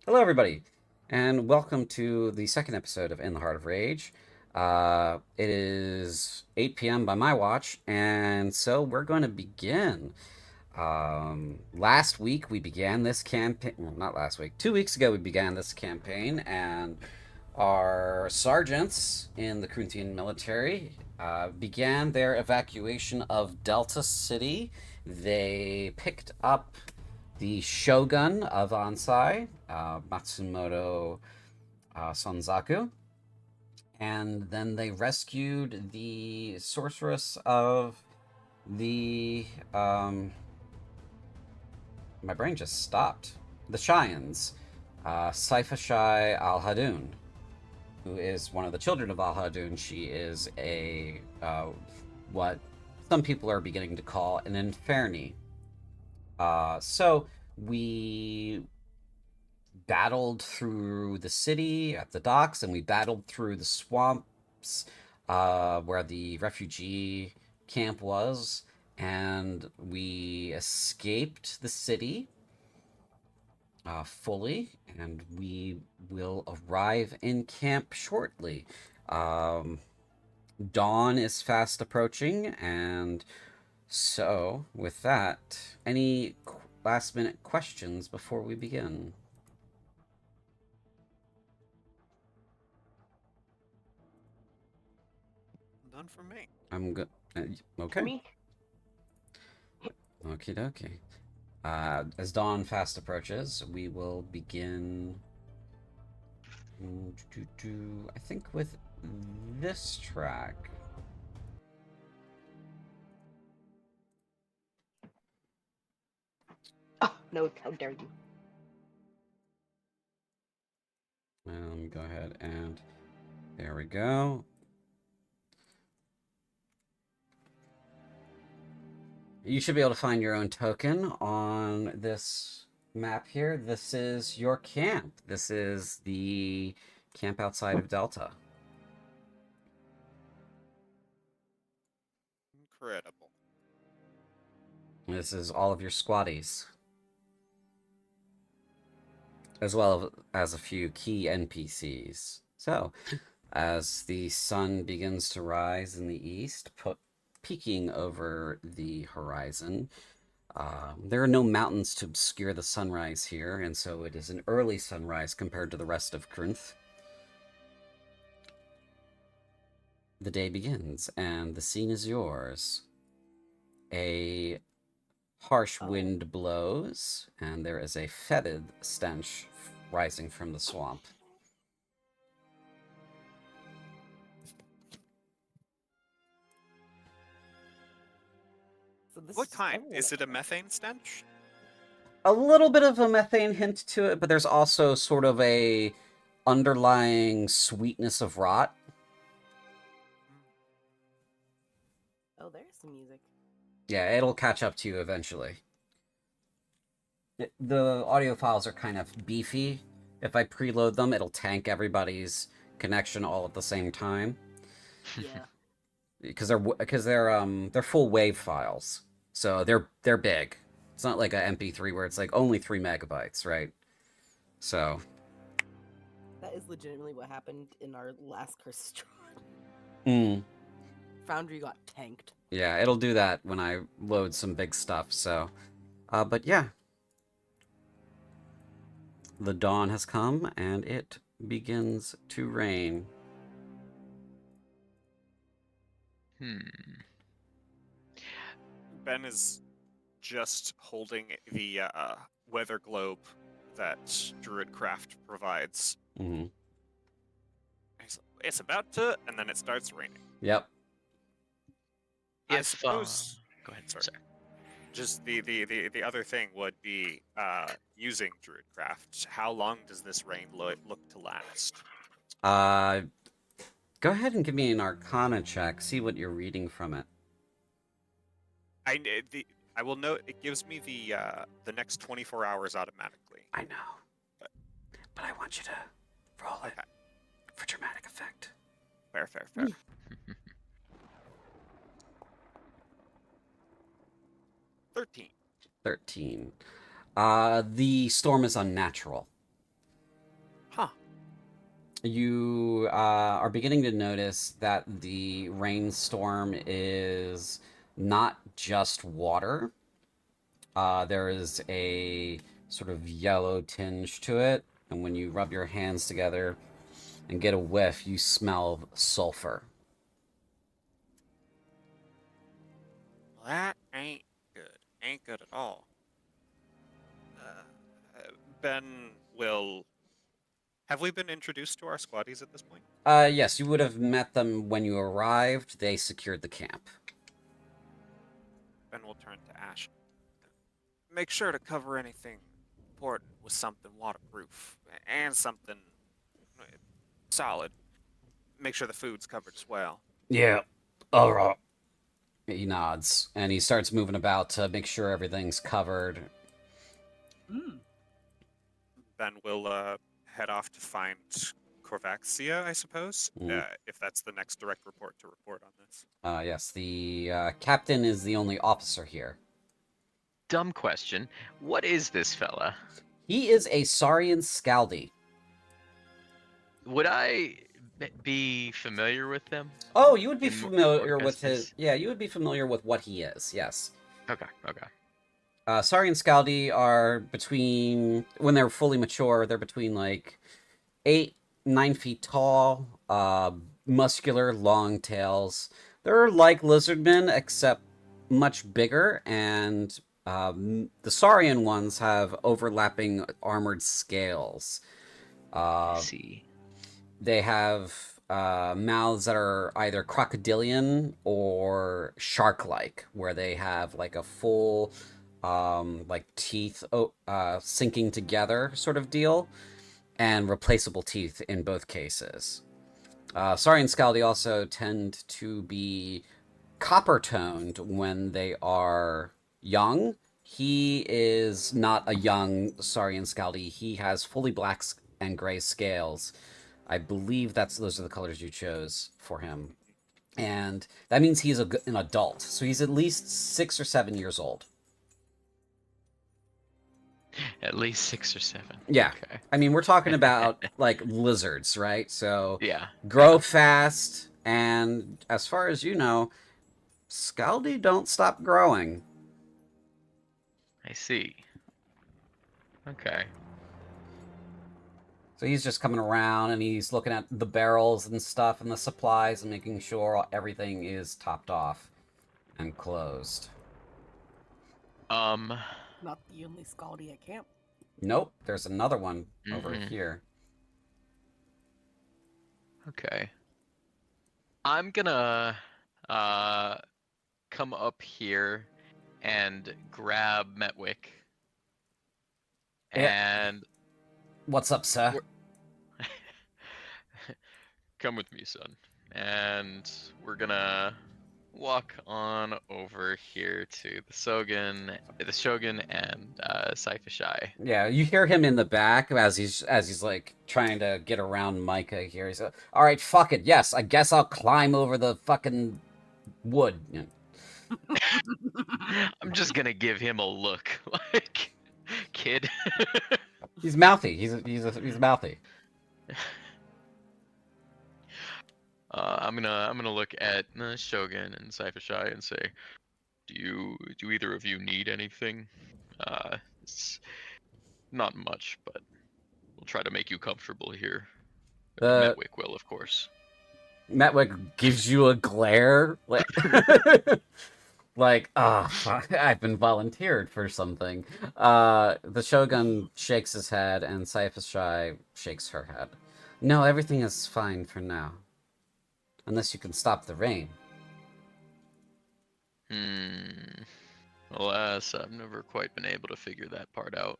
Hello, everybody, and welcome to the second episode of In the Heart of Rage. It is 8 p.m. by my watch, and so we're going to begin. Last week we began this campaign. Well, not last week. 2 weeks ago we began this campaign, and our sergeants in the Cruinthe military began their evacuation of Delta City. They picked up the shogun of Ansai, Matsumoto Sonzaku, and then they rescued the sorceress of the. My brain just stopped. The Cheyennes, Saifa Shai Al Hadoun, who is one of the children of Al Hadoun. She is what some people are beginning to call an Inferni. So we battled through the city at the docks, and we battled through the swamps where the refugee camp was, and we escaped the city fully, and we will arrive in camp shortly. Um, Dawn is fast approaching, and so with that, any last minute questions before we begin? None from me. I'm good. For Okay. me? Okie dokie. As dawn fast approaches, we will begin. I think with this track. Oh, no, how dare you. Let me go ahead and there we go. You should be able to find your own token on this map here. This is your camp. This is the camp outside of Delta. Incredible. This is all of your squatties, as well as a few key NPCs. So, as the sun begins to rise in the east, peeking over the horizon, there are no mountains to obscure the sunrise here, and so it is an early sunrise compared to the rest of Cruinthe. The day begins, and the scene is yours. A harsh wind blows, and there is a fetid stench rising from the swamp. So this What is kind? everyone Is it a up there. methane stench? A little bit of a methane hint to it, but there's also sort of a underlying sweetness of rot. Oh, there's some music. Yeah, it'll catch up to you eventually. The audio files are kind of beefy. If I preload them, it'll tank everybody's connection all at the same time Yeah. because they're full wave files, so they're big. It's not like a MP3 where it's like only 3 MB, right? So That is legitimately what happened in our last curse mm, Foundry got tanked. yeah, it'll do that when I load some big stuff. So, but yeah, the dawn has come and it begins to rain. Ben is just holding the weather globe that Druidcraft provides. Mm-hmm. It's about to, and then it starts raining. Yep. I suppose. Go ahead. Sorry. Sorry. Just the other thing would be using Druidcraft. How long does this rain look to last? Go ahead and give me an Arcana check. See what you're reading from it. I will note it gives me the next 24 hours automatically. I know, but I want you to roll it for dramatic effect. Fair. 13. 13. The storm is unnatural. You are beginning to notice that the rainstorm is not just water. There is a sort of yellow tinge to it, and when you rub your hands together and get a whiff, you smell sulfur. Well, that ain't good. Ain't good at all. Ben will. Have we been introduced to our squaddies at this point? Yes, you would have met them when you arrived. They secured the camp. Ben will turn to Ash. Make sure to cover anything important with something waterproof and something uh, solid. Make sure the food's covered as well. Yeah, all right. He nods and he starts moving about to make sure everything's covered. Mm. Ben will head off to find Corvaxia, I suppose, Mm. if that's the next direct report to report on this. Yes, the captain is the only officer here. Dumb question. What is this fella? He is a Saurian Scaldi. Would I be familiar with them? Oh, you would be In familiar more with his. justice? Yeah, you would be familiar with what he is. Yes. Okay, okay. Saurian Scaldi are between, when they're fully mature, they're between like 8, 9 feet tall, muscular, long tails. They're like lizardmen, except much bigger, and the Saurian ones have overlapping armored scales. I Uh, see. they have mouths that are either crocodilian or shark-like, where they have like a full like teeth sinking together sort of deal, and replaceable teeth in both cases. Saurian Scaldi also tend to be copper toned when they are young. He is not a young Saurian Scaldi. He has fully black and gray scales. I believe those are the colors you chose for him, and that means he's an adult. So he's at least 6 or 7 years old. At least 6 or 7. Yeah. Okay. I mean, we're talking about like lizards, right? So Yeah. grow fast, and as far as you know, Scaldi don't stop growing. I see. Okay. So he's just coming around and he's looking at the barrels and stuff and the supplies and making sure everything is topped off and closed. Not the only Scaldi at camp. Nope, there's another one over Mhm. here. Okay. I'm gonna come up here and grab Metwick. Yeah. And What's up, sir? come with me, son. And we're gonna walk on over here to the Shogun and Saifashai. Yeah, you hear him in the back as he's like trying to get around Micah here. He's like, all right, fuck it. Yes, I guess I'll climb over the fucking wood. Yeah. I'm just gonna give him a look, like, kid. He's mouthy. He's mouthy. I'm gonna look at Shogun and Saifashai and say, do either of you need anything? It's not much, but we'll try to make you comfortable here. The Metwick will, of course. Metwick gives you a glare, like, fuck, I've been volunteered for something. The Shogun shakes his head, and Saifashai shakes her head. No, everything is fine for now. Unless you can stop the rain. Alas, I've never quite been able to figure that part out.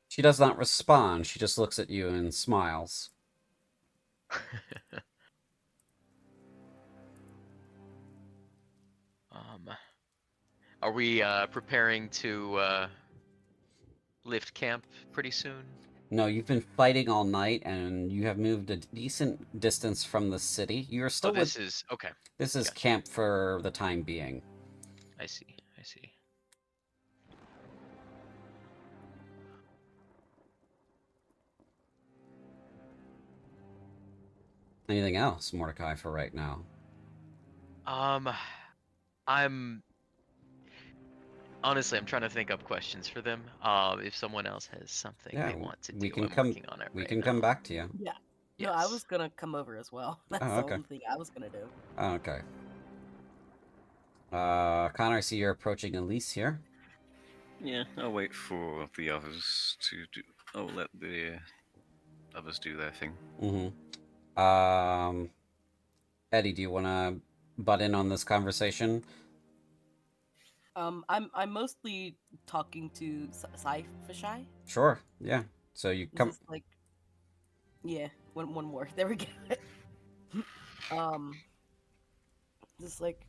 She does not respond. She just looks at you and smiles. Are we preparing to lift camp pretty soon? No, you've been fighting all night, and you have moved a decent distance from the city. You're Oh, still with. this is okay. This is Gotcha. camp for the time being. I see. I see. Anything else, Mordecai, for right now? I'm honestly, I'm trying to think up questions for them. If someone else has something Yeah, they want to we do, can I'm come. working on it We right can come now. back to you. Yeah. No, I Yes. was gonna come over as well. That's Oh, the okay. only thing I was gonna do. Oh, okay. Connor, I see you're approaching Elise here. Yeah, I'll wait for the others to do. I'll let the others do their thing. Mm-hmm. Eddie, do you want to butt in on this conversation? I'm mostly talking to Sci-Fi. Sure. Yeah. So you This come. is like, yeah, one more. There we go. um, this is like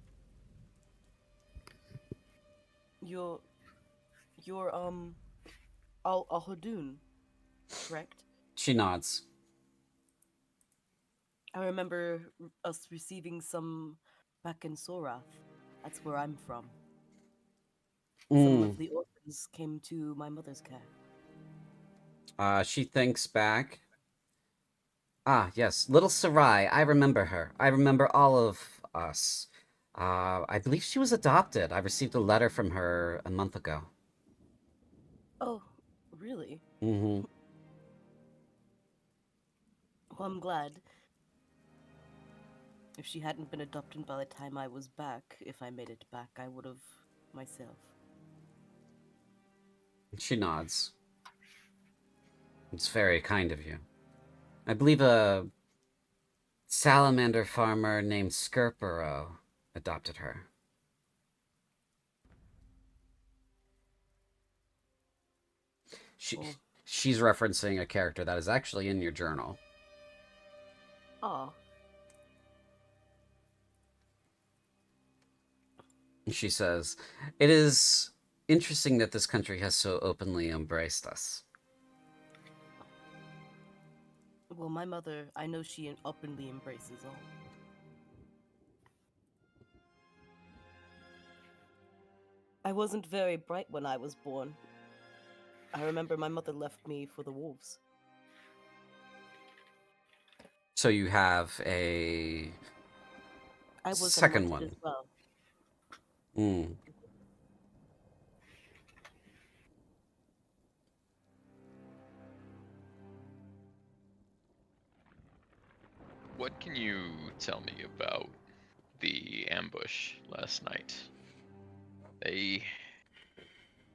you're Al Hudun, correct? She nods. I remember us receiving some back in Sorath. That's where I'm from. Some Mm. of the orphans came to my mother's care. She thinks back. Ah, yes, little Sarai. I remember her. I remember all of us. I believe she was adopted. I received a letter from her a month ago. Oh, really? Mm-hmm. Well, I'm glad. If she hadn't been adopted by the time I was back, if I made it back, I would have myself. She nods. It's very kind of you. I believe a salamander farmer named Skerpero adopted her. She, Oh. she's referencing a character that is actually in your journal. Oh. She says, "It is interesting that this country has so openly embraced us." Well, my mother, I know she openly embraces all. I wasn't very bright when I was born. I remember my mother left me for the wolves. So you have a I was second unwanted one. as well. Mm. What can you tell me about the ambush last night? They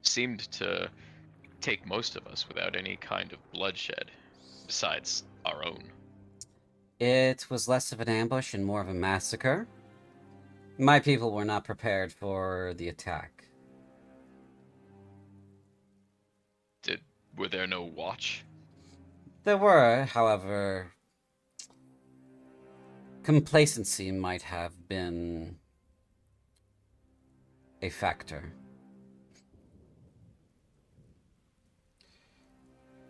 seemed to take most of us without any kind of bloodshed, besides our own. It was less of an ambush and more of a massacre. My people were not prepared for the attack. Were there no watch? There were, however, complacency might have been a factor.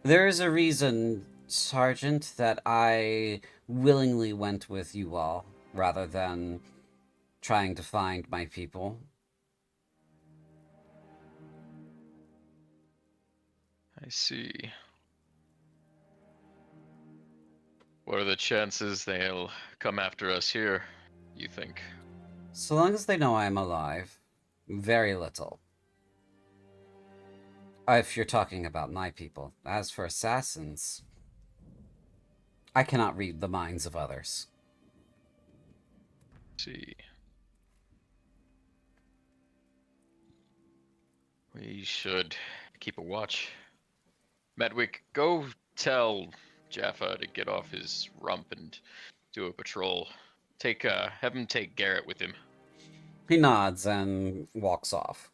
There is a reason, Sergeant, that I willingly went with you all rather than trying to find my people. I see. What are the chances they'll come after us here, you think? So long as they know I am alive, very little. If you're talking about my people. As for assassins, I cannot read the minds of others. See. We should keep a watch. Medwick, go tell Jaffa to get off his rump and do a patrol. Have him take Garrett with him. He nods and walks off.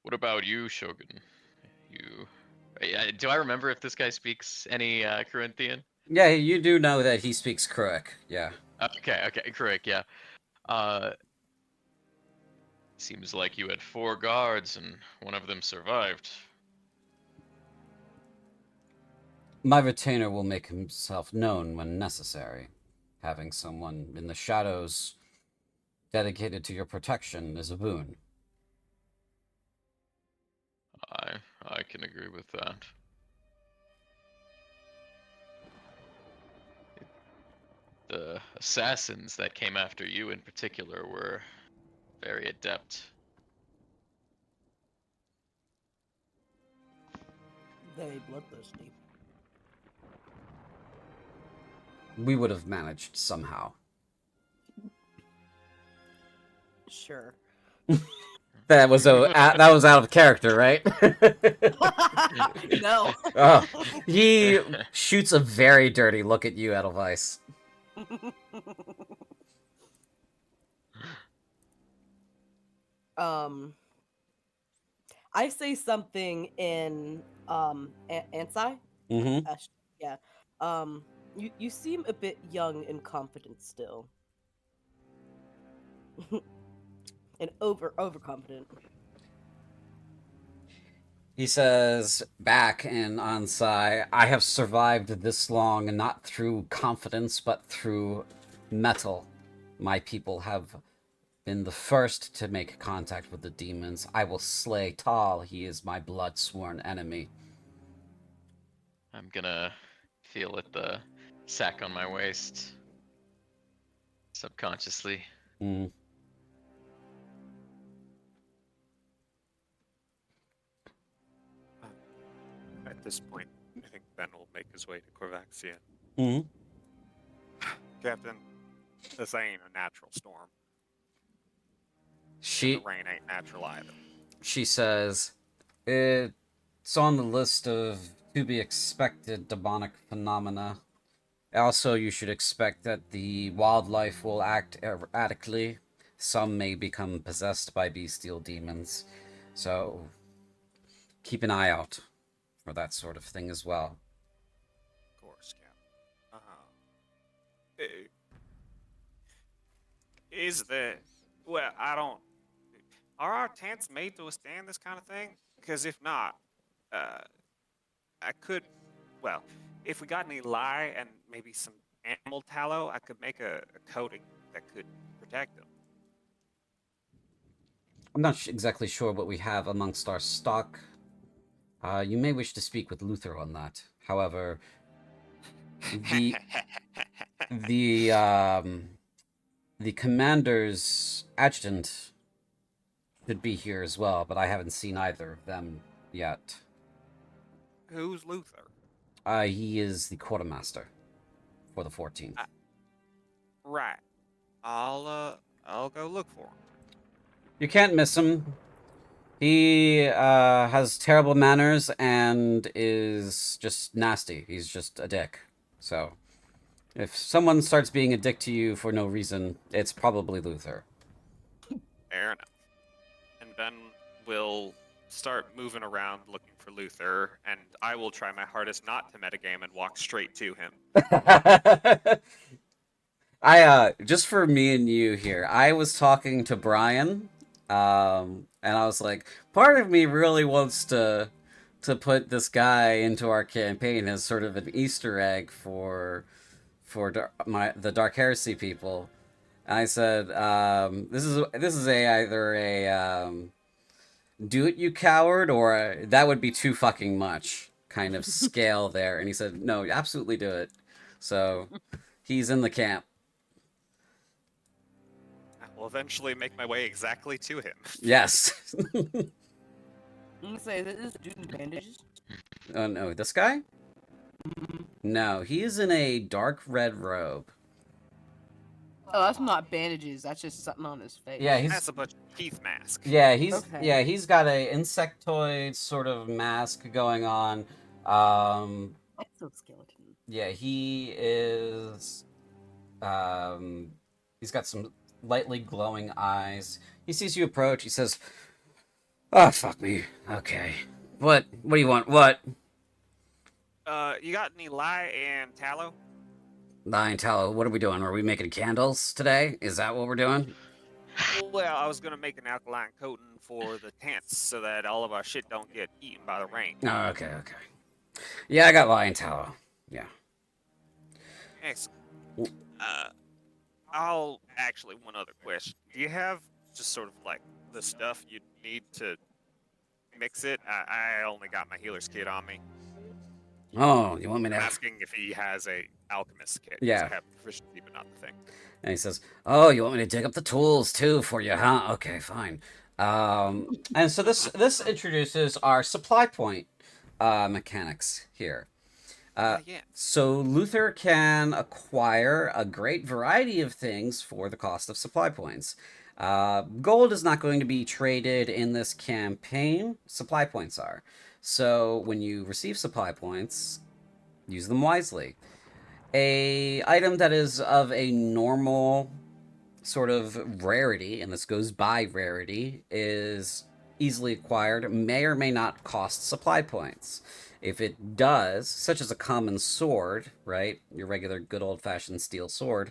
What about you, Shogun? Do I remember if this guy speaks any Corinthian? Yeah, you do know that he speaks Cruic, yeah. Okay, correct, yeah. Seems like you had 4 guards and one of them survived. My retainer will make himself known when necessary. Having someone in the shadows dedicated to your protection is a boon. I can agree with that. The assassins that came after you in particular were very adept. Very bloodthirsty. We would have managed somehow. Sure. That was out of character, right? No. Oh, he shoots a very dirty look at you, Edelweiss. I say something in Ansai. Mm-hmm. Yeah. You seem a bit young and confident still. And overconfident. He says back in Ansai, I have survived this long not through confidence but through metal. My people have been the first to make contact with the demons. I will slay Tal. He is my blood-sworn enemy. I'm gonna feel at the sack on my waist. Subconsciously. Mm. At this point, I think Ben will make his way to Corvaxian. Mm. Captain, this ain't a natural storm. She The rain ain't natural either. she says, it's on the list of to be expected demonic phenomena. Also, you should expect that the wildlife will act erratically. Some may become possessed by bestial demons. So, keep an eye out for that sort of thing as well. Of course, Captain. Is the well? I don't. Are our tents made to withstand this kind of thing? Because if not, I could. Well, if we got any lye and maybe some animal tallow, I could make a coating that could protect them. I'm not exactly sure what we have amongst our stock. You may wish to speak with Luther on that. However, the the um, the commander's adjutant should be here as well, but I haven't seen either of them yet. Who's Luther? He is the quartermaster for the 14th. Right. I'll go look for him. You can't miss him. He has terrible manners and is just nasty. He's just a dick. So, if someone starts being a dick to you for no reason, it's probably Luther. Fair enough. And Ben will start moving around looking for Luther, and I will try my hardest not to metagame and walk straight to him. Just for me and you here, I was talking to Brian, and I was like, part of me really wants to put this guy into our campaign as sort of an Easter egg for the Dark Heresy people. And I said, this is either a do it you coward or that would be too fucking much kind of scale there. And he said, no, absolutely do it. So he's in the camp. I will eventually make my way exactly to him. Yes. I'm gonna say, this is dude in bandages. Oh no, this guy? No, he is in a dark red robe. Oh, that's not bandages. That's just something on his face. Yeah, That's a bunch of teeth mask. yeah, Okay. he's got a insectoid sort of mask going on. Exoskeleton. Yeah, he is. He's got some lightly glowing eyes. He sees you approach. He says, "Oh fuck me. Okay, what? What do you want? What?" You got any lye and tallow? Lion what are we doing? Are we making candles today? Is that what we're doing? Well, I was gonna make an alkaline coating for the tents so that all of our shit don't get eaten by the rain. Oh, okay. Yeah, I got Lion Yeah. Excellent. Uh, I'll actually one other question. Do you have just sort of like the stuff you need to mix it? I only got my healer's kit on me. Oh, you want me I'm to? asking if he has a alchemist kit because Yeah. I have proficiency, but not the thing. And he says, "Oh, you want me to dig up the tools too for you, huh? Okay, fine." And so this introduces our supply point mechanics here. Yeah. So Luther can acquire a great variety of things for the cost of supply points. Gold is not going to be traded in this campaign. Supply points are. So when you receive supply points, use them wisely. A item that is of a normal sort of rarity, and this goes by rarity, is easily acquired, may or may not cost supply points. If it does, such as a common sword, right, your regular good old fashioned steel sword,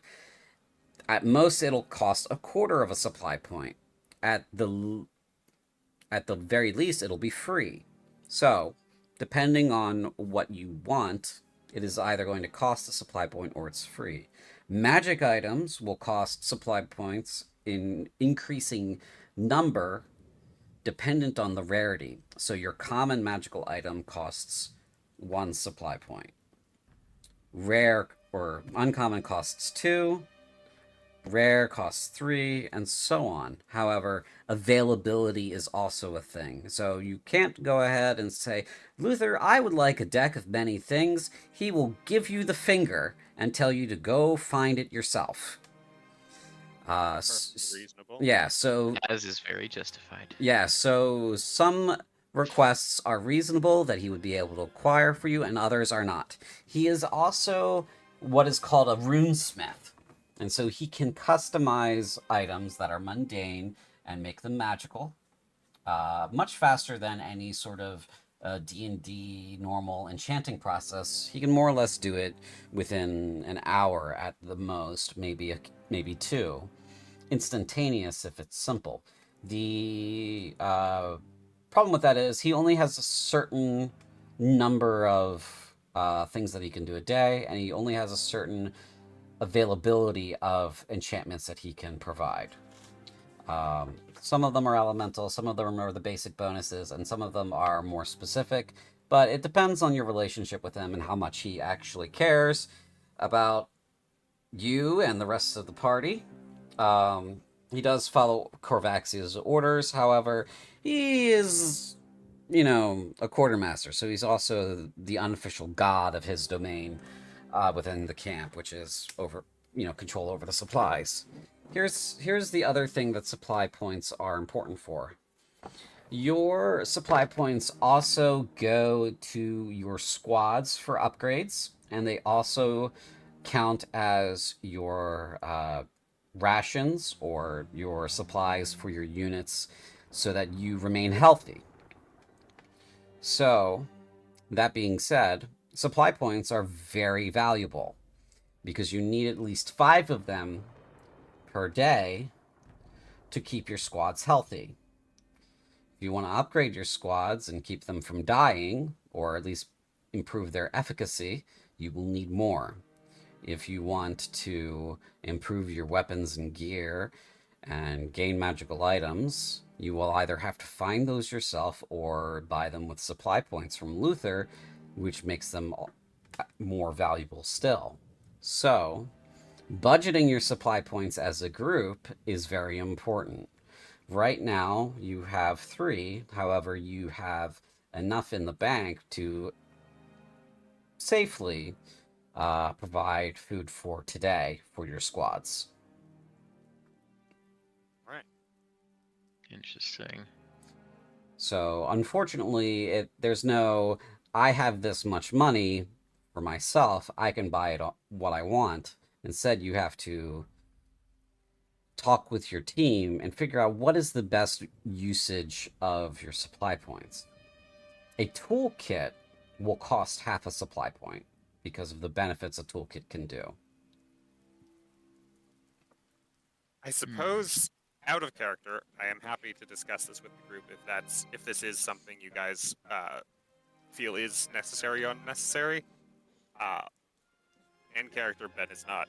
at most it'll cost a quarter of a supply point. At the at the very least, it'll be free. So, depending on what you want, it is either going to cost a supply point or it's free. Magic items will cost supply points in increasing number dependent on the rarity. So your common magical item costs 1 supply point. Rare or uncommon costs 2. Rare costs 3, and so on. However, availability is also a thing. So you can't go ahead and say, Luther, I would like a deck of many things. He will give you the finger and tell you to go find it yourself. Reasonable. Yeah, so As is very justified. yeah, so some requests are reasonable that he would be able to acquire for you, and others are not. He is also what is called a runesmith. And so he can customize items that are mundane and make them magical much faster than any sort of D&D normal enchanting process. He can more or less do it within an hour at the most, maybe 2. Instantaneous if it's simple. The problem with that is he only has a certain number of things that he can do a day, and he only has a certain availability of enchantments that he can provide. Some of them are elemental, some of them are the basic bonuses, and some of them are more specific, but it depends on your relationship with him and how much he actually cares about you and the rest of the party. He does follow Corvaxia's orders, however, he is, a quartermaster, so he's also the unofficial god of his domain within the camp, which is over, control over the supplies. Here's the other thing that supply points are important for. Your supply points also go to your squads for upgrades, and they also count as your rations or your supplies for your units so that you remain healthy. So, that being said, supply points are very valuable because you need at least 5 of them per day to keep your squads healthy. If you want to upgrade your squads and keep them from dying, or at least improve their efficacy, you will need more. If you want to improve your weapons and gear and gain magical items, you will either have to find those yourself or buy them with supply points from Luther, which makes them more valuable still. So, budgeting your supply points as a group is very important. Right now, you have 3. However, you have enough in the bank to safely provide food for today for your squads. Right. Interesting. So, unfortunately, there's no, I have this much money for myself, I can buy it what I want. Instead, you have to talk with your team and figure out what is the best usage of your supply points. A toolkit will cost half a supply point because of the benefits a toolkit can do. I suppose, out of character, I am happy to discuss this with the group if this is something you guys feel is necessary or unnecessary. In character, Ben is not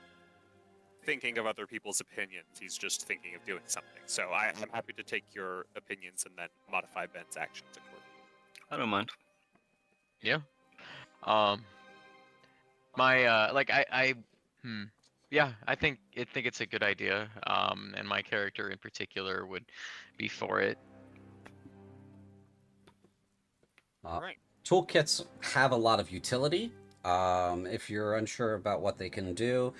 thinking of other people's opinions. He's just thinking of doing something. So I'm happy to take your opinions and then modify Ben's actions accordingly. I don't mind. Yeah. My like yeah, I think it's a good idea. And my character in particular would be for it. All right. Toolkits have a lot of utility. If you're unsure about what they can do,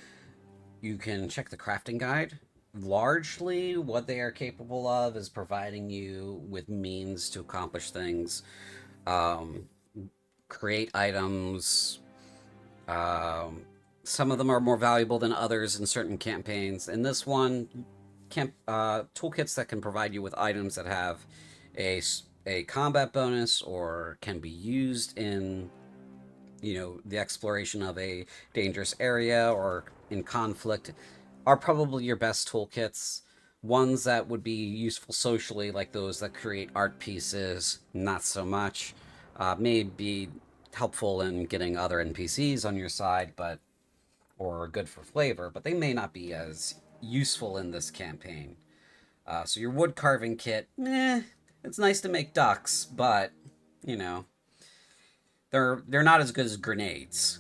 you can check the crafting guide. Largely, what they are capable of is providing you with means to accomplish things, create items. Some of them are more valuable than others in certain campaigns. In this one, toolkits that can provide you with items that have a combat bonus or can be used in the exploration of a dangerous area or in conflict are probably your best toolkits. Ones that would be useful socially, like those that create art pieces, not so much. May be helpful in getting other NPCs on your side, or good for flavor, but they may not be as useful in this campaign. So your wood carving kit, it's nice to make ducks, but you know they're not as good as grenades.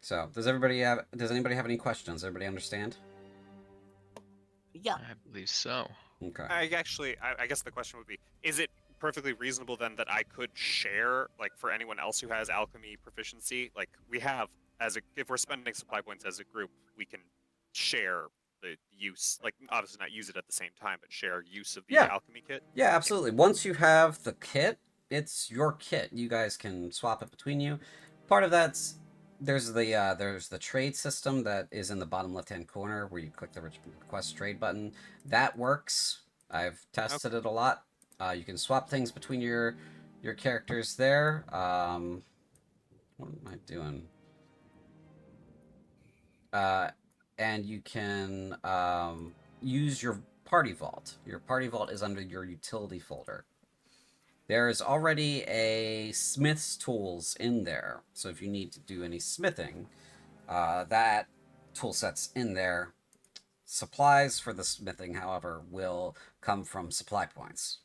So does anybody have any questions? Everybody understand? Yeah. I believe so. Okay. I guess the question would be: is it perfectly reasonable then that I could share, like, for anyone else who has alchemy proficiency? Like, we have if we're spending supply points as a group, we can share the use, like, obviously not use it at the same time, but share use of the Yeah. alchemy kit. Yeah, absolutely. Once you have the kit, it's your kit. You guys can swap it between you. Part of that's there's the trade system that is in the bottom left hand corner where you click the request trade button. That works. I've tested it a lot. You can swap things between your characters there. What am I doing? And you can use your party vault. Your party vault is under your utility folder. There is already a smith's tools in there, so if you need to do any smithing, that tool set's in there. Supplies for the smithing, however, will come from supply points.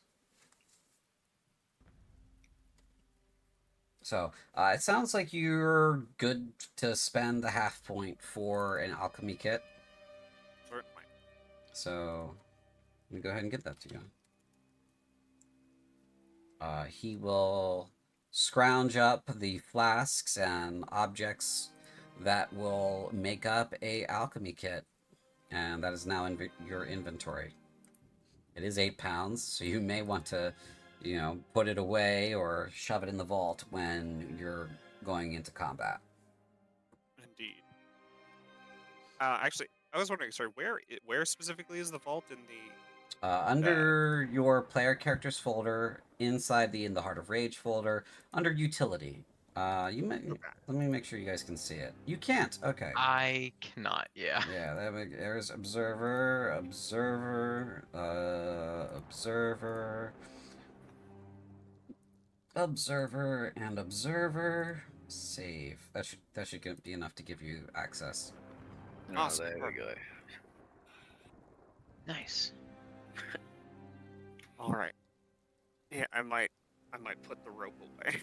So it sounds like you're good to spend the half point for an alchemy kit. Certainly. So let me go ahead and get that to you. He will scrounge up the flasks and objects that will make up a alchemy kit, and that is now in your inventory. It is 8 pounds, so you may want to, put it away or shove it in the vault when you're going into combat. Indeed. Actually, I was wondering, sorry, where specifically is the vault in the? Under your player characters folder, inside the In the Heart of Rage folder, under utility. Let me make sure you guys can see it. You can't. Okay. I cannot. Yeah. Yeah. There's observer, observer, and observer. Save. That should be enough to give you access. Oh, Awesome. there we go. Nice. All right. Yeah, I might put the rope away.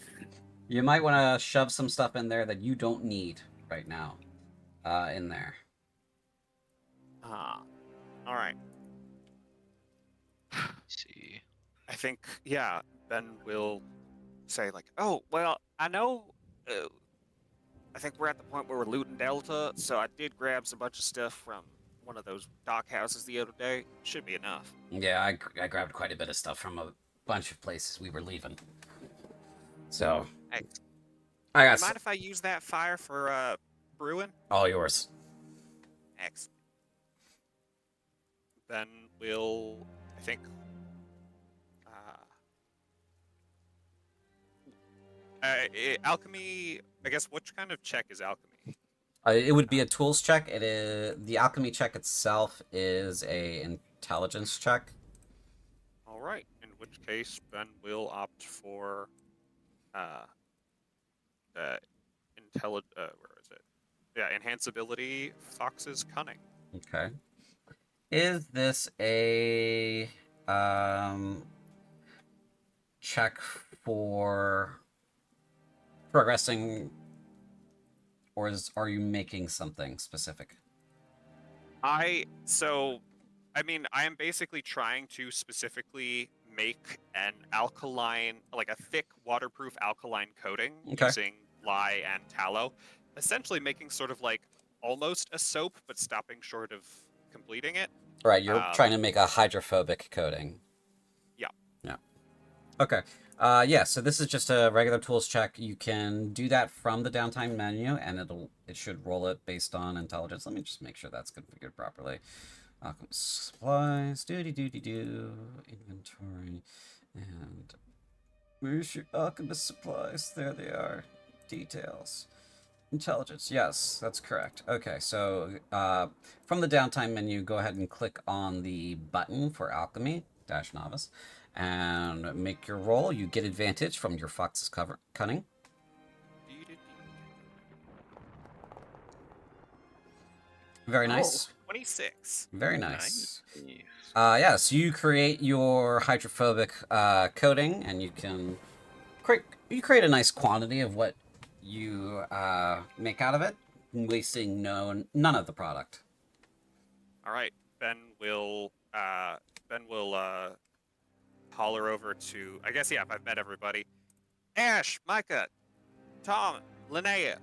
You might want to shove some stuff in there that you don't need right now. In there. All right. See. I think, yeah, Ben will say, like, oh, well, I know, I think we're at the point where we're looting Delta, so I did grab some bunch of stuff from one of those dock houses the other day. Should be enough. Yeah, I grabbed quite a bit of stuff from a bunch of places we were leaving. So, Hey, I you got mind if I use that fire for, brewing? all yours. Excellent. Ben will, I think, alchemy, I guess, which kind of check is alchemy? It would be a tools check. It is the alchemy check itself is a intelligence check. All right. In which case, Ben will opt for uh, where is it? Yeah, enhanceability, Fox's cunning. Okay. Is this a check for progressing, or are you making something specific? I mean, I am basically trying to specifically make an alkaline, like a thick, waterproof alkaline coating Okay. using lye and tallow, essentially making sort of like almost a soap, but stopping short of completing it. Right, you're trying to make a hydrophobic coating. Yeah. Yeah. Okay. Yeah, so this is just a regular tools check. You can do that from the downtime menu, and it should roll it based on intelligence. Let me just make sure that's configured properly. Supplies, do inventory, and where's your alchemist supplies? There they are. Details. Intelligence, yes, that's correct. Okay, so from the downtime menu, go ahead and click on the button for alchemy -novice and make your roll. You get advantage from your fox's cunning. Very nice. 26. Very nice. Nice. Yeah, so you create your hydrophobic coating, and you can create a nice quantity of what you make out of it, wasting none of the product. All right. Ben will holler over to, I guess, yeah, if I've met everybody. Ash, Micah, Tom, Linnea.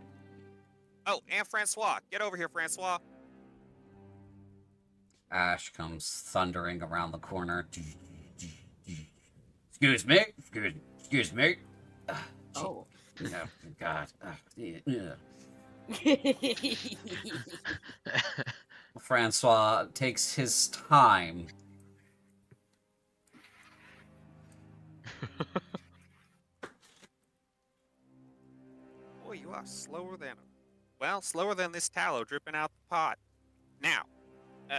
Oh, and Francois. Get over here, Francois. Ash comes thundering around the corner. Excuse me. Excuse me. Oh. No, God. Yeah. Francois takes his time. Boy, you are slower than this tallow dripping out the pot. Now,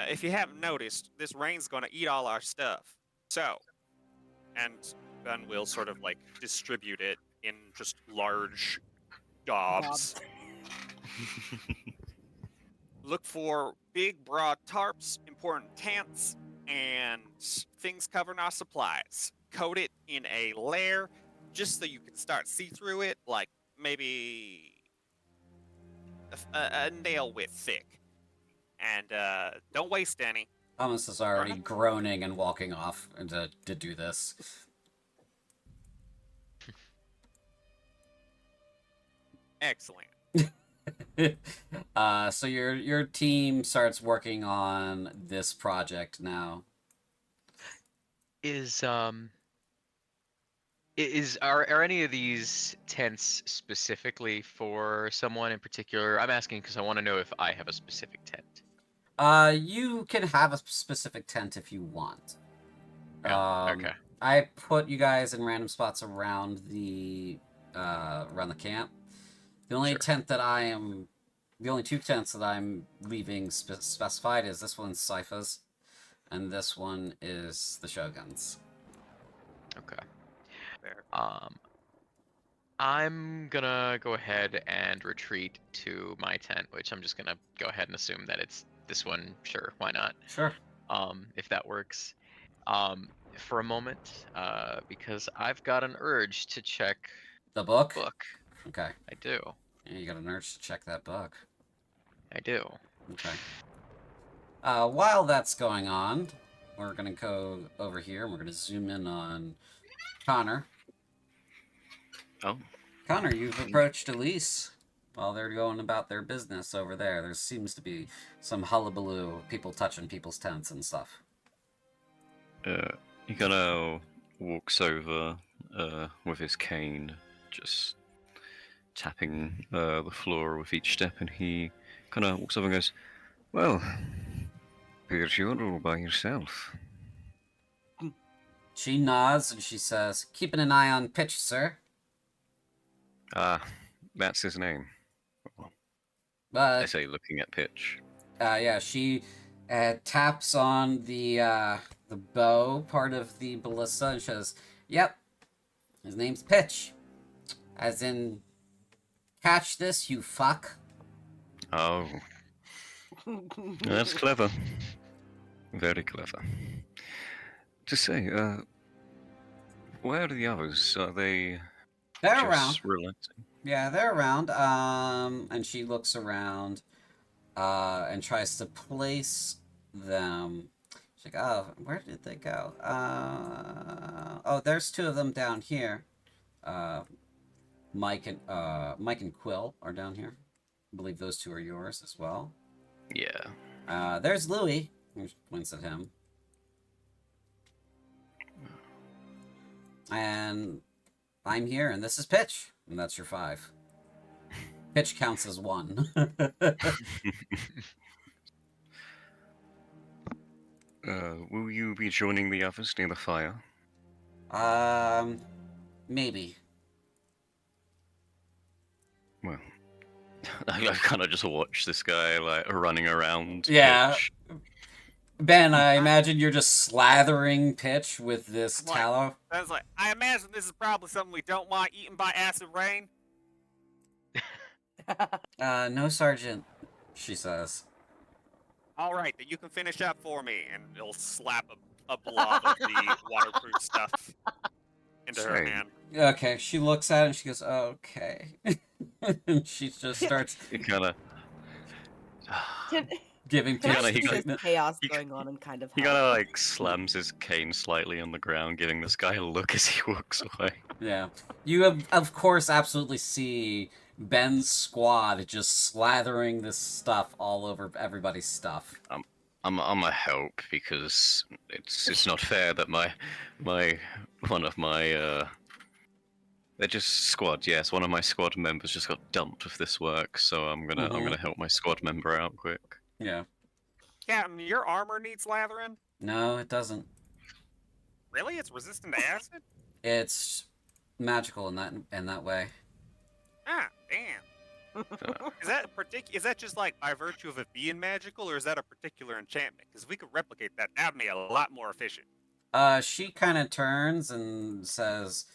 if you haven't noticed, this rain's gonna eat all our stuff. So, and Ben will sort of like distribute it in just large gobs. Look for big, broad tarps, important tents, and things covering our supplies. Coat it in a layer just so you can start see through it, like maybe a nail width thick. And don't waste any. Thomas is already groaning and walking off to do this. Excellent. So your team starts working on this project now. Are any of these tents specifically for someone in particular? I'm asking because I want to know if I have a specific tent. You can have a specific tent if you want. Okay. I put you guys in random spots around the camp. The only the only two tents that I'm leaving specified is this one's Sypha's, and this one is the Shogun's. Okay. Fair. I'm gonna go ahead and retreat to my tent, which I'm just gonna go ahead and assume that it's this one. Sure, why not? Sure. If that works. For a moment, because I've got an urge to check The book? Okay. I do. Yeah, you got an urge to check that book. I do. Okay. While that's going on, we're gonna go over here and we're gonna zoom in on Connor. Oh. Connor, you've approached Elise while they're going about their business over there. There seems to be some hullabaloo, people touching people's tents and stuff. He kind of walks over with his cane, just tapping the floor with each step, and he kind of walks over and goes, "Well, here's you're all by yourself." She nods and she says, "Keeping an eye on Pitch, sir." Ah, that's his name. I But say, looking at Pitch. yeah, she taps on the bow part of the ballista and says, "Yep, his name's Pitch, as in catch this, you fuck." Oh, that's clever. Very clever. To say, where are the others? Are they They're around. just relaxing? Yeah, they're around. And she looks around, and tries to place them. She's like, "Oh, where did they go? Oh, there's two of them down here. Uh, Mike and Quill are down here. I believe those two are yours as well. Yeah. There's Louis." She points at him. And I'm here, and this is Pitch, and that's your 5. Pitch counts as 1. Will you be joining the others near the fire? Maybe. Well, I kind of just watch this guy like running around. Yeah. Pitch. Ben, I imagine you're just slathering Pitch with this Like- tallow. I was like, I imagine this is probably something we don't want eaten by acid rain. No, Sergeant, she says. All right, then you can finish up for me, and he'll slap a blob of the waterproof stuff into her Same. hand. Okay, she looks at it and she goes, "Okay." And she just starts It kind of. giving Pitch kinda- he There's treatment. chaos he- going on and kind of. He help. kind of like slams his cane slightly on the ground, giving this guy a look as he walks away. Yeah. You, of course, absolutely see Ben's squad just slathering this stuff all over everybody's stuff. I'm a help because it's not fair that one of my they're just squad. Yes, one of my squad members just got dumped with this work, so I'm gonna help my squad member out quick. Yeah. Captain, your armor needs lathering? No, it doesn't. Really? It's resistant to acid? It's magical in that way. Ah, damn. Is that just like by virtue of it being magical, or is that a particular enchantment? Because if we could replicate that, that'd be a lot more efficient. She kind of turns and says,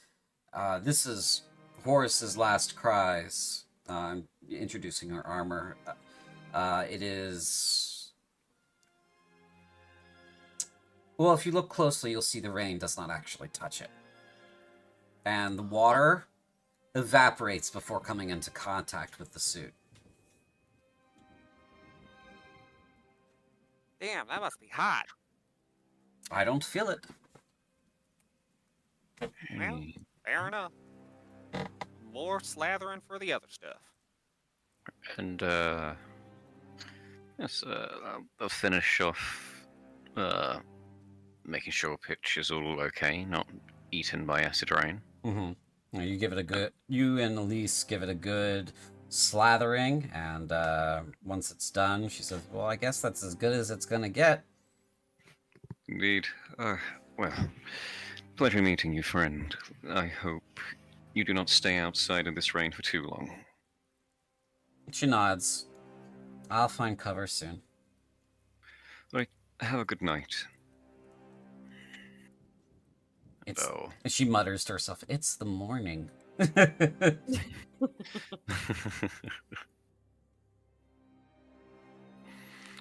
"This is Horus's last cries." I'm introducing her armor. It is. Well, if you look closely, you'll see the rain does not actually touch it. And the water evaporates before coming into contact with the suit. Damn, that must be hot. I don't feel it. Well, fair enough. More slathering for the other stuff. And yes, I'll finish off making sure Pitch is all okay, not eaten by acid rain. Mm-hmm. You give it a good. You and Elise give it a good slathering, and once it's done, she says, "Well, I guess that's as good as it's gonna get." Indeed. Well, pleasure meeting you, friend. I hope you do not stay outside of this rain for too long. She nods. I'll find cover soon. Right, have a good night. It's. Oh. And she mutters to herself, "It's the morning."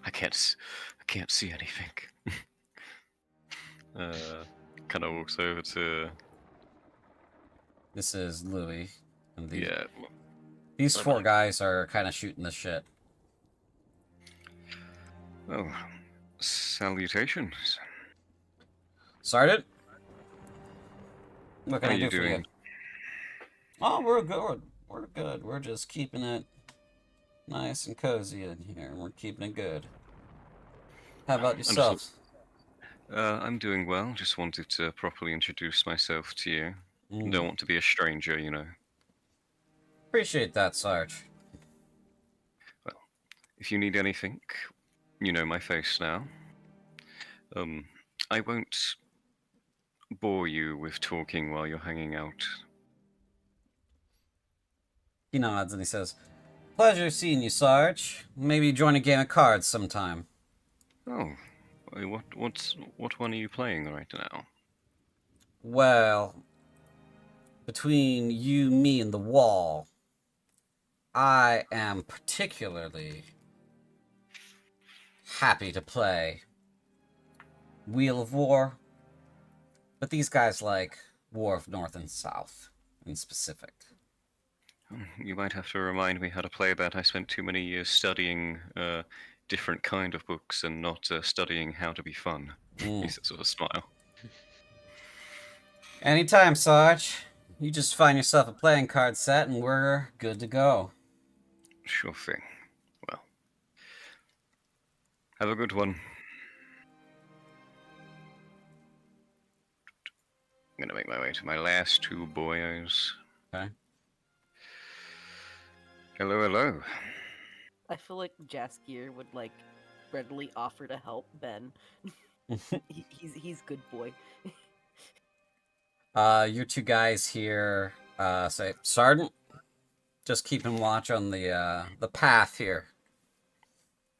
I can't see anything. Kind of walks over to This is Louis. And yeah. these 4 guys are kind of shooting the shit. Well, salutations. Sergeant? What can How I you do for you? doing? Oh, we're good. We're good. We're just keeping it nice and cozy in here. We're keeping it good. How about yourself? I'm doing well. Just wanted to properly introduce myself to you. Mm. Don't want to be a stranger, you know. Appreciate that, Sarge. Well, if you need anything, you know my face now. I won't bore you with talking while you're hanging out. He nods and he says, Pleasure seeing you, Sarge. Maybe join a game of cards sometime. Oh, what one are you playing right now? Well, between you, me, and the wall, I am particularly happy to play Wheel of War, but these guys like War of North and South in specific. You might have to remind me how to play that. I spent too many years studying different kind of books and not studying how to be fun. He says with a smile. Anytime, Sarge. You just find yourself a playing card set and we're good to go. Sure thing. Well, have a good one. I'm gonna make my way to my last two boys. Okay. Hello, hello. I feel like Jaskier would like readily offer to help Ben. He's good boy. Your two guys here say, Sergeant, just keeping watch on the path here.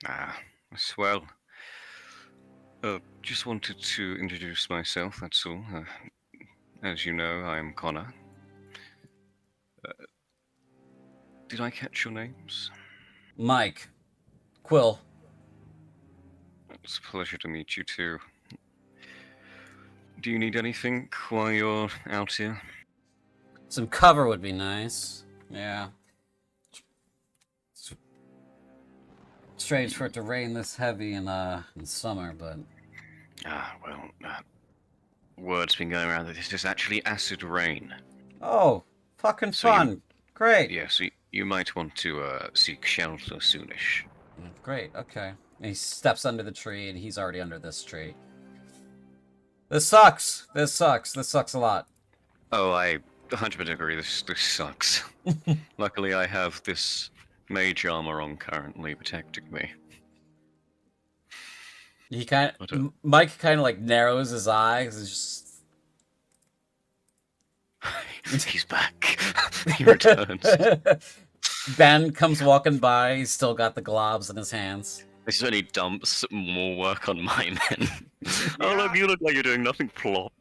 Ah, swell. Just wanted to introduce myself, that's all. As you know, I'm Connor. Did I catch your names? Mike, Quill. It's a pleasure to meet you too. Do you need anything while you're out here? Some cover would be nice. Yeah. It's strange for it to rain this heavy in summer, but Ah, well, word's been going around that this is actually acid rain. oh, fucking So you- fun. Great. Yes, you might want to seek shelter soonish. Great, okay. And he steps under the tree, and he's already under this tree. This sucks. This sucks. This sucks a lot. Oh, I 100% agree. This sucks. Luckily, I have this mage armor on currently protecting me. He kind What of, Mike kind of like narrows his eyes. It's just He's back. He returns. Ben comes walking by. He's still got the globs in his hands. This only dumps more work on my men. Oh, look, you look like you're doing nothing. Plop.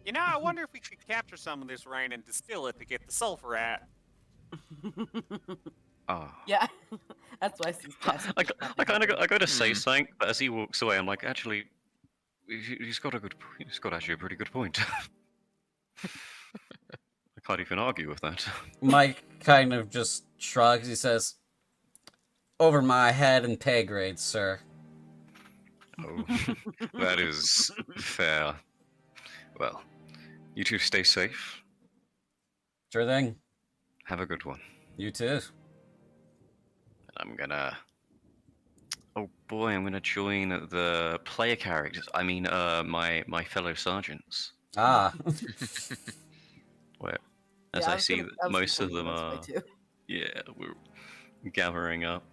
You know, I wonder if we could capture some of this rain and distill it to get the sulfur at. Ah. Yeah, that's why she's I go to say something, but as he walks away, I'm like, actually, he's got actually a pretty good point. I can't even argue with that. Mike kind of just shrugs. He says, "Over my head and pay grade, sir." Oh, that is fair. Well, you two stay safe. Sure thing. Have a good one. You too. I'm gonna. Oh boy, I'm gonna join the player characters. I mean, my fellow sergeants. Ah. Where, as I see that most of them this way are. too. Yeah, we're gathering up.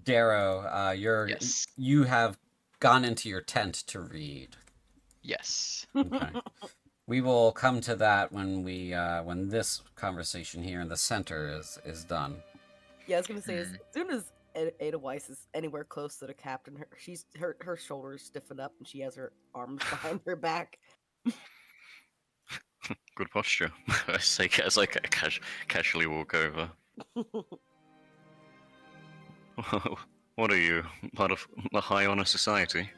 Darrow, Yes. you have gone into your tent to read. Yes. Okay. We will come to that when when this conversation here in the center is done. Yeah, I was gonna say as soon as Ada Weiss is anywhere close to the captain, her shoulders stiffen up and she has her arms behind her back. Good posture. as I casually walk over. What are you, part of the High Honor Society?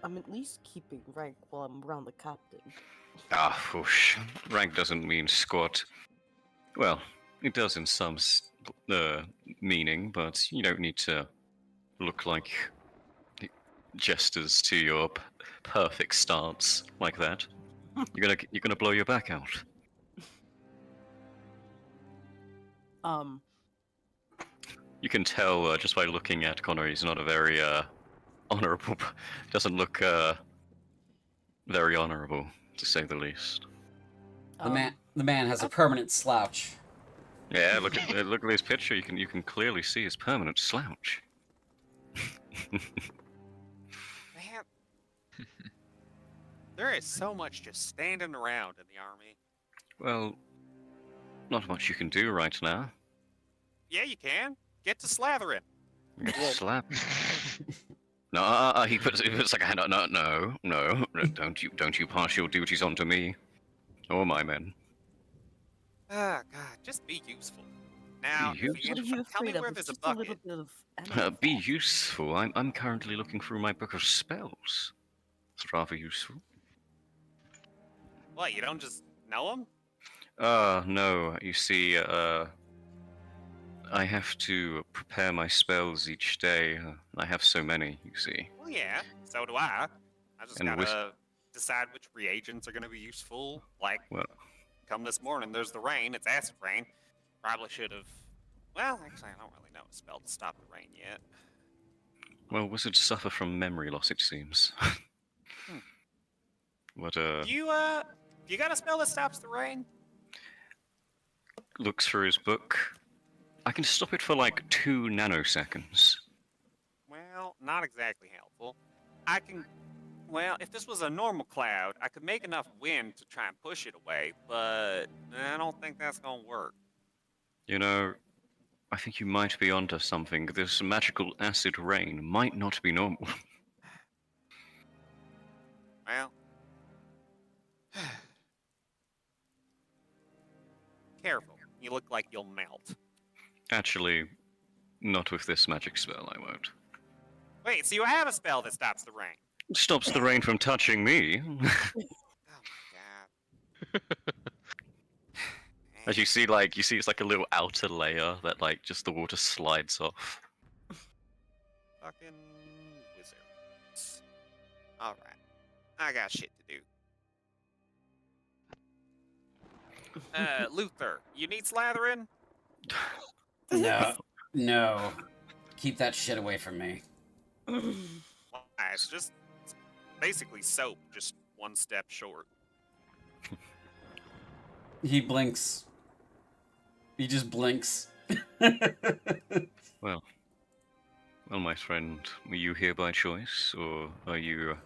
I'm at least keeping rank while I'm around the captain. Ah, whoosh. Rank doesn't mean squat. Well, it does in some meaning, but you don't need to look like jesters to your perfect stance like that. You're gonna blow your back out. You can tell just by looking at Connor, he's not a very honorable. Doesn't look very honorable, to say the least. The man has a permanent slouch. Yeah, look at his picture. You can clearly see his permanent slouch. Man, There is so much just standing around in the army. Well, not much you can do right now. Yeah, you can. Get to slathering. You get to Well- slap. No, he puts like a hand out. No, don't you pass your duties on to me or my men. Ah, God, just be useful. Now, Be if What you are you tell me afraid of? where It's there's a just a little bucket. bit of animal Be fat. useful. I'm currently looking through my book of spells. It's rather useful. What, you don't just know them? No. You see, I have to prepare my spells each day. I have so many, you see. Well, yeah, so do I. I just And gotta decide which reagents are gonna be useful. Like, Well, come this morning, there's the rain. It's acid rain. Probably should have. Well, actually, I don't really know a spell to stop the rain yet. wizards suffer from memory loss, it seems. Hmm. But, You got a spell that stops the rain? looks through his book. I can stop it for like 2 nanoseconds. Well, not exactly helpful. I can. Well, if this was a normal cloud, I could make enough wind to try and push it away, but I don't think that's gonna work. You know, I think you might be onto something. This magical acid rain might not be normal. Well. Careful. You look like you'll melt. Actually, not with this magic spell, I won't. Wait, so you have a spell that stops the rain? Stops the rain from touching me. Oh my god. As you see, it's like a little outer layer that, like, just the water slides off. Fucking wizards. Alright. I got shit to do. Luther, you need slathering? No, no. Keep that shit away from me. Why, it's basically soap, just one step short. He blinks. He just blinks. Well, my friend, were you here by choice, or are you,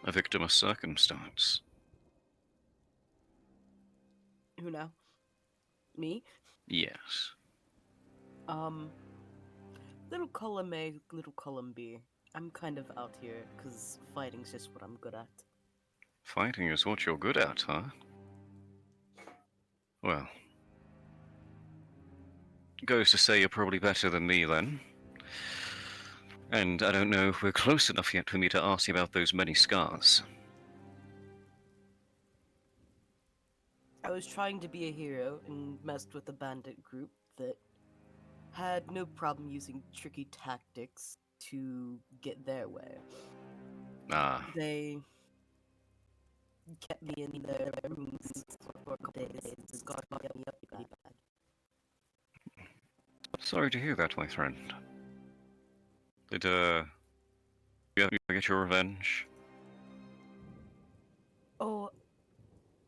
a victim of circumstance? Who now? Me? Yes. Little column A, little column B. I'm kind of out here because fighting's just what I'm good at. Fighting is what you're good at, huh? Well, goes to say you're probably better than me then. And I don't know if we're close enough yet for me to ask you about those many scars. I was trying to be a hero and messed with a bandit group that had no problem using tricky tactics to get their way. Ah, They kept me in their rooms for a couple days. It's got me up pretty bad. sorry to hear that, my friend. Did, you ever get your revenge? Oh,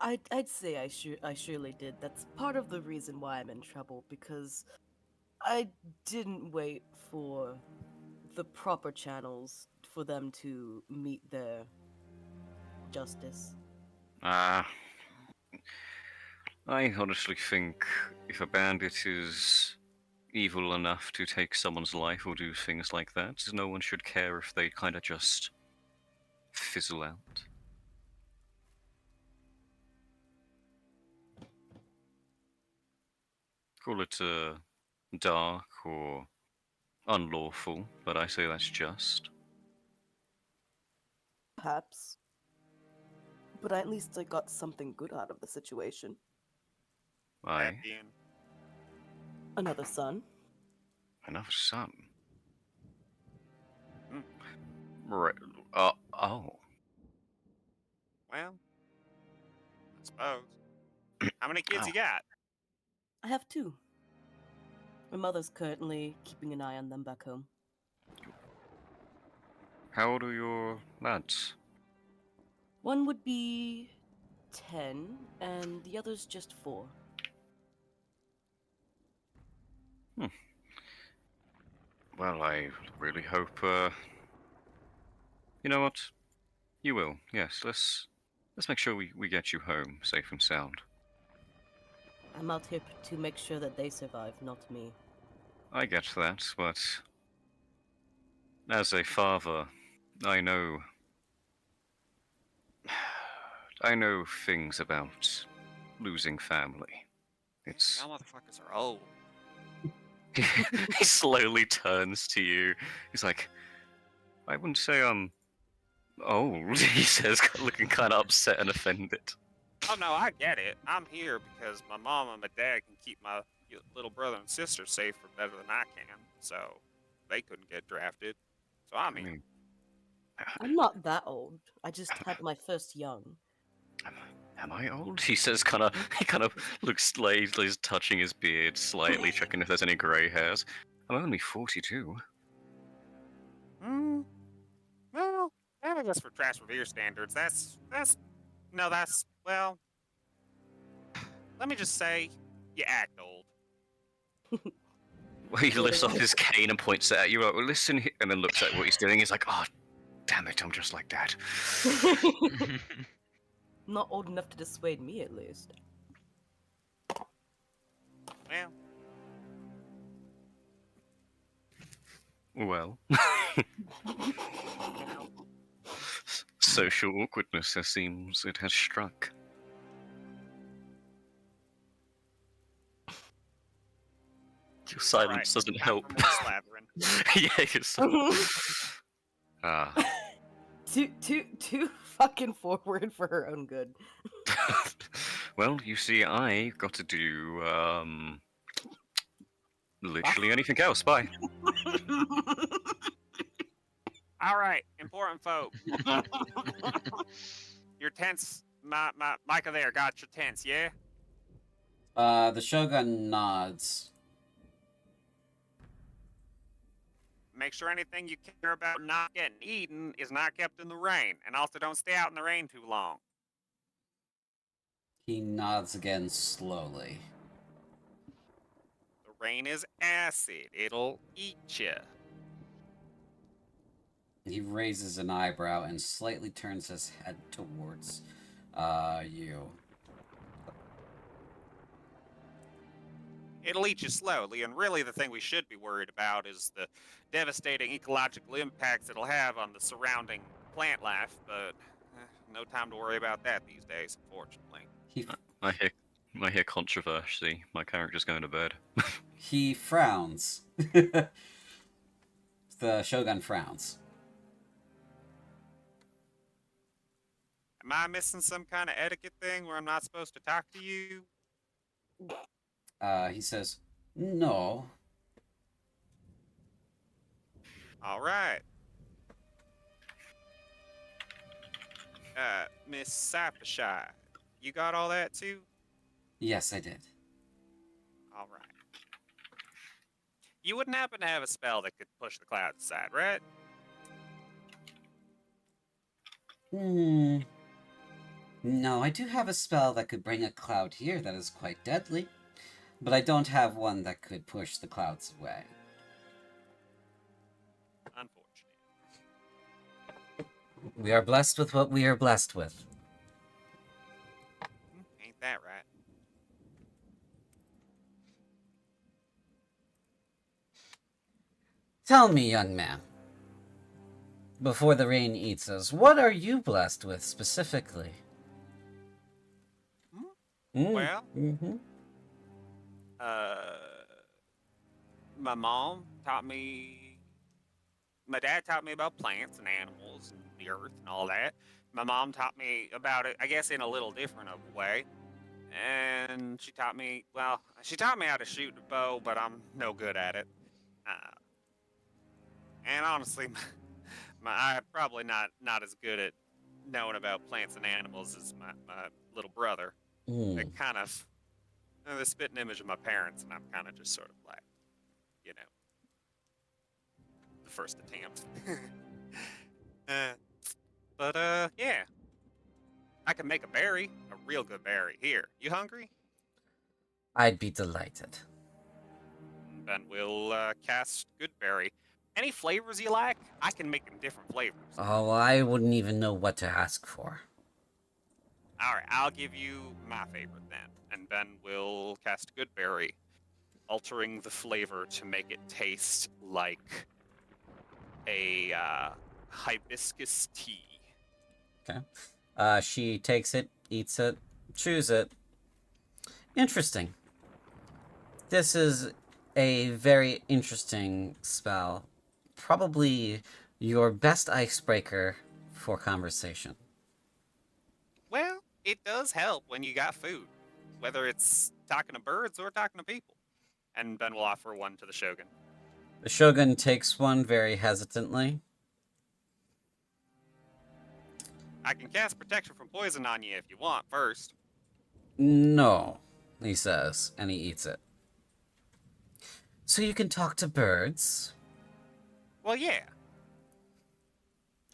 I'd say I surely did. That's part of the reason why I'm in trouble, because I didn't wait for the proper channels for them to meet their justice. Ah, I honestly think if a bandit is evil enough to take someone's life or do things like that, no one should care if they kind of just fizzle out. Call it dark or unlawful, but I say that's just. Perhaps. But at least I got something good out of the situation. Aye, That being Another son. another son. Hmm. Right. Oh. well, I suppose. How many kids you got? I have two. My mother's currently keeping an eye on them back home. How old are your lads? One would be 10, and the other's just 4. Well, I really hope, you know what? You will, yes. Let's make sure we get you home safe and sound. I'm out here to make sure that they survive, not me. I get that, but as a father, I know I know things about losing family. It's Y'all motherfuckers are old. he slowly turns to you. He's like, I wouldn't say I'm old, he says, looking kind of upset and offended. Oh no, I get it. I'm here because my mom and my dad can keep my little brother and sister safe for better than I can. So they couldn't get drafted. So I'm I here. mean, I'm not that old. I just had my first young. am I old? He says, he kind of looks like he's touching his beard slightly, checking if there's any grey hairs. I'm only 42. Hmm. Well, I guess for Trash Revere standards, that's well. Let me just say, you act old. He lifts up his cane and points it at you. Like, well, listen, and then looks at what he's doing. He's like, oh, damn it, I'm just like that. Not old enough to dissuade me, at least. Well, Well. Social awkwardness, it seems it has struck. Your silence doesn't time help. for more slathering. Yeah, you're so... Too fucking forward for her own good. Well, you see, I got to do, literally anything else. Bye. All right, important folk. Your tents, Micah there got your tents, yeah? The Shogun nods. Make sure anything you care about not getting eaten is not kept in the rain, and also don't stay out in the rain too long. He nods again slowly. The rain is acid. It'll eat you. He raises an eyebrow and slightly turns his head towards you. It'll eat you slowly, and really the thing we should be worried about is the devastating ecological impacts it'll have on the surrounding plant life, but no time to worry about that these days, unfortunately. I hear controversy. My character's going to bed. He frowns. The Shogun frowns. Am I missing some kind of etiquette thing where I'm not supposed to talk to you? He says, no. All right. Miss Sapashai, you got all that too? Yes, I did. All right. You wouldn't happen to have a spell that could push the clouds aside, right? No, I do have a spell that could bring a cloud here that is quite deadly, but I don't have one that could push the clouds away. Unfortunate. We are blessed with what we are blessed with. Ain't that right? Tell me, young man, before the rain eats us, what are you blessed with specifically? Well, my mom taught me. My dad taught me about plants and animals and the earth and all that. My mom taught me about it, I guess, in a little different of a way. And she taught me, well, she taught me how to shoot a bow, but I'm no good at it. And honestly, I'm probably not as good at knowing about plants and animals as my little brother. They kind of, the spitting image of my parents, and I'm kind of just sort of like, you know, the first attempt. Yeah. I can make a berry, a real good berry. Here, you hungry? I'd be delighted. Then we'll cast good berry. Any flavors you like, I can make them different flavors. Oh, I wouldn't even know what to ask for. All right, I'll give you my favorite then, and Ben will cast Good Berry, altering the flavor to make it taste like a hibiscus tea. Okay. She takes it, eats it, chews it. Interesting. This is a very interesting spell. Probably your best icebreaker for conversation. Well, it does help when you got food, whether it's talking to birds or talking to people. And Ben will offer one to the Shogun. The Shogun takes one very hesitantly. I can cast protection from poison on you if you want first. No, he says, and he eats it. So you can talk to birds? Well, yeah.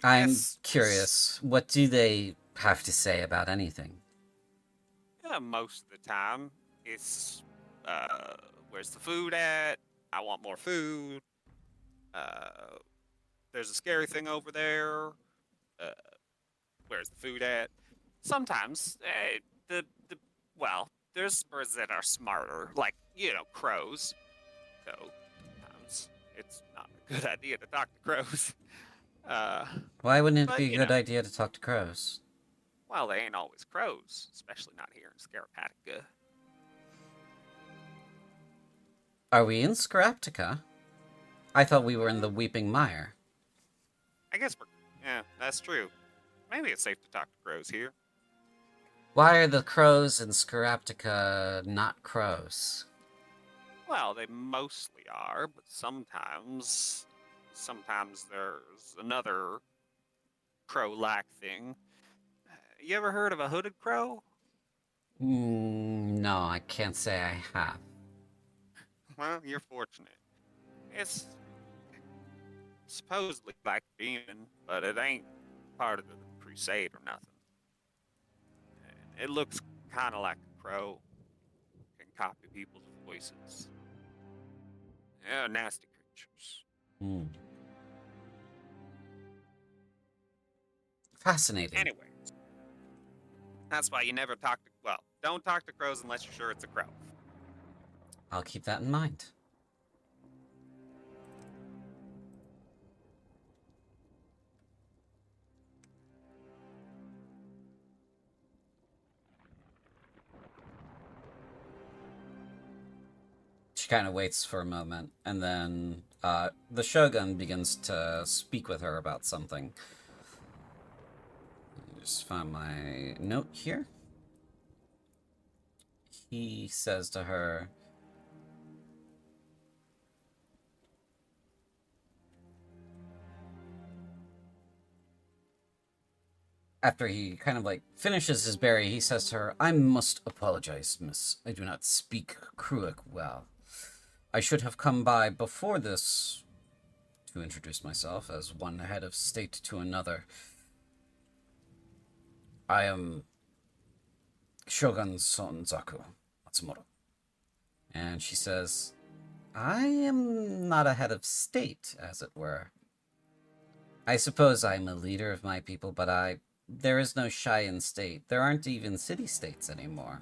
I'm Yes. curious, what do they have to say about anything? Most of the time, it's where's the food at? I want more food. There's a scary thing over there. Where's the food at? Sometimes there's birds that are smarter, like crows. So sometimes it's not a good idea to talk to crows. Why wouldn't it But, be a you good know. idea to talk to crows? Well, they ain't always crows, especially not here in Scarapatica. Are we in Scraptica? I thought we were in the Weeping Mire. I guess yeah, that's true. Maybe it's safe to talk to crows here. Why are the crows in Scraptica not crows? Well, they mostly are, but sometimes there's another crow-like thing. You ever heard of a hooded crow? No, I can't say I have. Well, you're fortunate. It's supposedly like a demon, but it ain't part of the Crusade or nothing. It looks kind of like a crow. Can copy people's voices. Yeah, nasty creatures. Hmm. Fascinating. Anyway, that's why you never don't talk to crows unless you're sure it's a crow. I'll keep that in mind. She kind of waits for a moment, and then the Shogun begins to speak with her about something. Let me just find my note here. He says to her, after he kind of like finishes his berry, he says to her, I must apologize, miss. I do not speak Cruinthe well. I should have come by before this to introduce myself as one head of state to another. I am Shogun Sonzaku Matsumoro. And she says, I am not a head of state, as it were. I suppose I am a leader of my people, but there is no Cheyenne state. There aren't even city-states anymore.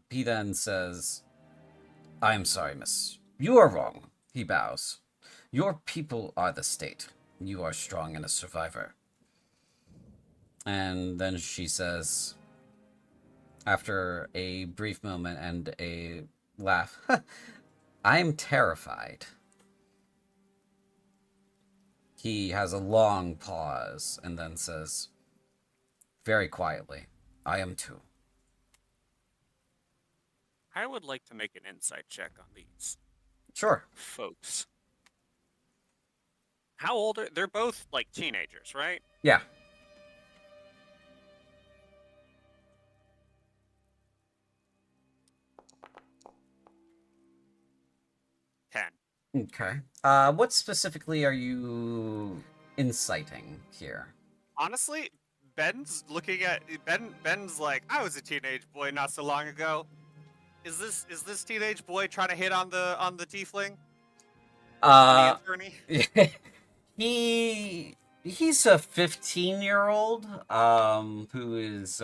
He then says, I am sorry, miss. You are wrong. He bows. Your people are the state. You are strong and a survivor. And then she says, after a brief moment and a laugh, I'm terrified. He has a long pause and then says, very quietly, I am too. I would like to make an insight check on these Sure. folks. How old are they're both like teenagers, right? Yeah. Ten. Okay. What specifically are you inciting here? Honestly, Ben's looking at Ben's like, I was a teenage boy not so long ago. Is this teenage boy trying to hit on the tiefling? Any Uh, attorney? he's a 15-year-old who is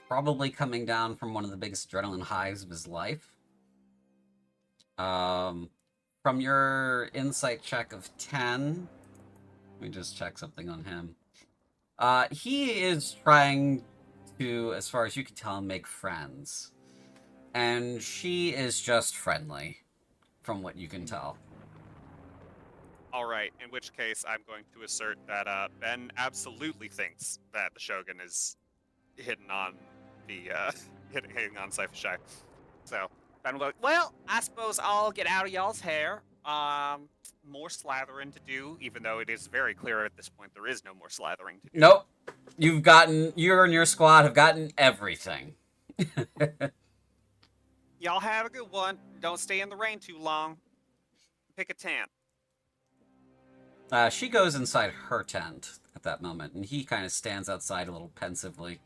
probably coming down from one of the biggest adrenaline highs of his life. Um, from your insight check of 10, let me just check something on him. He is trying to, as far as you can tell, make friends. And she is just friendly, from what you can tell. All right. In which case, I'm going to assert that Ben absolutely thinks that the Shogun is hitting on the hitting on Cypher Shy. So Ben will go, well, I suppose I'll get out of y'all's hair. More slathering to do, even though it is very clear at this point there is no more slathering to do. Nope. You and your squad have gotten everything. Y'all have a good one. Don't stay in the rain too long. Pick a tent. She goes inside her tent at that moment, and he kind of stands outside a little pensively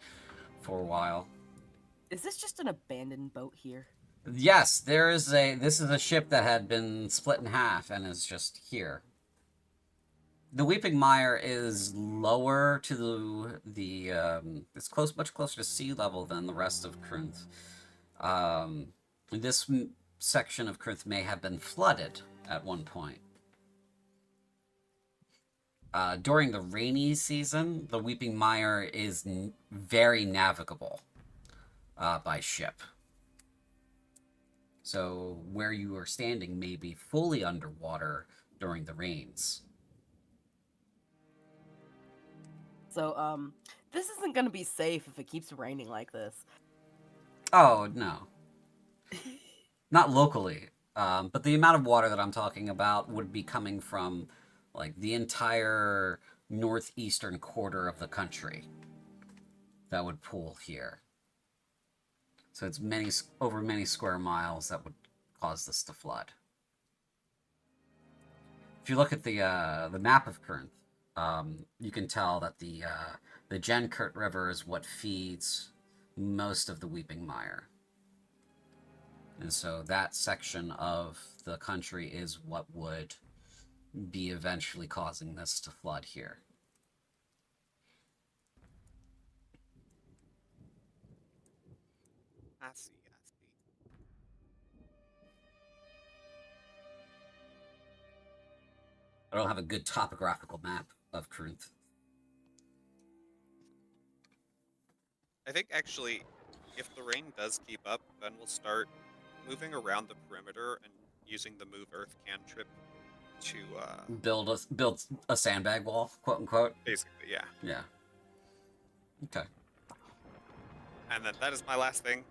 for a while. Is this just an abandoned boat here? Yes, this is a ship that had been split in half and is just here. The Weeping Mire is lower to it's much closer to sea level than the rest of Cruinthe. This section of Cruinthe may have been flooded at one point. During the rainy season, the Weeping Mire is very navigable by ship. So where you are standing may be fully underwater during the rains. So, this isn't gonna be safe if it keeps raining like this. Oh, no. Not locally. But the amount of water that I'm talking about would be coming from, like, the entire northeastern quarter of the country that would pool here. So it's over many square miles that would cause this to flood. If you look at the map of Cruinthe, you can tell that the Genkert River is what feeds most of the Weeping Mire. And so that section of the country is what would be eventually causing this to flood here. I see. I don't have a good topographical map of Cruinthe. I think actually, if the rain does keep up, Ben will start moving around the perimeter and using the move Earth cantrip to Build a sandbag wall, quote unquote. basically, yeah. Yeah. Okay. And then that is my last thing.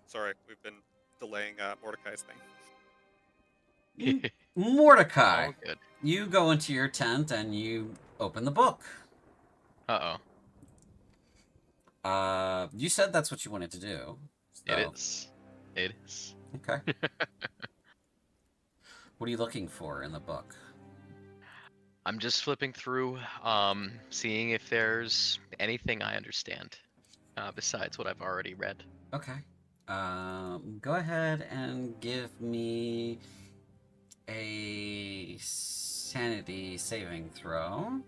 Sorry, we've been delaying Mordecai's thing. Mordecai, All good. you go into your tent and you open the book. Uh-oh. You said that's what you wanted to do. So. It is. It is. Okay. What are you looking for in the book? I'm just flipping through, seeing if there's anything I understand, besides what I've already read. Okay. Go ahead and give me a sanity saving throw.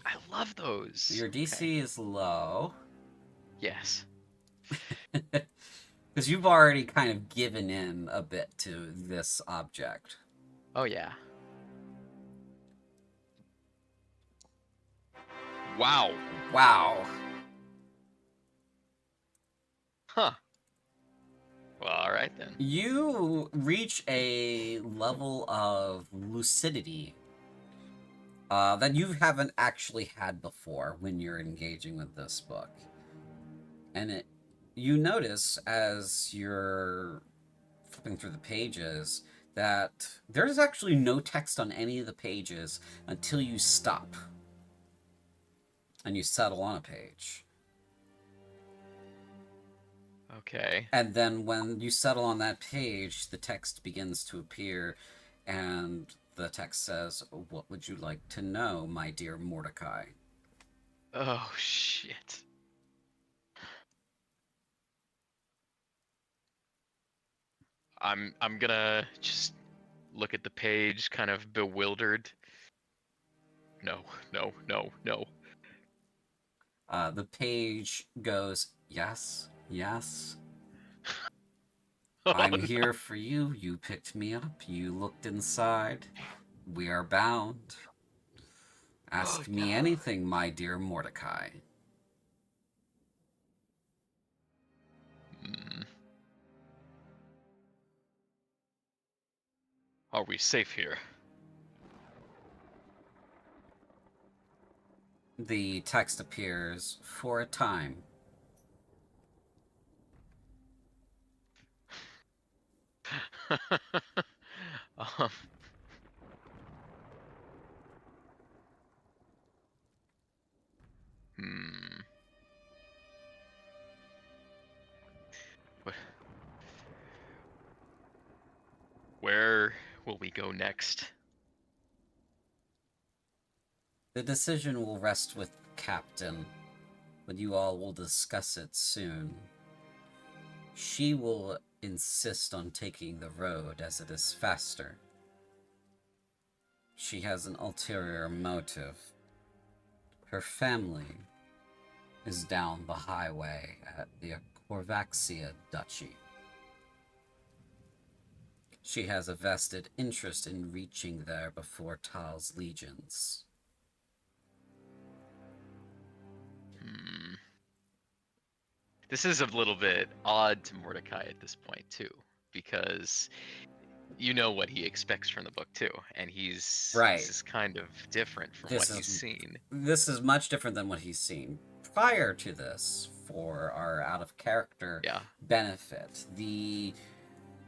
I love those. Your DC Okay. is low. Yes. Because you've already kind of given in a bit to this object. Oh, yeah. Wow. Wow. Huh. Well, all right then. You reach a level of lucidity that you haven't actually had before when you're engaging with this book. And you notice as you're flipping through the pages that there's actually no text on any of the pages until you stop and you settle on a page. Okay. And then when you settle on that page, the text begins to appear, and the text says, "What would you like to know, my dear Mordecai?" Oh, shit. I'm gonna just look at the page, kind of bewildered. No, no, no, no. The page goes, yes, yes. I'm here for you. You picked me up. You looked inside. We are bound. Ask Oh, me no. anything, my dear Mordecai. Hmm. Are we safe here? The text appears for a time. um, hmm. Wh- Where will we go next? The decision will rest with Captain, but you all will discuss it soon. She will insist on taking the road as it is faster. She has an ulterior motive. Her family is down the highway at the Corvaxia Duchy. She has a vested interest in reaching there before Tal's legions. Hmm. This is a little bit odd to Mordecai at this point too, because you know what he expects from the book too, and this Right. is kind of different from what he's seen. This is much different than what he's seen prior to this. For our out of character Yeah. benefit,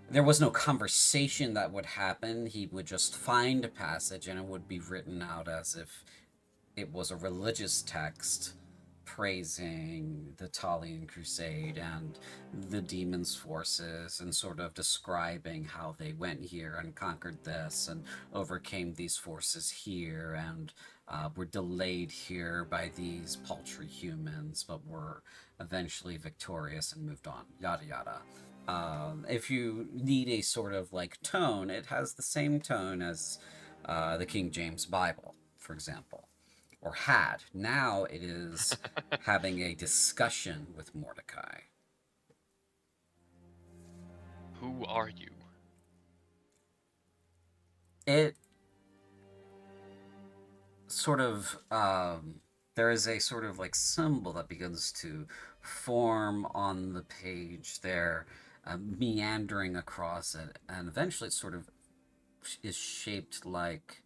there was no conversation that would happen. He would just find a passage and it would be written out as if it was a religious text praising the Ta'alian Crusade and the demons' forces, and sort of describing how they went here and conquered this and overcame these forces here, and were delayed here by these paltry humans, but were eventually victorious and moved on, yada yada. If you need a sort of like tone, it has the same tone as the King James Bible, for example, or had. Now it is having a discussion with Mordecai. Who are you? It sort of, there is a sort of like symbol that begins to form on the page there, meandering across it, and eventually it sort of is shaped like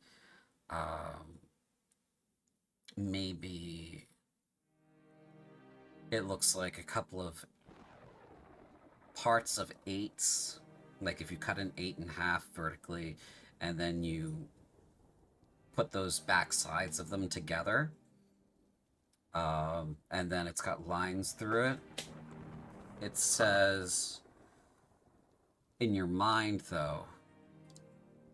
maybe it looks like a couple of parts of eights. Like if you cut an 8 in half vertically and then you put those back sides of them together, and then it's got lines through it. It says, in your mind though,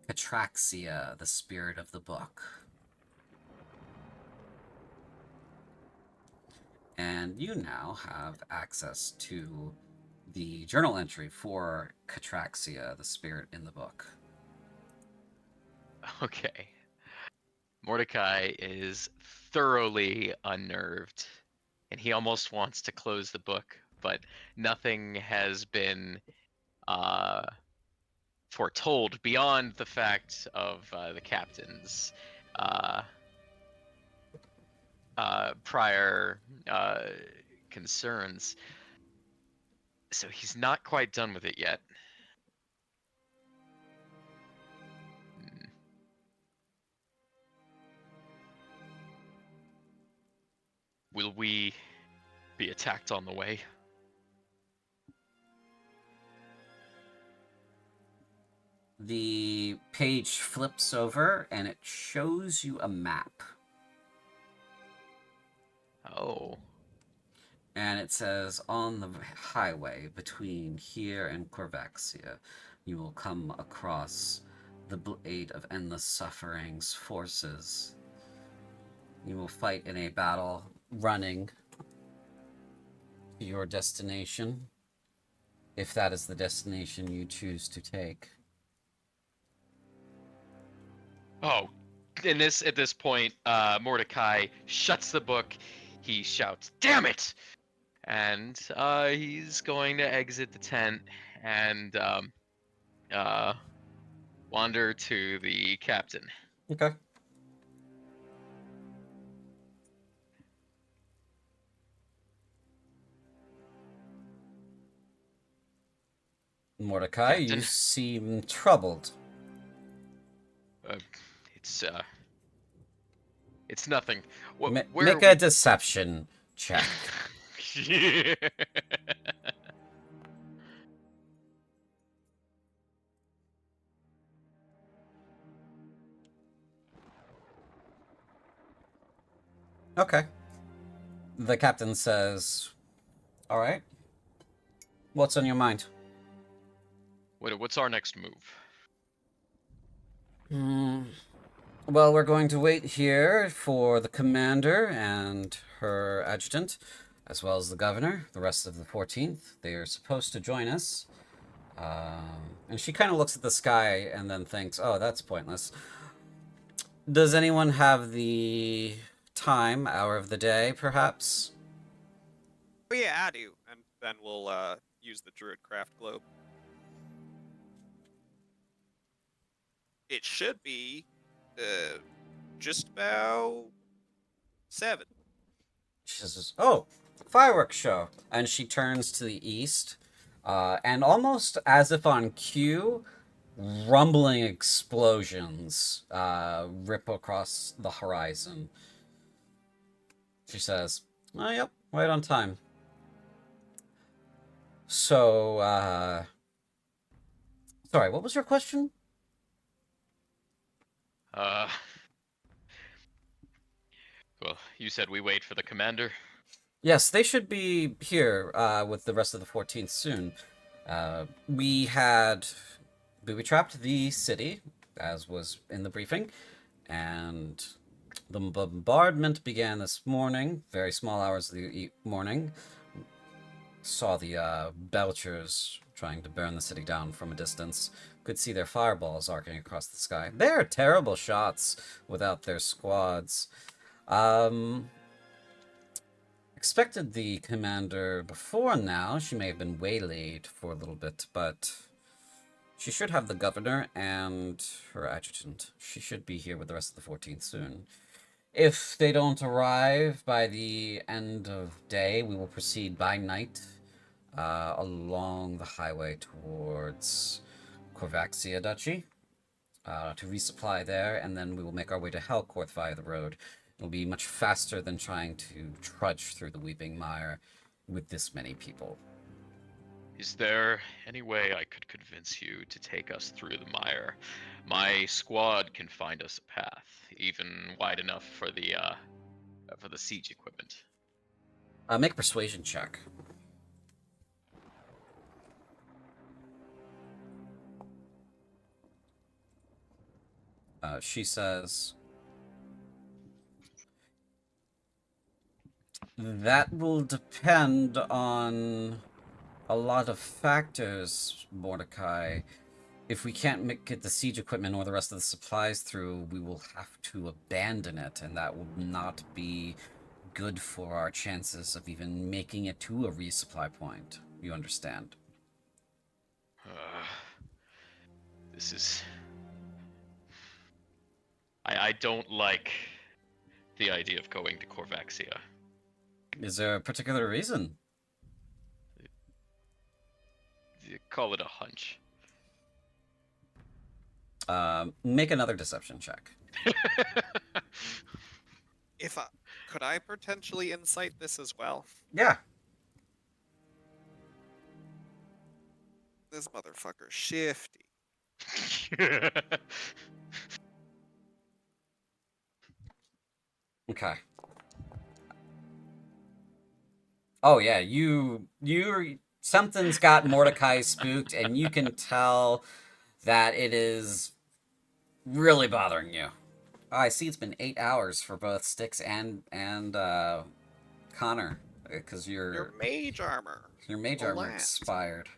Catraxia, the spirit of the book. And you now have access to the journal entry for Catraxia, the spirit in the book. Okay. Mordecai is thoroughly unnerved, and he almost wants to close the book, but nothing has been foretold beyond the fact of the captain's uh, prior concerns. So he's not quite done with it yet. Will we be attacked on the way? The page flips over and it shows you a map. Oh. And it says, on the highway between here and Corvaxia, you will come across the Blade of Endless Suffering's forces. You will fight in a battle running to your destination, if that is the destination you choose to take. Oh, at this point, Mordecai shuts the book. He shouts, "Damn it!" And he's going to exit the tent and uh, wander to the captain. Okay. Mordecai, you Captain, seem troubled. uh, it's it's nothing. Where are Make a we? deception check. Okay. The captain says, "All right. What's on your mind?" What's our next move? Well, we're going to wait here for the commander and her adjutant, as well as the governor, the rest of the 14th. They are supposed to join us. And she kind of looks at the sky and then thinks, oh, that's pointless. Does anyone have the time, hour of the day, perhaps? But yeah, I do. And then we'll use the Druidcraft globe. It should be just about 7. She says, oh, fireworks show. And she turns to the east, and almost as if on cue, rumbling explosions rip across the horizon. She says, oh, yep, right on time. So, sorry, what was your question? Well, you said we wait for the commander. Yes, they should be here with the rest of the 14th soon. We had booby-trapped the city, as was in the briefing, and the bombardment began this morning, very small hours of the morning. Saw the Belchers trying to burn the city down from a distance. Could see their fireballs arcing across the sky. They're terrible shots without their squads. Expected the commander before now. She may have been waylaid for a little bit, but she should have the governor and her adjutant. She should be here with the rest of the 14th soon. If they don't arrive by the end of day, we will proceed by night along the highway towards Corvaxia Duchy to resupply there, and then we will make our way to Helcorth via the road. It'll be much faster than trying to trudge through the Weeping Mire with this many people. Is there any way I could convince you to take us through the mire? My squad can find us a path, even wide enough for the siege equipment. Make a persuasion check. She says, that will depend on a lot of factors, Mordecai. If we can't get the siege equipment or the rest of the supplies through, we will have to abandon it, and that will not be good for our chances of even making it to a resupply point. You understand? This is... I don't like the idea of going to Corvaxia. Is there a particular reason? You call it a hunch. Make another deception check. Could I potentially insight this as well? Yeah. This motherfucker's shifty. Okay. Oh yeah, you something's got Mordecai spooked, and you can tell that it is really bothering you. Oh, I see it's been 8 hours for both Styx and Connor, because Your mage armor. your mage will armor last. expired.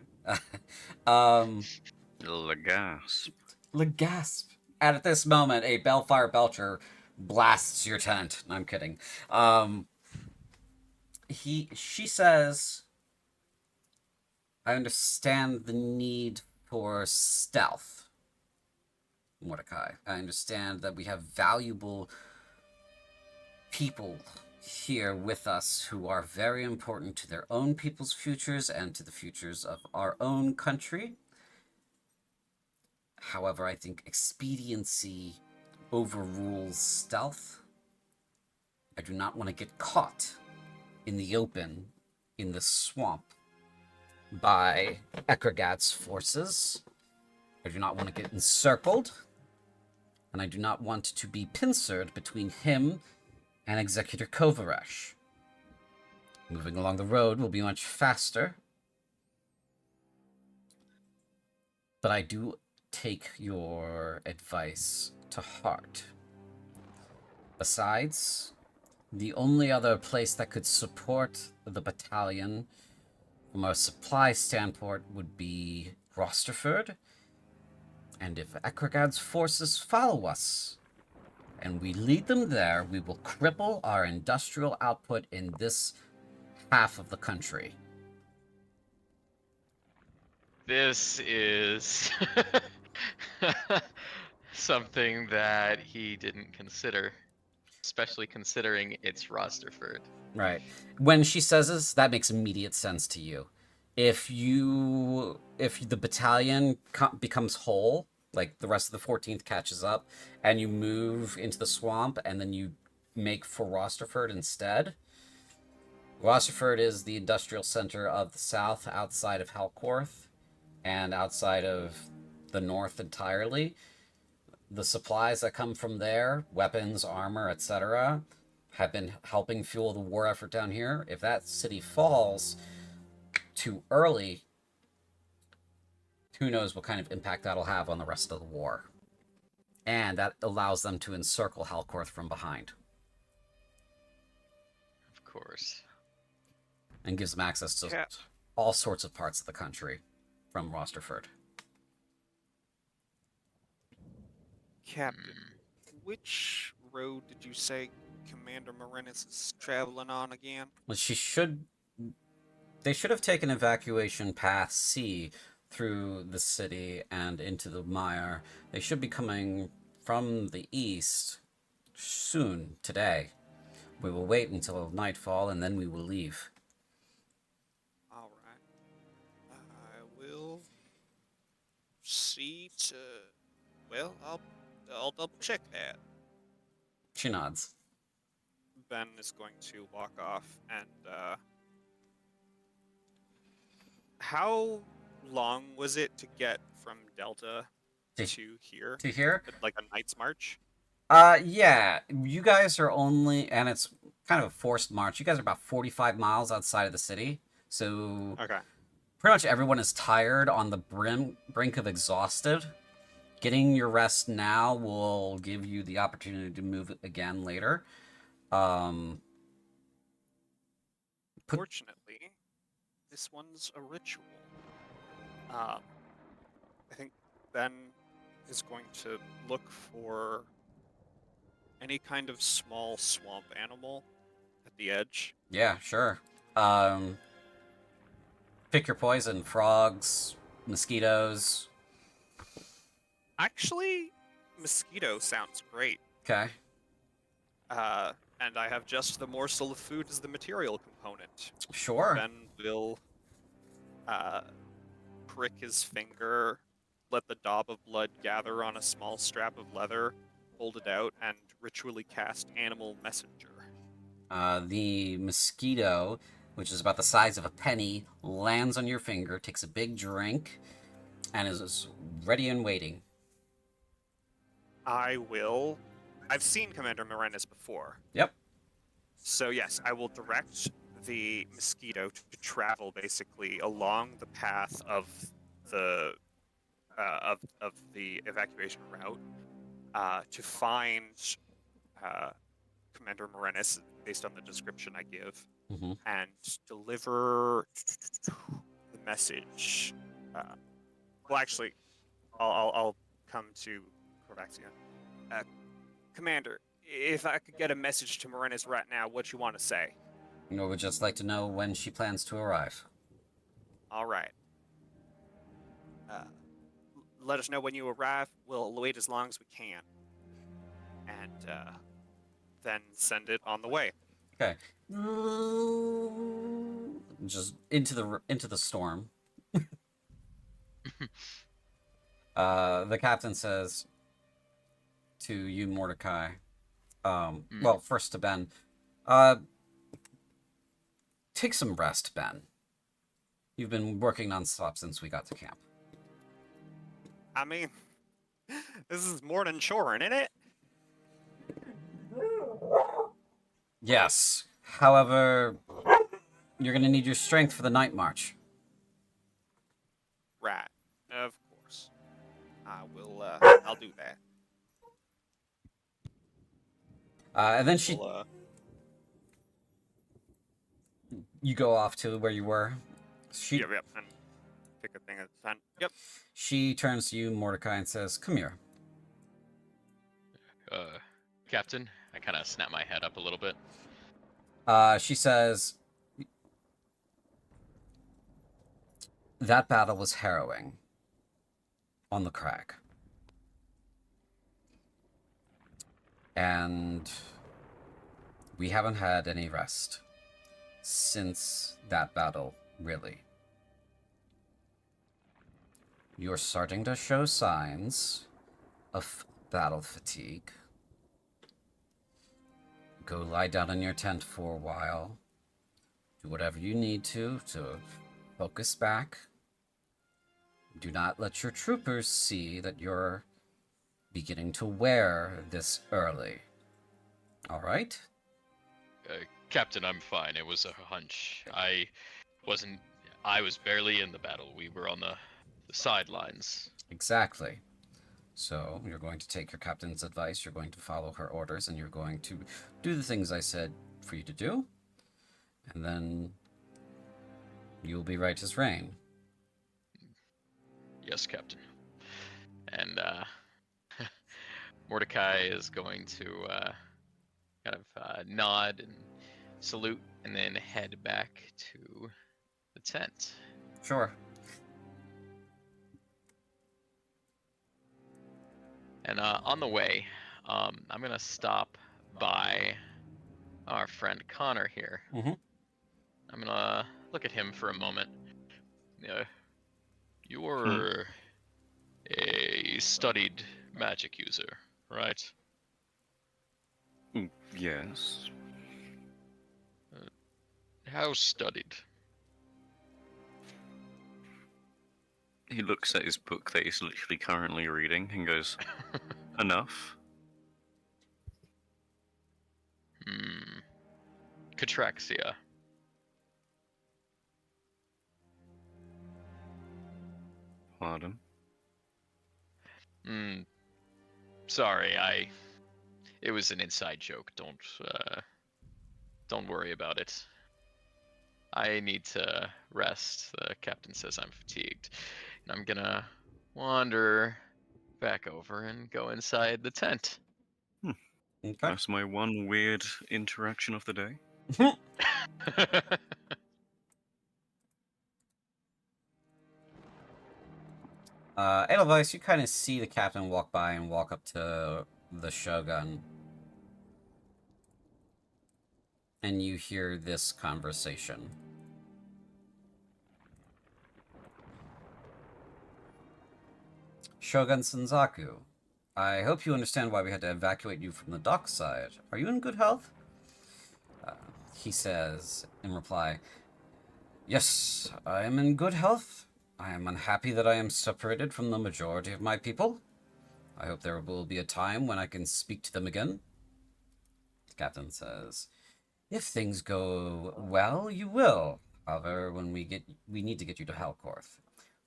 Lagasp. Legasp. at this moment, a Bellfire Belcher blasts your tent. I'm kidding. She says, I understand the need for stealth, Mordecai. I understand that we have valuable people here with us who are very important to their own people's futures and to the futures of our own country. However, I think expediency overrules stealth. I do not want to get caught in the open, in the swamp, by Ekragad's forces. I do not want to get encircled, and I do not want to be pincered between him and Executor Kovaresh. Moving along the road will be much faster, but I do take your advice to heart. Besides, the only other place that could support the battalion from a supply standpoint would be Rosterford. And if Ekragad's forces follow us, and we lead them there, we will cripple our industrial output in this half of the country. This is something that he didn't consider, especially considering it's Rosterford. Right. When she says this, that makes immediate sense to you. If the battalion becomes whole, like the rest of the 14th catches up, and you move into the swamp, and then you make for Rosterford instead. Rosterford is the industrial center of the south, outside of Helcorth, and outside of the north entirely. The supplies that come from there, weapons, armor, etc., have been helping fuel the war effort down here. If that city falls too early, who knows what kind of impact that'll have on the rest of the war. And that allows them to encircle Helcorth from behind. Of course. And gives them access to Yeah. all sorts of parts of the country from Rosterford. Captain, which road did you say Commander Morenis is traveling on again? Well, they should have taken evacuation path C through the city and into the mire. They should be coming from the east soon, today. We will wait until nightfall and then we will leave. All right. I will see to. Well, I'll double check that. She nods. Ben is going to walk off and. How long was it to get from Delta To- to here? To here? Like a night's march? Yeah. You guys are only, and it's kind of a forced march. You guys are about 45 miles outside of the city. So Okay. pretty much everyone is tired, on the brink of exhausted. Getting your rest now will give you the opportunity to move again later. Fortunately, this one's a ritual. I think Ben is going to look for any kind of small swamp animal at the edge. Yeah, sure. Pick your poison. Frogs, mosquitoes. Actually, mosquito sounds great. Okay. And I have just the morsel of food as the material component. Sure. Ben will prick his finger, let the daub of blood gather on a small strap of leather, hold it out, and ritually cast Animal Messenger. The mosquito, which is about the size of a penny, lands on your finger, takes a big drink, and is ready and waiting. I've seen Commander Morenis before. Yep. So yes, I will direct the mosquito to travel basically along the path of the evacuation route to find Commander Morenis based on the description I give, Mm-hmm. and deliver the message. Well, actually, I'll come to back to you. Commander, if I could get a message to Marinus right now, what you want to say? I would just like to know when she plans to arrive. All right. Let us know when you arrive. We'll wait as long as we can, and then send it on the way. Okay. Just into the storm. The captain says to you, Mordecai. Well, first to Ben. Take some rest, Ben. You've been working nonstop since we got to camp. I mean, this is more than chore, isn't it? Yes. However, you're going to need your strength for the night march. Right. Of course. I will. I'll do that. And then she. We'll, You go off to where you were. Yep. And pick a thing at a time. Yep. She turns to you, Mordecai, and says, "Come here." Captain, I kind of snap my head up a little bit. She says, "That battle was harrowing. On the crag. And we haven't had any rest since that battle, really. You're starting to show signs of battle fatigue. Go lie down in your tent for a while. Do whatever you need to focus back. Do not let your troopers see that you're beginning to wear this early. All right?" Captain, I'm fine. It was a hunch. I was barely in the battle. We were on the sidelines. Exactly. So you're going to take your captain's advice, you're going to follow her orders, and you're going to do the things I said for you to do. And then you'll be right as rain. Yes, Captain. And Mordecai is going to kind of nod and salute, and then head back to the tent. Sure. And on the way, I'm gonna stop by our friend Connor here. Mhm. I'm gonna look at him for a moment. You're a studied magic user, right? Yes. How studied? He looks at his book that he's literally currently reading and goes, "Enough." Catraxia. Pardon? Sorry, it was an inside joke. Don't worry about it. I need to rest. The captain says I'm fatigued. And I'm gonna wander back over and go inside the tent. Okay. That's my one weird interaction of the day. Edelweiss, you kind of see the captain walk by and walk up to the Shogun. And you hear this conversation. "Shogun Senzaku, I hope you understand why we had to evacuate you from the dockside. Are you in good health?" He says, in reply, "Yes, I am in good health. I am unhappy that I am separated from the majority of my people. I hope there will be a time when I can speak to them again." The captain says, "If things go well, you will. However, when we need to get you to Halcorth.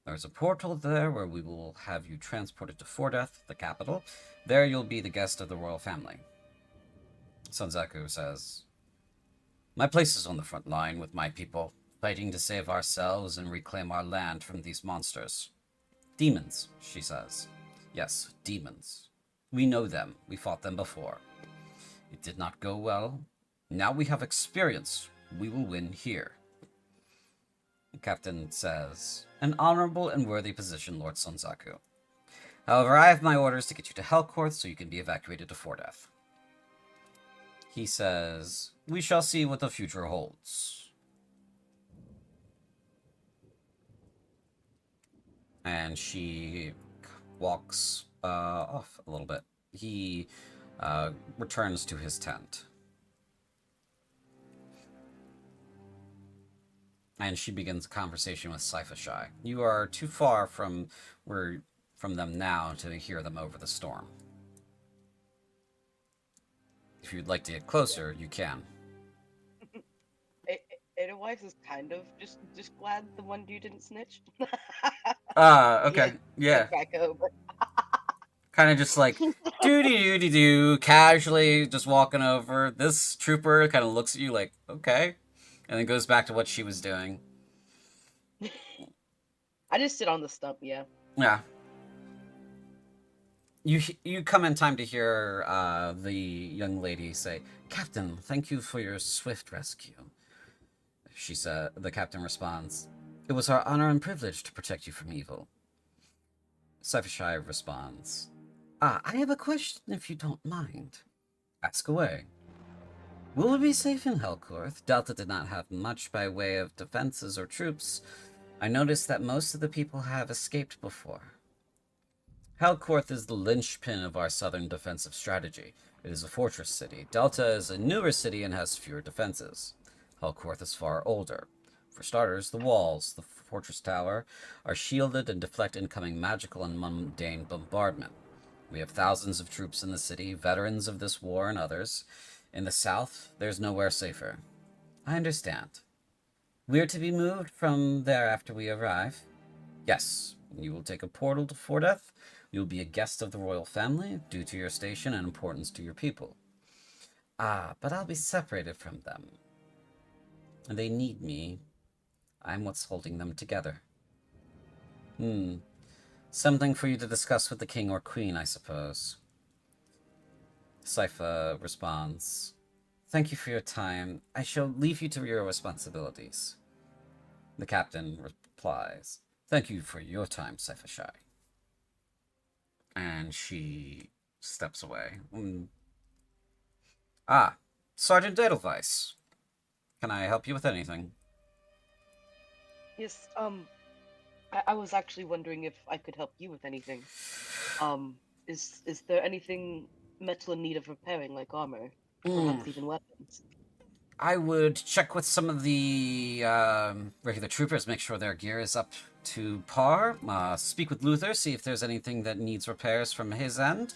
There's a portal there where we will have you transported to Fordeth, the capital. There you'll be the guest of the royal family." Senzaku says, "My place is on the front line with my people, fighting to save ourselves and reclaim our land from these monsters. Demons," she says. "Yes, demons. We know them. We fought them before. It did not go well. Now we have experience. We will win here. The captain says, an honorable and worthy position, Lord Sonzaku. However, I have my orders to get you to Hellcorth so you can be evacuated to Fordeath. He says, we shall see what the future holds. And she walks off a little bit. He returns to his tent. And she begins a conversation with Sifashai. You are too far from them now to hear them over the storm. If you'd like to get closer, you can. Edelweiss is kind of just glad the one dude didn't snitch. Okay, yeah. Kind of just like do casually just walking over. This trooper kind of looks at you like, okay, and then goes back to what she was doing. I just sit on the stump, yeah. Yeah. You come in time to hear the young lady say, Captain, thank you for your swift rescue. She said. The captain responds, it was our honor and privilege to protect you from evil. Sifashai responds, I have a question if you don't mind. Ask away. Will we be safe in Hellcorth? Delta did not have much by way of defenses or troops. I noticed that most of the people have escaped before. Hellcorth is the linchpin of our southern defensive strategy. It is a fortress city. Delta is a newer city and has fewer defenses. Hellcorth is far older. For starters, the walls, the fortress tower, are shielded and deflect incoming magical and mundane bombardment. We have thousands of troops in the city, veterans of this war and others. In the south, there's nowhere safer. I understand. We are to be moved from there after we arrive? Yes. You will take a portal to Fordeath. You will be a guest of the royal family, due to your station and importance to your people. But I'll be separated from them. They need me. I'm what's holding them together. Something for you to discuss with the king or queen, I suppose. Sypha responds, thank you for your time. I shall leave you to your responsibilities. The captain replies, thank you for your time, Sifashai. And she steps away. Sergeant Edelweiss. Can I help you with anything? Yes, I was actually wondering if I could help you with anything. Is there anything metal in need of repairing, like armor? Perhaps even weapons? I would check with some of the regular troopers, make sure their gear is up to par. Speak with Luther, see if there's anything that needs repairs from his end.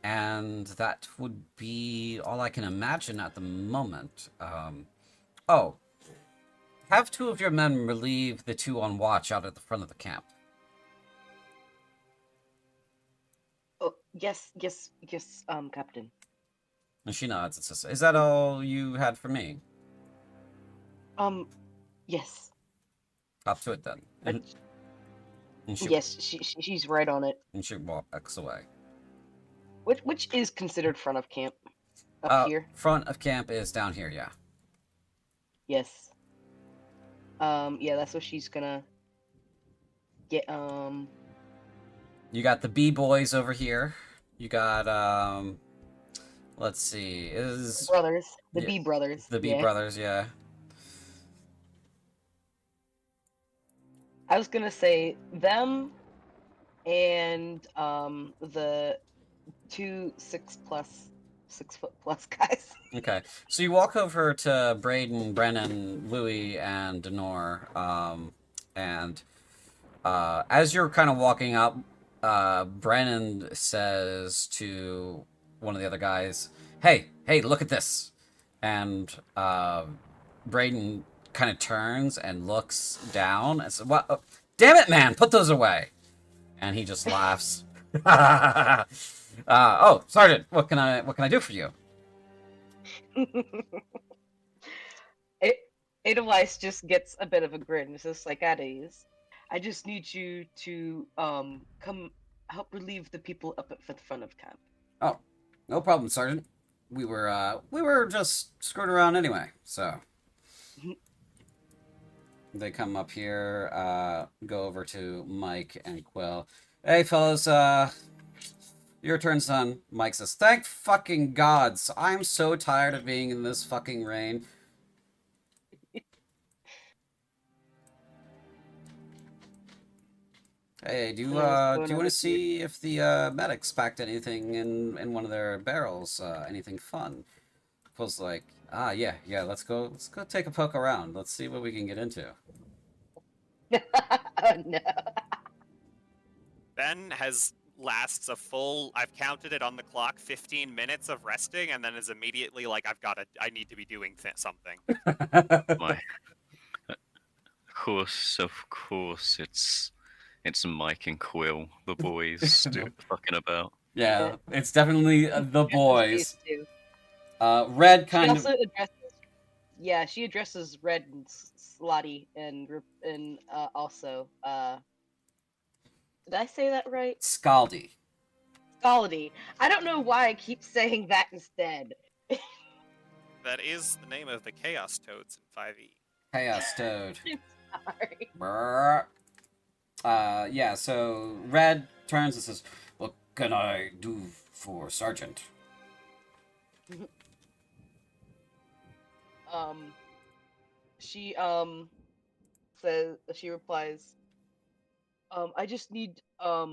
And that would be all I can imagine at the moment. Have two of your men relieve the two on watch out at the front of the camp. Oh, yes, Captain. And she nods and says, is that all you had for me? Yes. Up to it then. And Yes, she's right on it. And she walks away. Which is considered front of camp? Up here? Front of camp is down here, yeah. Yes. Yeah, that's what she's gonna get, You got the B-boys over here. You got, let's see, brothers. The B brothers. The B brothers, yeah. I was gonna say them and, the 2 6 foot plus guys. Okay, so you walk over to Braden, Brennan, Louis, and Denor, and as you're kind of walking up, Brennan says to one of the other guys, hey, look at this. And Braden kind of turns and looks down and says, what? Oh, damn it, man, put those away. And he just laughs. Sergeant, what can I do for you? Edelweiss just gets a bit of a grin. It's just like, at ease. I just need you to come help relieve the people up at the front of camp. Oh, no problem, Sergeant. We were just screwing around anyway. So they come up here, go over to Mike and Quill. Hey, fellas, your turn, son. Mike says, "Thank fucking gods! I'm so tired of being in this fucking rain." Hey, What's do going you on want to with you? see if the medics packed anything in one of their barrels? Anything fun? Quill's like, ah, yeah, yeah. Let's go take a poke around. Let's see what we can get into. Oh no. Ben lasts a full. I've counted it on the clock. 15 minutes of resting, and then is immediately like, I need to be doing something. My, of course, it's Mike and Quill, the boys, fucking about. Yeah, it's definitely the Just as she boys. used to. Red She kind of. also addresses. Yeah, she addresses Red and Slotty and also Did I say that right? Scaldy. Scaldy. I don't know why I keep saying that instead. That is the name of the Chaos Toads in 5e. Chaos Toad. Sorry. Brr. Yeah, so Red turns and says, "What can I do for Sergeant?" Um, she says she replies, I just need I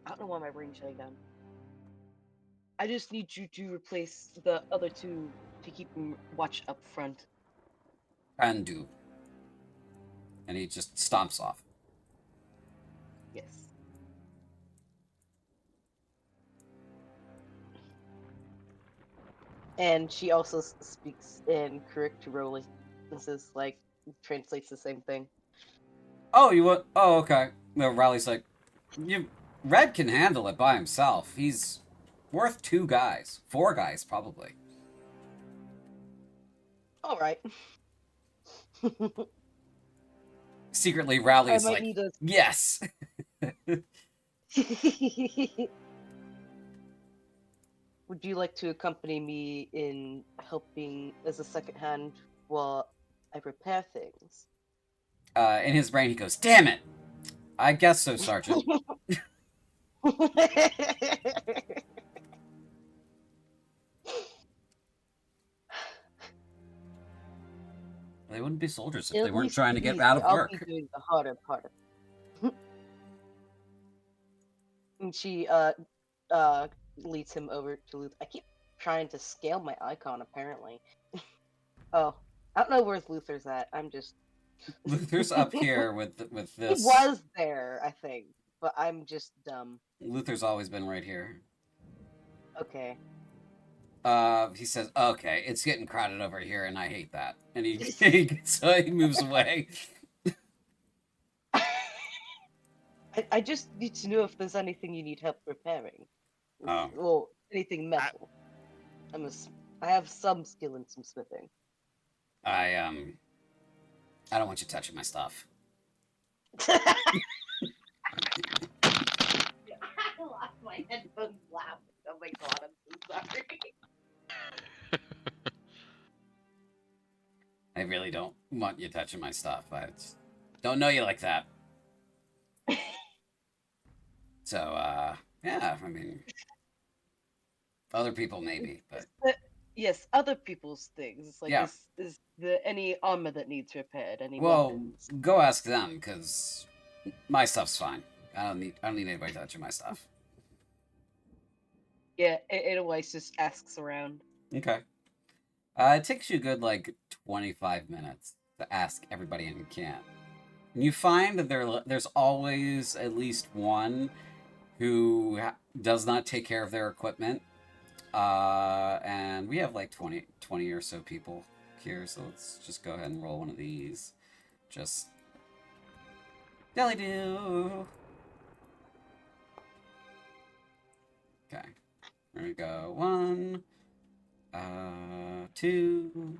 don't know why my brain's shutting down. I just need you to replace the other two to keep watch up front. Can do. And he just stomps off. Yes. And she also speaks in correct Rolly. This is like translates the same thing. Oh, you what? Oh, okay. No, Riley's like, Red can handle it by himself. He's worth 2 guys. 4 guys, probably. All right. Secretly, I Riley's might like, need a. yes! Would you like to accompany me in helping as a second hand while I prepare things? In his brain, he goes, damn it! I guess so, Sergeant. They wouldn't be soldiers if It'll they at weren't least trying to be get easy. out of I'll be work. doing the harder part of it. And she leads him over to Luther. I keep trying to scale my icon apparently. Oh, I don't know where Luther's at. I'm just Luther's up here with He this. was there, I think, but I'm just dumb. Luther's always been right here. Okay. He says, okay, it's getting crowded over here, and I hate that. And so he moves away. I just need to know if there's anything you need help repairing. Oh. Well, anything metal. I have some skill in some smithing. I don't want you touching my stuff. I lost my headphones laughing. Oh my god, I'm so sorry. I really don't want you touching my stuff. I don't know you like that. So, yeah, I mean, other people maybe, but Yes, other people's things. It's like, Yeah. is there any armor that needs repaired? Any well, weapons? go ask them because my stuff's fine. I don't need anybody touching my stuff. Yeah, it always just asks around. Okay. It takes you a good 25 minutes to ask everybody in camp. And you find that there's always at least one who does not take care of their equipment. And we have 20 or so people here, so let's just go ahead and roll one of these. Just dilly do. Okay. There we go. 1, 2,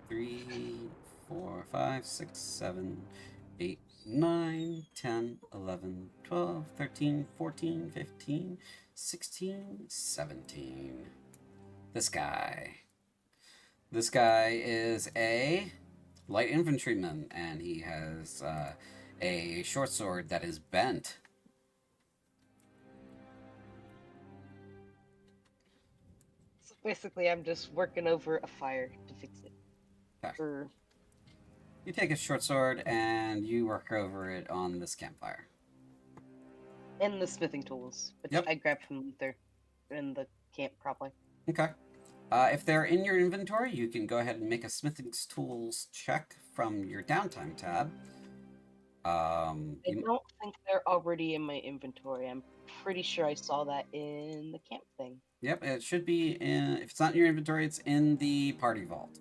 3, 4, 5, 6, 7, 8, 9, 10, 11, 12, 13, 14, 15, 16, 17. This guy. This guy is a light infantryman, and he has a short sword that is bent. So basically, I'm just working over a fire to fix it. Okay. Or You take a short sword and you work over it on this campfire. and the smithing tools, which Yep. I grabbed from Luther in the camp, probably. Okay. If they're in your inventory, you can go ahead and make a smithing tools check from your downtime tab. I don't think they're already in my inventory. I'm pretty sure I saw that in the camp thing. Yep, it should be in. If it's not in your inventory, it's in the party vault.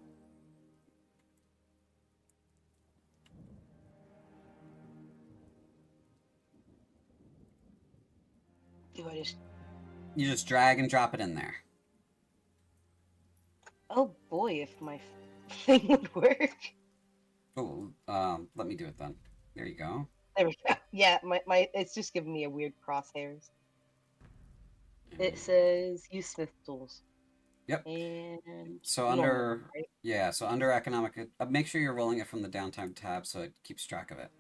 Do I just? You just drag and drop it in there. Oh boy, if my thing would work. Oh, let me do it then. There you go. There we go. Yeah, my it's just giving me a weird crosshairs. It says use smith tools. Yep. And So normal, under right? yeah, so under economic, make sure you're rolling it from the downtime tab so it keeps track of it.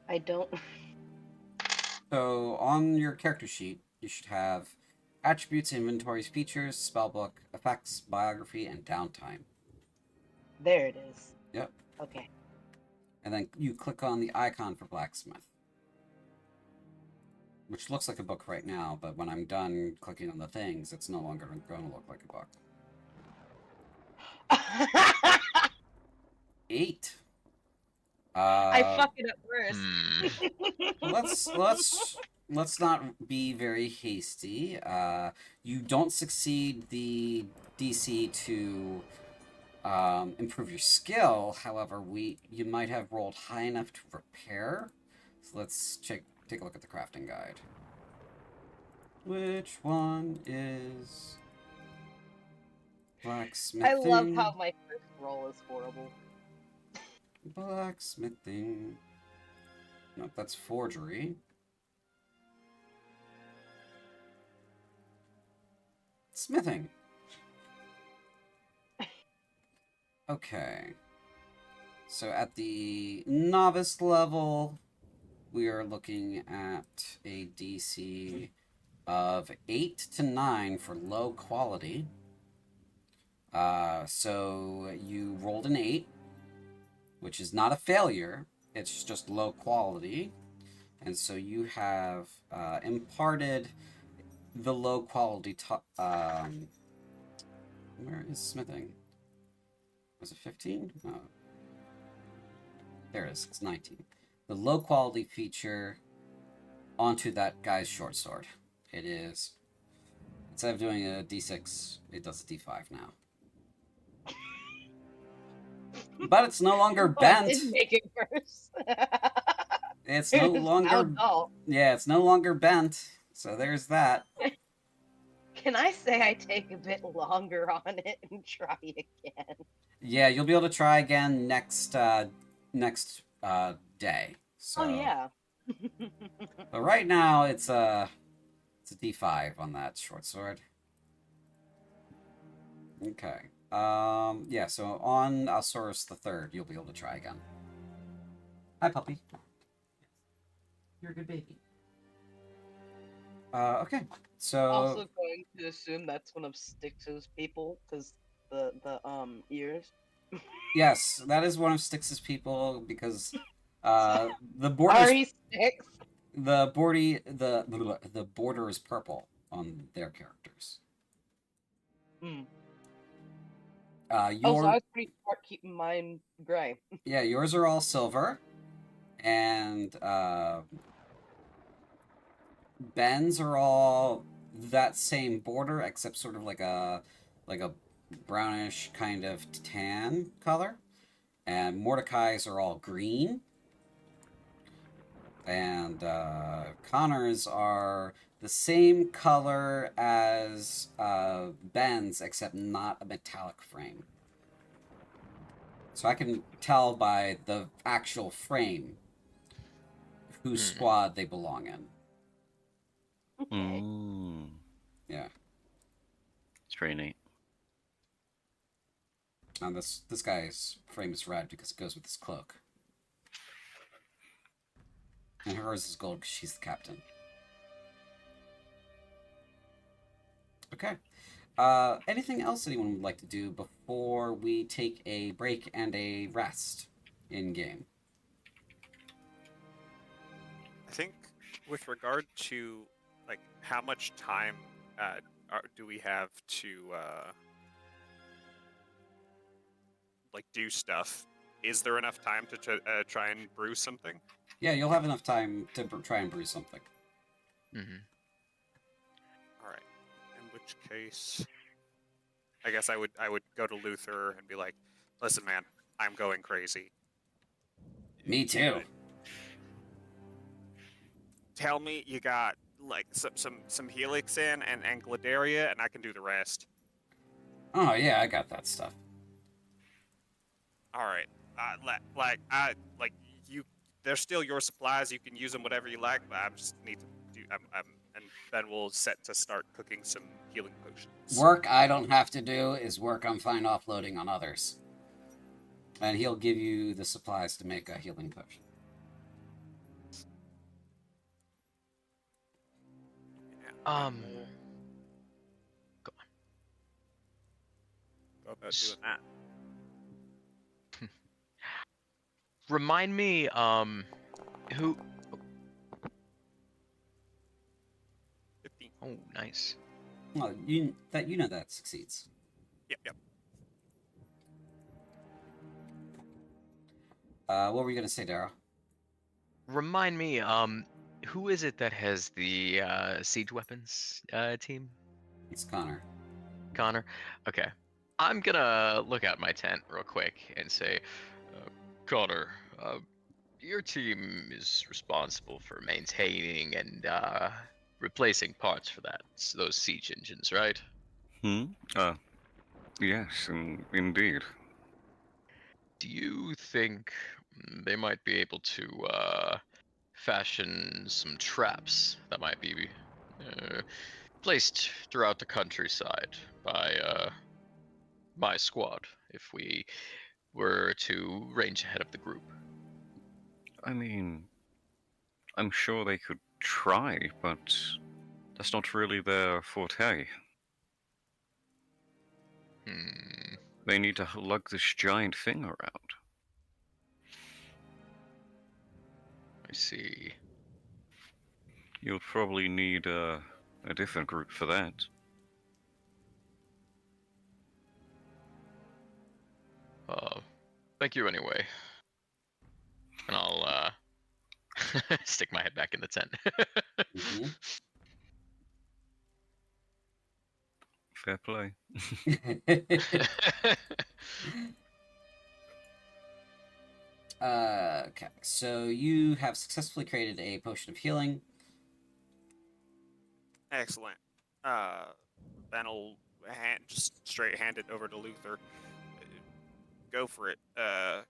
I don't. So on your character sheet, you should have attributes, inventories, features, spellbook, effects, biography, and downtime. There it is. Yep. Okay. And then you click on the icon for blacksmith, which looks like a book right now, but when I'm done clicking on the things, it's no longer going to look like a book. 8. I fuck it up worse. Let's not be very hasty. You don't succeed the DC to improve your skill. However, you might have rolled high enough to repair. So let's take a look at the crafting guide. Which one is blacksmithing? I love how my first roll is horrible. Blacksmithing. Nope, that's forgery. Smithing. Okay. So at the novice level, we are looking at a DC of 8 to 9 for low quality. So you rolled an 8, which is not a failure. It's just low quality. And so you have imparted the low quality. Where is smithing? Was it 15? Oh. There it is. It's 19. The low quality feature onto that guy's short sword. It is. Instead of doing a D6, it does a D5 now. But it's no longer bent. Didn't make it worse. It's no longer. Yeah, it's no longer bent. So there's that. Can I say I take a bit longer on it and try again? Yeah, you'll be able to try again next day. So, Oh yeah. but right now it's a D5 on that short sword. Okay. Yeah. So on Alsaurus the Third, you'll be able to try again. Hi, puppy. You're a good baby. Okay. So Also going to assume that's one of Styx's people because the ears. yes, that is one of Styx's people because the border Sorry, Styx. the border is purple on their characters. Hmm. Your Oh, so I was pretty smart keeping mine gray. yeah, yours are all silver, and Ben's are all that same border except sort of like a brownish kind of tan color, and Mordecai's are all green, And Connor's are the same color as Ben's, except not a metallic frame. So I can tell by the actual frame whose squad they belong in. Okay. Yeah. It's pretty neat. And this guy's frame is red because it goes with his cloak. And hers is gold because she's the captain. Okay. Anything else anyone would like to do before we take a break and a rest in game? I think with regard to like how much time do we have to like do stuff? Is there enough time to try and brew something? Yeah, you'll have enough time to try and brew something. Mm-hmm. All right. In which case, I guess I would go to Luther and be like, "Listen, man, I'm going crazy. Me too. Tell me you got like some helix in and Gladeria, and I can do the rest." Oh yeah, I got that stuff. All right. Like you. They're still your supplies. You can use them whatever you like, but I just need to do. And then we'll set to start cooking some healing potions. Work I don't have to do is work I'm fine offloading on others. And he'll give you the supplies to make a healing potion. Yeah, Go go about doing that. Remind me, who? 15. Oh, nice. Well, you know that succeeds. Yep. What were you gonna say, Dara? Remind me, who is it that has the siege weapons team? It's Connor. Connor? Okay. I'm gonna look out my tent real quick and say, Connor, your team is responsible for maintaining and replacing parts for those siege engines, right? Yes, indeed. Do you think they might be able to fashion some traps that might be placed throughout the countryside by my squad if we were to range ahead of the group? I mean, I'm sure they could try, but that's not really their forte. They need to lug this giant thing around. I see. You'll probably need a different group for that. Thank you anyway. And I'll stick my head back in the tent. Mm-hmm. Fair play. Okay, so you have successfully created a potion of healing. Excellent. Ben will just straight hand it over to Luther. Go for it. I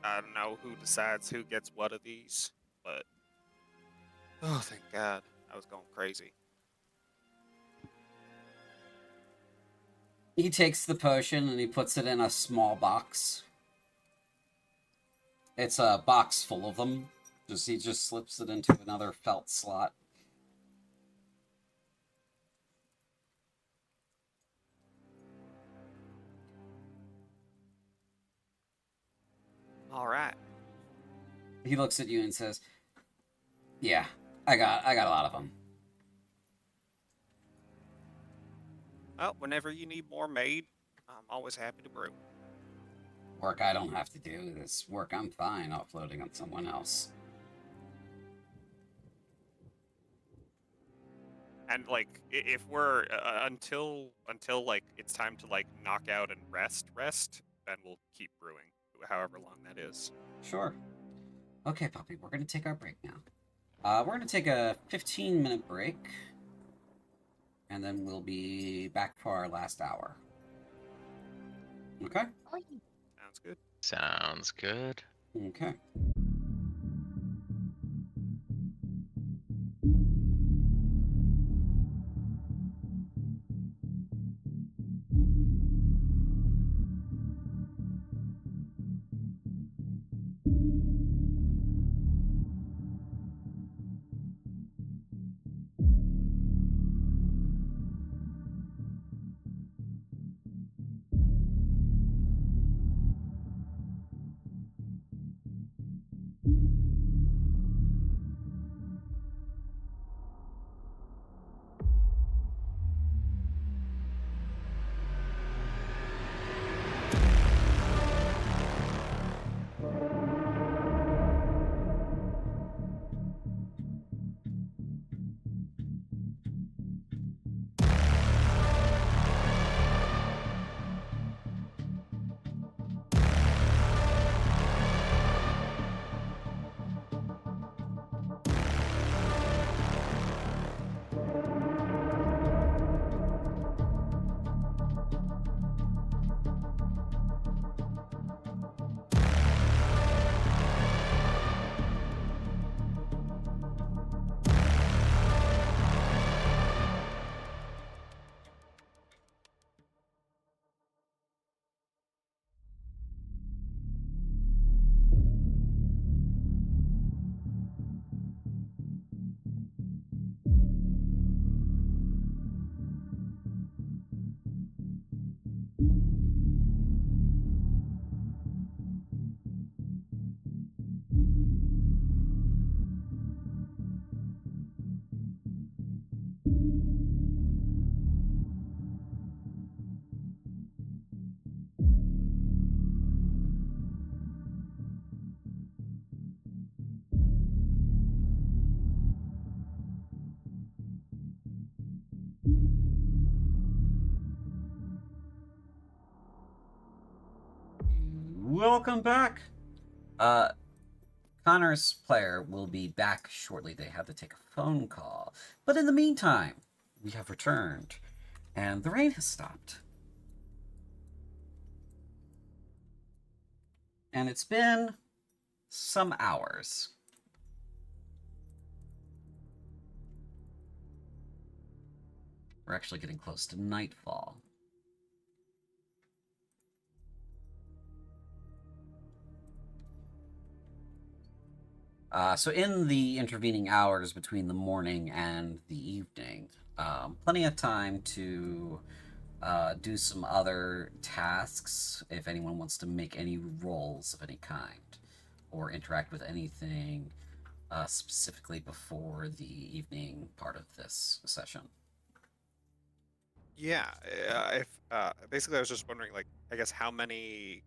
don't know who decides who gets what of these, but oh, thank God, I was going crazy. He takes the potion and he puts it in a small box. It's a box full of them. He just slips it into another felt slot. All right. He looks at you and says, "Yeah, I got a lot of them." Well, whenever you need more made, I'm always happy to brew. Work I don't have to do. This work I'm fine offloading on someone else. And like, if we're until like it's time to like knock out and rest, then we'll keep brewing, however long that is. Sure. Okay, puppy, we're gonna take our break now. We're gonna take a 15-minute break, and then we'll be back for our last hour. Okay? Sounds good. Sounds good. Okay. Welcome back. Connor's player will be back shortly. They had to take a phone call. But in the meantime, we have returned, and the rain has stopped. And it's been some hours. We're actually getting close to nightfall. So in the intervening hours between the morning and the evening, plenty of time to do some other tasks if anyone wants to make any rolls of any kind or interact with anything specifically before the evening part of this session. Yeah. If basically, I was just wondering, like, I guess how many,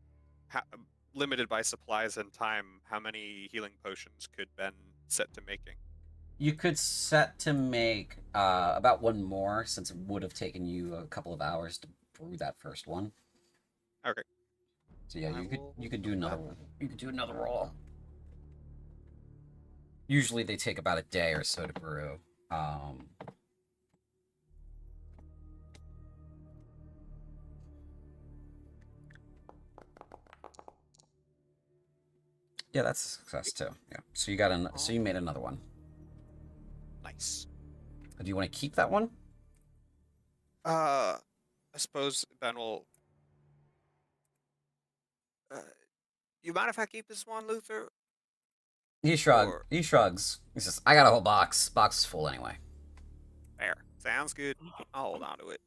limited by supplies and time, how many healing potions could Ben set to making? You could set to make about one more, since it would have taken you a couple of hours to brew that first one. Okay. So yeah, I you could will you could do note another that. one. You could do another roll. Usually they take about a day or so to brew. Yeah, that's a success too. Yeah. So you got so you made another one. Nice. Do you want to keep that one? I suppose Ben will. You mind if I keep this one, Luther? He shrugs. Or He shrugs. He says, "I got a whole box. Box is full anyway." fair? Sounds good. I'll hold on to it.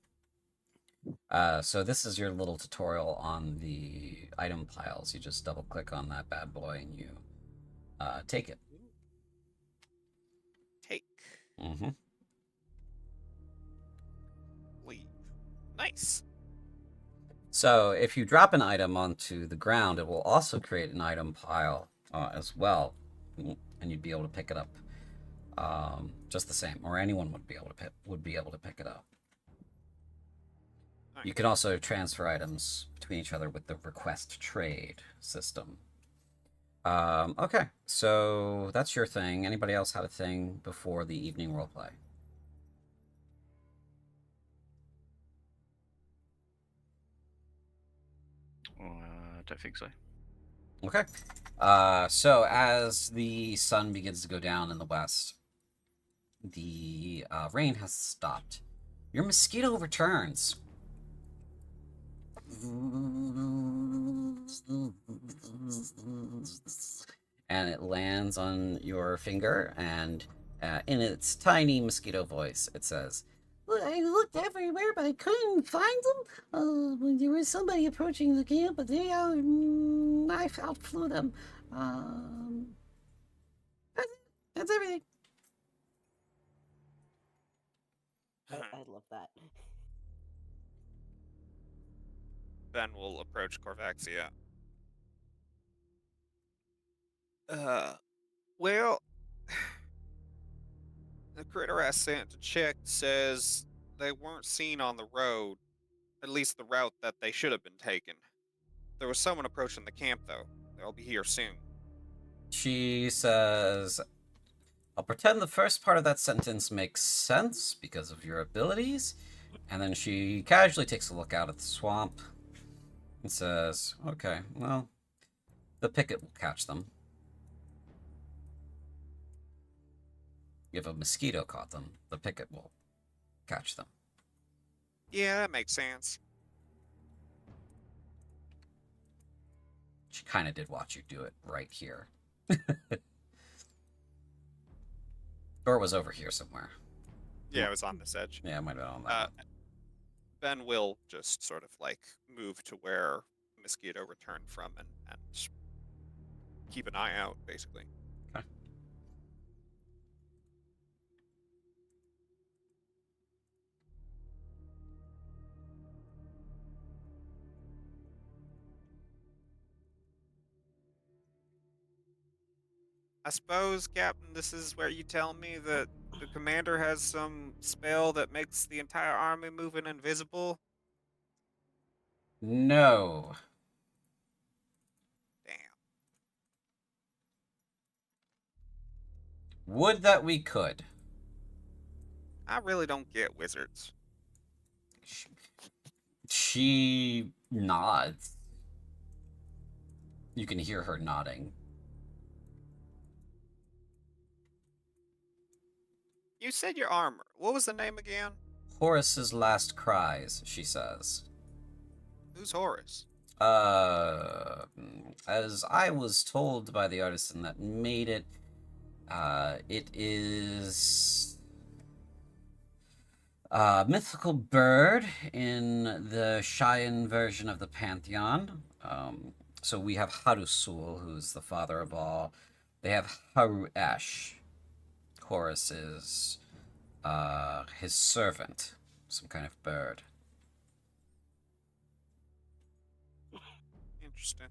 So this is your little tutorial on the item piles. You just double click on that bad boy and you take it. Take. Mm-hmm. Leave. Nice. So if you drop an item onto the ground, it will also create an item pile as well, and you'd be able to pick it up just the same, or anyone would be able to pick it up. Nice. You can also transfer items between each other with the request trade system. Okay, so that's your thing. Anybody else had a thing before the evening roleplay? I don't think so. Okay. So as the sun begins to go down in the west, the rain has stopped. Your mosquito returns. And it lands on your finger, and in its tiny mosquito voice, it says, "Well, I looked everywhere, but I couldn't find them. There was somebody approaching the camp, but I outflew them. That's it. That's everything." I love that. Ben will approach Corvaxia. Well, the critter I sent to check says they weren't seen on the road, at least the route that they should have been taken. There was someone approaching the camp, though. They'll be here soon. She says, "I'll pretend the first part of that sentence makes sense because of your abilities." And then she casually takes a look out at the swamp and says, "Okay, well, the picket will catch them. If a mosquito caught them, the picket will catch them." Yeah, that makes sense. She kind of did watch you do it right here. Or it was over here somewhere. Yeah, it was on this edge. Yeah, it might have been on that one. Ben will just sort of like move to where Mosquito returned from and keep an eye out, basically. Okay. I suppose, Captain, this is where you tell me that the commander has some spell that makes the entire army moving invisible. No. Damn. Would that we could. I really don't get wizards. She nods. You can hear her nodding. You said your armor. What was the name again? Horace's last cries, she says. Who's Horace? As I was told by the artisan that made it, it is a mythical bird in the Cheyenne version of the Pantheon. So we have Harusul, who's the father of all. They have Haru-Esh. Horus is his servant, some kind of bird. Interesting.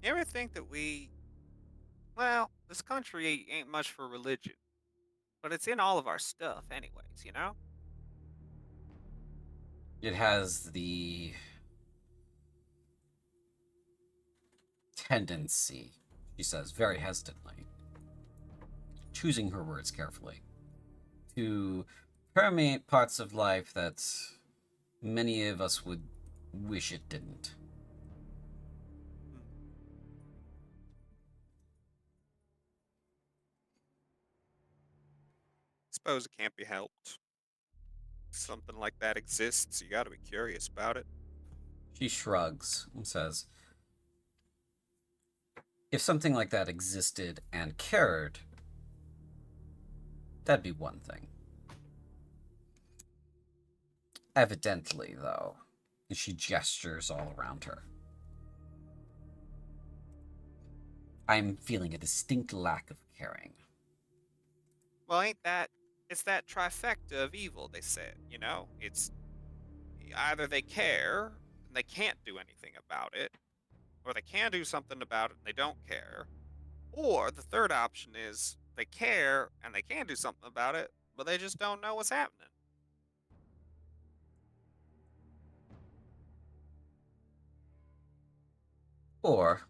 You ever think that well, this country ain't much for religion, but it's in all of our stuff anyways, you know? It has the tendency, she says very hesitantly, choosing her words carefully, to permeate parts of life that many of us would wish it didn't. Suppose it can't be helped. Something like that exists, you gotta be curious about it. She shrugs and says, "If something like that existed and cared, that'd be one thing. Evidently, though," and she gestures all around her, "I'm feeling a distinct lack of caring." Well, it's that trifecta of evil, they said, you know? It's either they care and they can't do anything about it, or they can do something about it and they don't care, or the third option is they care and they can do something about it, but they just don't know what's happening. Or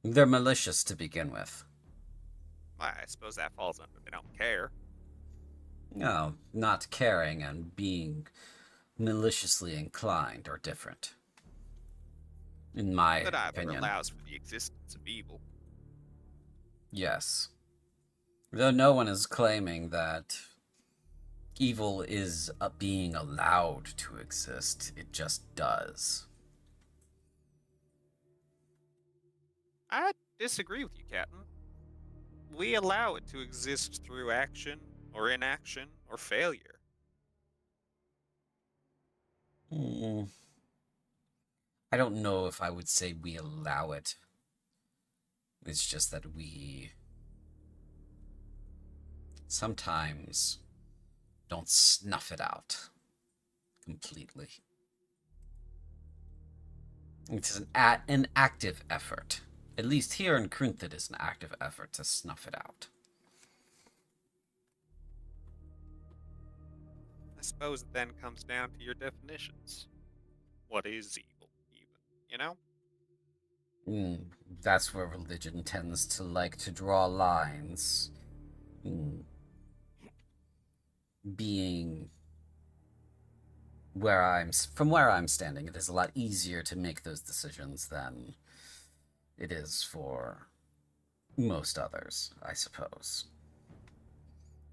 They're malicious to begin with. I suppose that falls under they don't care. No, not caring and being maliciously inclined are different, in my But either opinion. allows for the existence of evil. Yes. Though no one is claiming that evil is being allowed to exist, it just does. I disagree with you, Captain. We allow it to exist through action, or inaction, or failure. Hmm. I don't know if I would say we allow it. It's just that we sometimes don't snuff it out completely. It's an active effort. At least here in Cruinthe, it is an active effort to snuff it out. I suppose it then comes down to your definitions. What is evil, even? You know? That's where religion tends to like to draw lines. Being from where I'm standing, it is a lot easier to make those decisions than it is for most others, I suppose.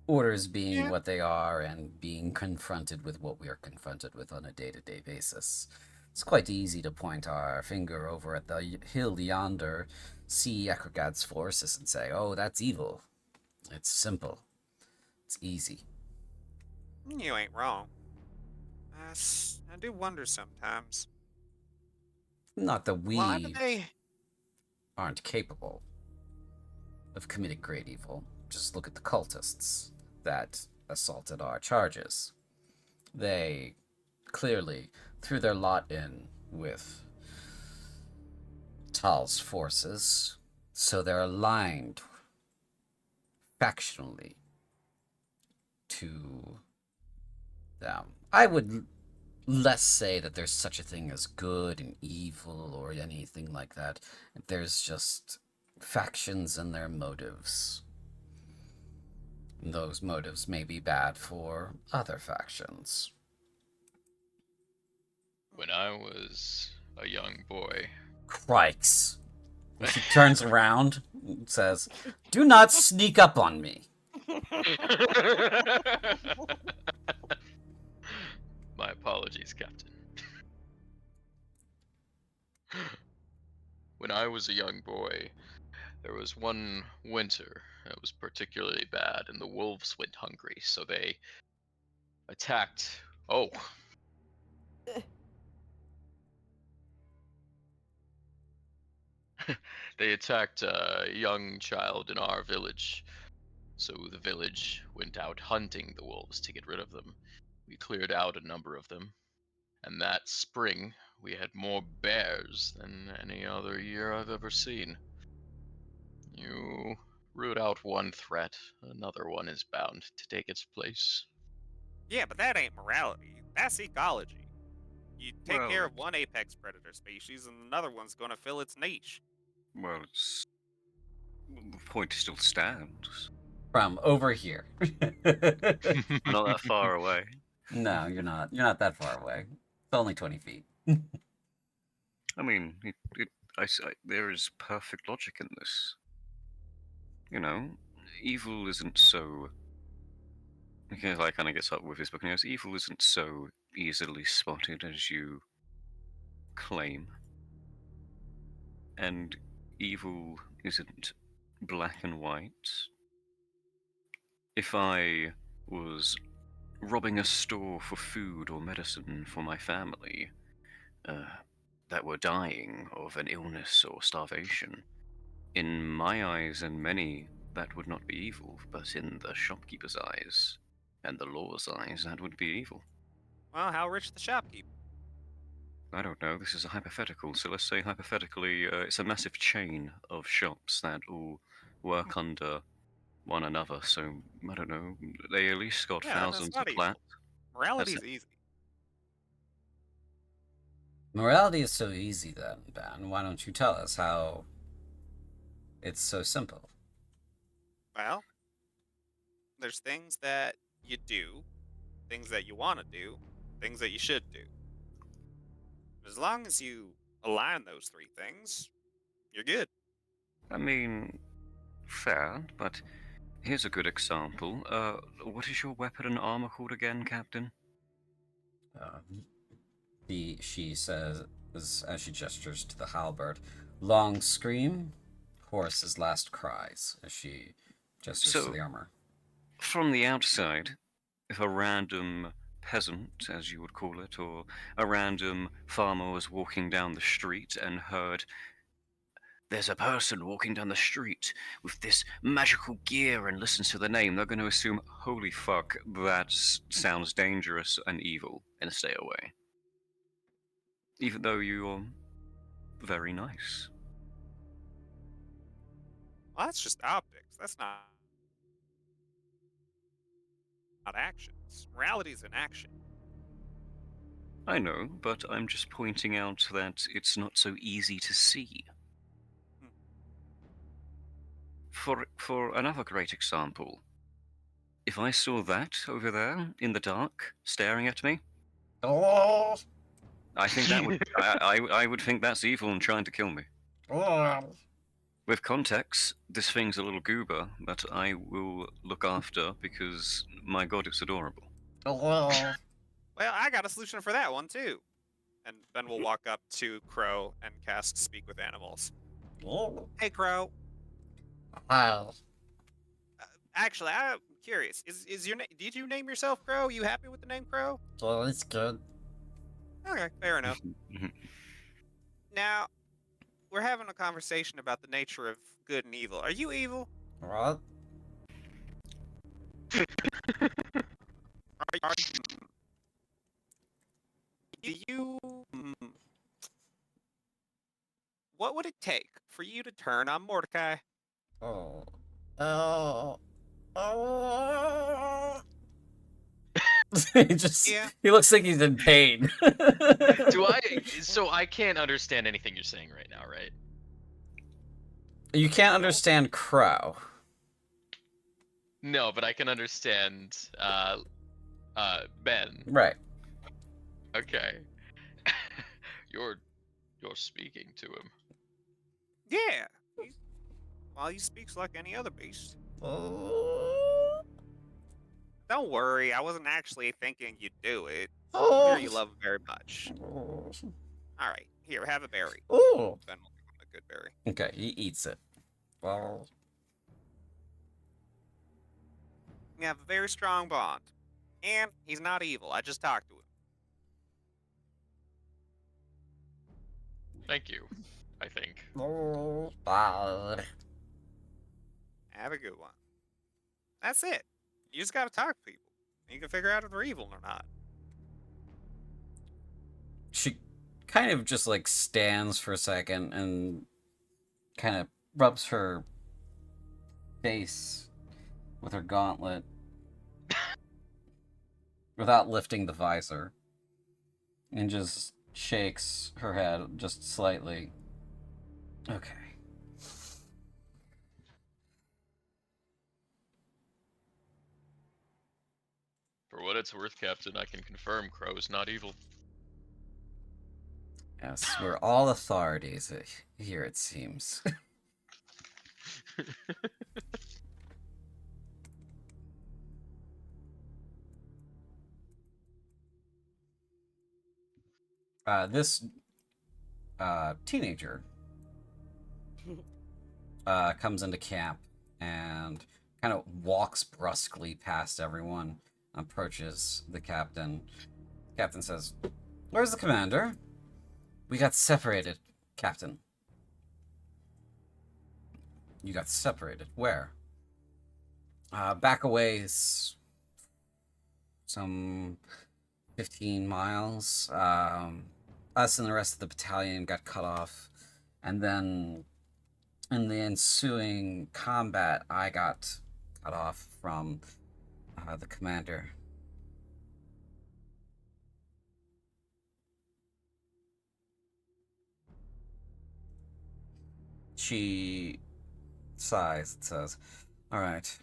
Orders being Yeah. what they are and being confronted with what we are confronted with on a day-to-day basis. It's quite easy to point our finger over at the hill yonder, see Ekrgad's forces, and say, oh, that's evil. It's simple. It's easy. You ain't wrong. I do wonder sometimes. Not that Why do we they... aren't capable of committing great evil. Just look at the cultists that assaulted our charges. They clearly threw their lot in with Tal's forces, so they're aligned factionally to them. I would less say that there's such a thing as good and evil or anything like that. There's just factions and their motives. Those motives may be bad for other factions. When I was a young boy. Crikes. She turns around and says, do not sneak up on me. My apologies, Captain. When I was a young boy, there was one winter that was particularly bad, and the wolves went hungry, so they attacked. Oh. They attacked a young child in our village. So the village went out hunting the wolves to get rid of them. We cleared out a number of them, and that spring we had more bears than any other year I've ever seen. You root out one threat, another one is bound to take its place. Yeah, but that ain't morality. That's ecology. You take care Well, of one apex predator species, and another one's gonna fill its niche. well, the point still stands. From over here. I'm not that far away. No, you're not. You're not that far away. It's only 20 feet. I mean, there is perfect logic in this. You know, evil isn't so. Because I kind of gets up with his book and he goes, evil isn't so easily spotted as you claim. And evil isn't black and white. If I was robbing a store for food or medicine for my family that were dying of an illness or starvation, in my eyes and many, that would not be evil, but in the shopkeeper's eyes and the law's eyes, that would be evil. Well, how rich the shopkeeper? I don't know, this is a hypothetical, so let's say hypothetically it's a massive chain of shops that all work under one another, so I don't know, they at least got Yeah, that's thousands of not evil. plats. Morality's easy. Morality is so easy then, Ben. Why don't you tell us how it's so simple? Well, there's things that you do, things that you want to do, things that you should do. As long as you align those three things, you're good. I mean, fair, but here's a good example. What is your weapon and armor called again, Captain? She says as she gestures to the halberd, "Long scream, horse's last cries," as she gestures to So, the armor. from the outside, if a random peasant, as you would call it, or a random farmer was walking down the street and heard, "There's a person walking down the street with this magical gear," and listens to the name, they're going to assume, "Holy fuck, that sounds dangerous and evil," and stay away. Even though you're very nice. Well, that's just optics. That's not actions. Morality is an action. I know, but I'm just pointing out that it's not so easy to see. Hmm. For another great example, if I saw that over there in the dark staring at me, Oh, I think that would I would think that's evil and trying to kill me. oh. With context, this thing's a little goober that I will look after because my god, it's adorable. Oh. Well, I got a solution for that one too. And then we'll walk up to Crow and cast Speak with Animals. Oh. Hey, Crow. Wow. Actually, I'm curious. Is your did you name yourself Crow? You happy with the name Crow? Well, it's good. Okay, fair enough. Now, we're having a conversation about the nature of good and evil. Are you evil? What? Are you? What would it take for you to turn on Mordecai? Oh. Oh. Oh. Yeah. He looks like he's in pain. So I can't understand anything you're saying right now, right? You can't understand Crow. No, but I can understand Ben. Right. Okay. You're speaking to him. Yeah. Well, he speaks like any other beast. Oh. Don't worry, I wasn't actually thinking you'd do it. Oh. Here, you love him very much. Oh. All right, here, have a berry. Oh. Ben will give him a good berry. Okay, he eats it. Well. We have a very strong bond. And he's not evil. I just talked to him. Thank you, I think. Oh. Bye. Have a good one. That's it. You just gotta talk to people. You can figure out if they're evil or not. She kind of just like stands for a second and kind of rubs her face with her gauntlet without lifting the visor and just shakes her head just slightly. Okay. For what it's worth, Captain, I can confirm Crow is not evil. Yes, we're all authorities here, it seems. This teenager comes into camp and kind of walks brusquely past everyone, approaches the captain. Captain says, "Where's the commander?" "We got separated, Captain." "You got separated? Where?" Back a ways, some 15 miles. Us and the rest of the battalion got cut off, and then in the ensuing combat, I got cut off from the commander. She sighs and says, "All right.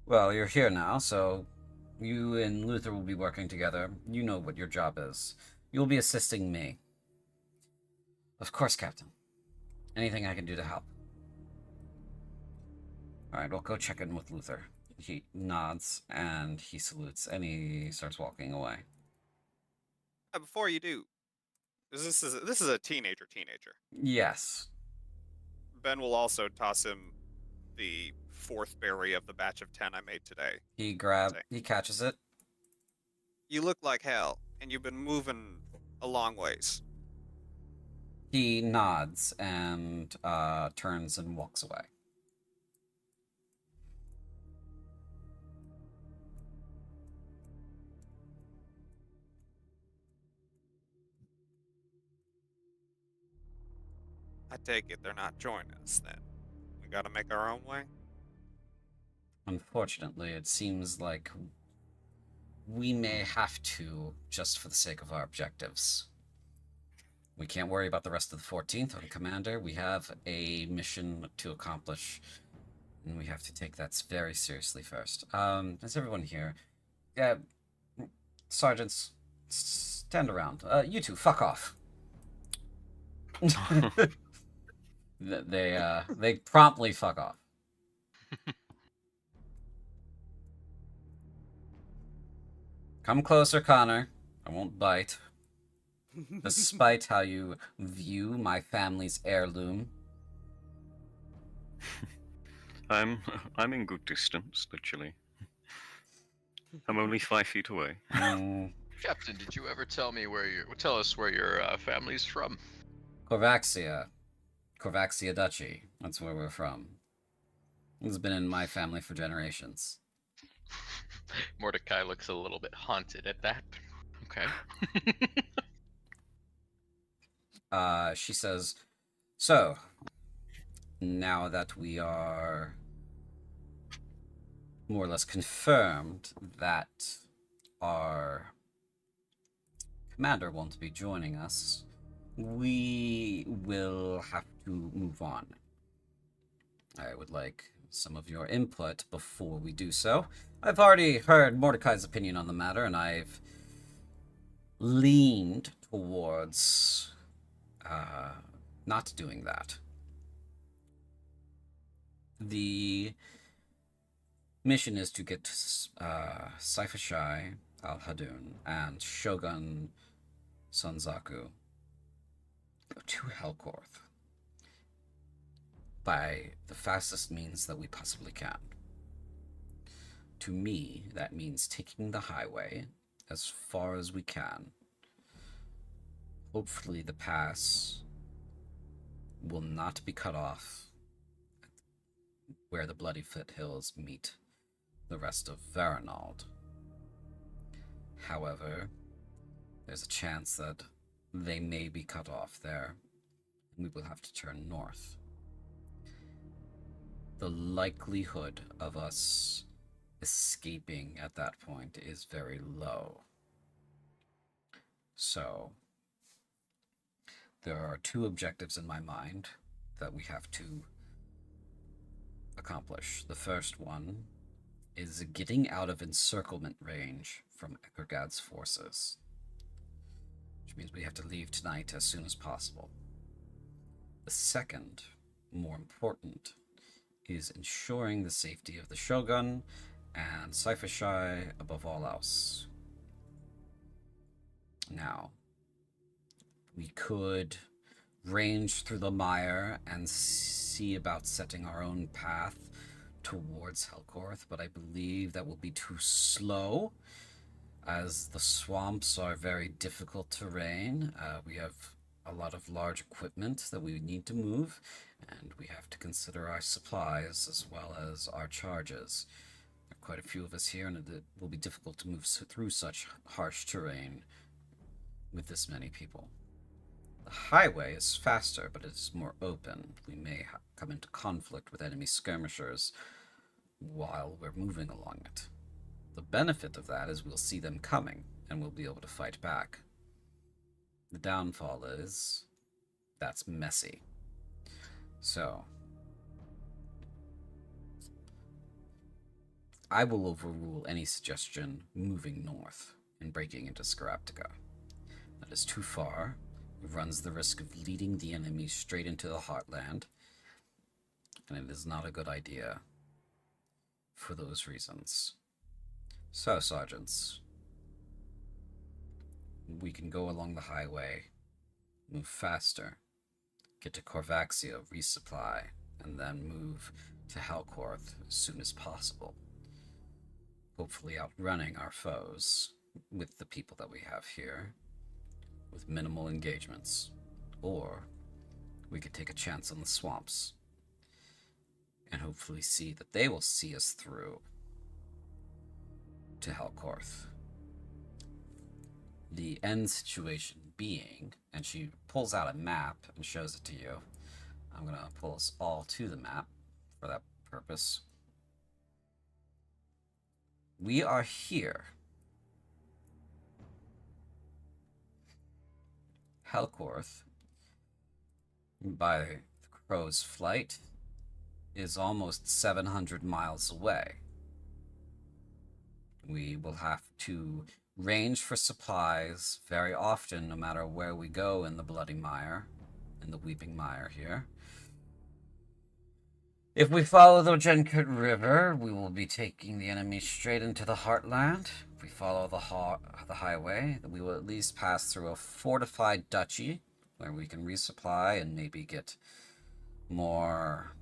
Well, you're here now, so you and Luther will be working together. You know what your job is. You'll be assisting me." "Of course, Captain. Anything I can do to help." "All right, we'll go check in with Luther." He nods and he salutes and he starts walking away. Before you do, this is a teenager. Yes. Ben will also toss him the fourth berry of the batch of 10 I made today. He catches it. You look like hell, and you've been moving a long ways. He nods and turns and walks away. I take it they're not joining us then. We gotta make our own way? Unfortunately, it seems like we may have to, just for the sake of our objectives. We can't worry about the rest of the 14th or the commander. We have a mission to accomplish, and we have to take that very seriously first. Is everyone here? Yeah, sergeants, stand around. You two, fuck off. They promptly fuck off. Come closer, Connor. I won't bite. Despite how you view my family's heirloom. I'm in good distance, literally. I'm only 5 feet away. Captain, did you ever tell us where your family's from? Corvaxia Duchy. That's where we're from. It's been in my family for generations. Mordecai looks a little bit haunted at that. Okay. She says, "So, now that we are more or less confirmed that our commander won't be joining us, we will have to move on. I would like some of your input before we do so. I've already heard Mordecai's opinion on the matter, and I've leaned towards not doing that. The mission is to get Saifa Shai al-Hadun and Shogun Sonzaku to Helcorth by the fastest means that we possibly can. To me, that means taking the highway as far as we can. Hopefully the pass will not be cut off where the Bloody Foothills meet the rest of Varanald. However, there's a chance that they may be cut off there, and we will have to turn north. The likelihood of us escaping at that point is very low. So, there are two objectives in my mind that we have to accomplish. The first one is getting out of encirclement range from Ekergad's forces, which means we have to leave tonight as soon as possible. The second, more important, is ensuring the safety of the Shogun and Saifa Shai above all else. Now, we could range through the mire and see about setting our own path towards Helcorth, but I believe that will be too slow, as the swamps are very difficult terrain. We have a lot of large equipment that we need to move, and we have to consider our supplies as well as our charges. There are quite a few of us here, and it will be difficult to move through such harsh terrain with this many people. The highway is faster, but it is more open. We may come into conflict with enemy skirmishers while we're moving along it. The benefit of that is we'll see them coming, and we'll be able to fight back. The downfall is that's messy. So, I will overrule any suggestion moving north and breaking into Scaraptica. That is too far. It runs the risk of leading the enemy straight into the heartland, and it is not a good idea for those reasons. So, sergeants, we can go along the highway, move faster, get to Corvaxia, resupply, and then move to Helcorth as soon as possible. Hopefully outrunning our foes with the people that we have here, with minimal engagements. Or we could take a chance on the swamps and hopefully see that they will see us through to Helcorth. The end situation being, and she pulls out a map and shows it to you. I'm going to pull us all to the map for that purpose. We are here. Helcorth, by the crow's flight, is almost 700 miles away. We will have to range for supplies very often, no matter where we go in the Bloody Mire, in the Weeping Mire here. If we follow the Genkut River, we will be taking the enemy straight into the heartland. If we follow the highway, we will at least pass through a fortified duchy, where we can resupply and maybe get more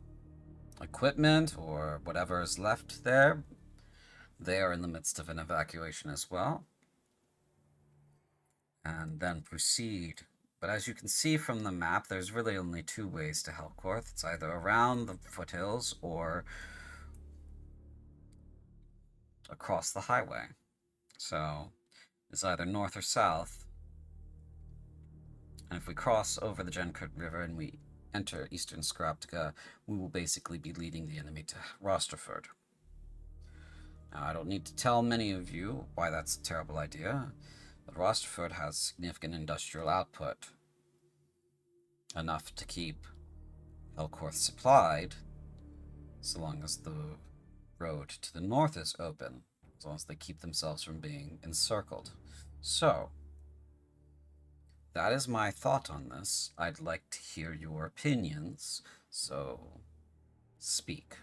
equipment or whatever is left there. They are in the midst of an evacuation as well. And then proceed. But as you can see from the map, there's really only two ways to Helcorth. It's either around the foothills or across the highway. So it's either north or south. And if we cross over the Genkut River and we enter eastern Scaraptica, we will basically be leading the enemy to Rosterford. Now, I don't need to tell many of you why that's a terrible idea, but Rosterford has significant industrial output, enough to keep Helcorth supplied, so long as the road to the north is open, as long as they keep themselves from being encircled. So, that is my thought on this. I'd like to hear your opinions, so speak.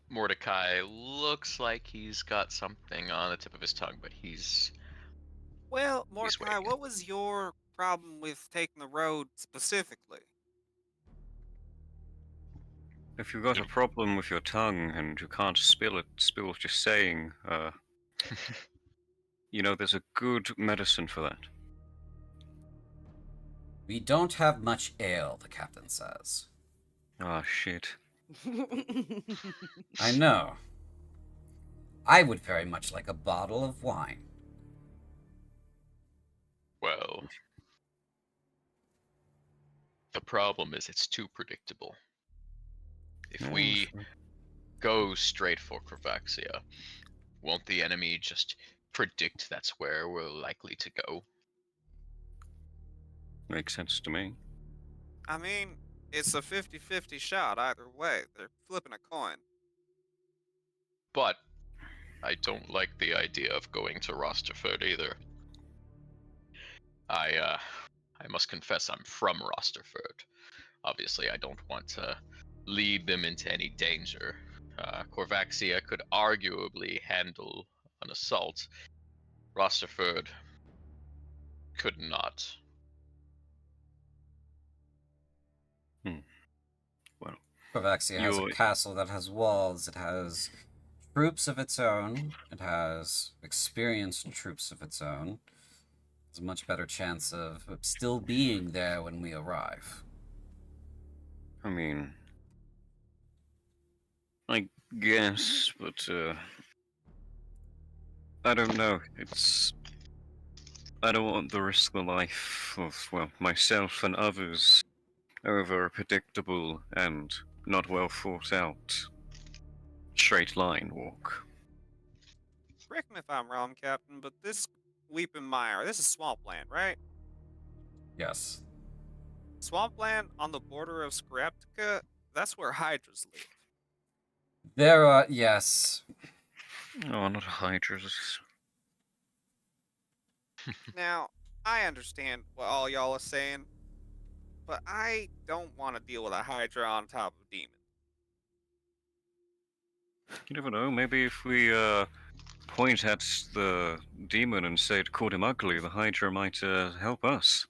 Mordecai looks like he's got something on the tip of his tongue, but he's Well, Mordecai, waiting. what was your problem with taking the road specifically? If you've got a problem with your tongue and you can't spill just saying, there's a good medicine for that. We don't have much ale, the captain says. Ah, shit. I know. I would very much like a bottle of wine. Well, the problem is it's too predictable. If we go straight for Cravaxia, won't the enemy just predict that's where we're likely to go? Makes sense to me. I mean, it's a 50-50 shot either way. They're flipping a coin. But I don't like the idea of going to Rosterford either. I must confess I'm from Rosterford. Obviously, I don't want to lead them into any danger. Corvaxia could arguably handle an assault. Rosterford could not. Well, Corvaxia has a castle that has walls, it has troops of its own, it has experienced troops of its own. There's a much better chance of still being there when we arrive. I mean, I guess, but I don't know. I don't want to risk the life of, myself and others over a predictable and not well thought out straight line walk. Correct me if I'm wrong, Captain, but this Weeping Mire. This is Swampland, right? Yes. Swampland on the border of Scareptica. That's where hydras live. There are, yes. Oh, not hydras. Now, I understand what all y'all are saying, but I don't want to deal with a hydra on top of demons. You never know. Maybe if we point at the demon and say it called him ugly, the Hydra might help us.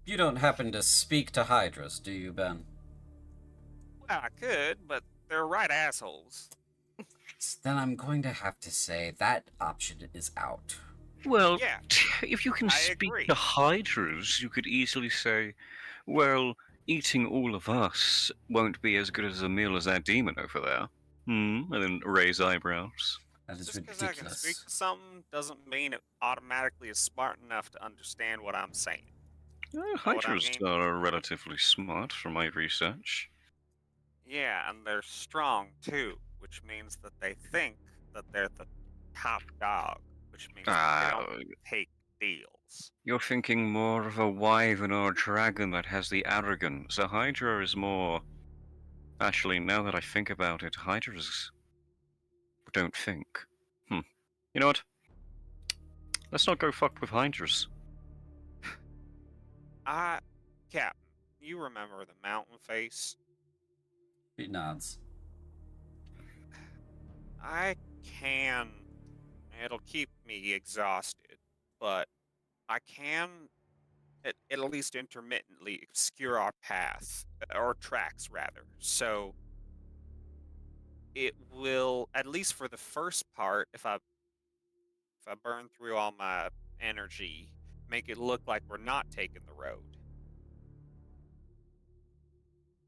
You don't happen to speak to hydras, do you, Ben? Well, I could, but they're right assholes. Then I'm going to have to say that option is out. Well, Yeah, if you can I speak agree. to hydras, you could easily say, well, eating all of us won't be as good as a meal as that demon over there. And then raise eyebrows. That is Just because I can speak ridiculous. to something doesn't mean it automatically is smart enough to understand what I'm saying. Know what I Hydras mean? are relatively smart from my research. Yeah, and they're strong too, which means that they think that they're the top dog, which means that they don't take deals. You're thinking more of a wyvern or a dragon that has the arrogance. A Hydra is more... Actually, now that I think about it, Hydras don't think. You know what? Let's not go fuck with Hydras. Captain, you remember the mountain face? He nods. I can. It'll keep me exhausted, but I can at least intermittently obscure our path, or tracks rather. So it will, at least for the first part, if I burn through all my energy, make it look like we're not taking the road.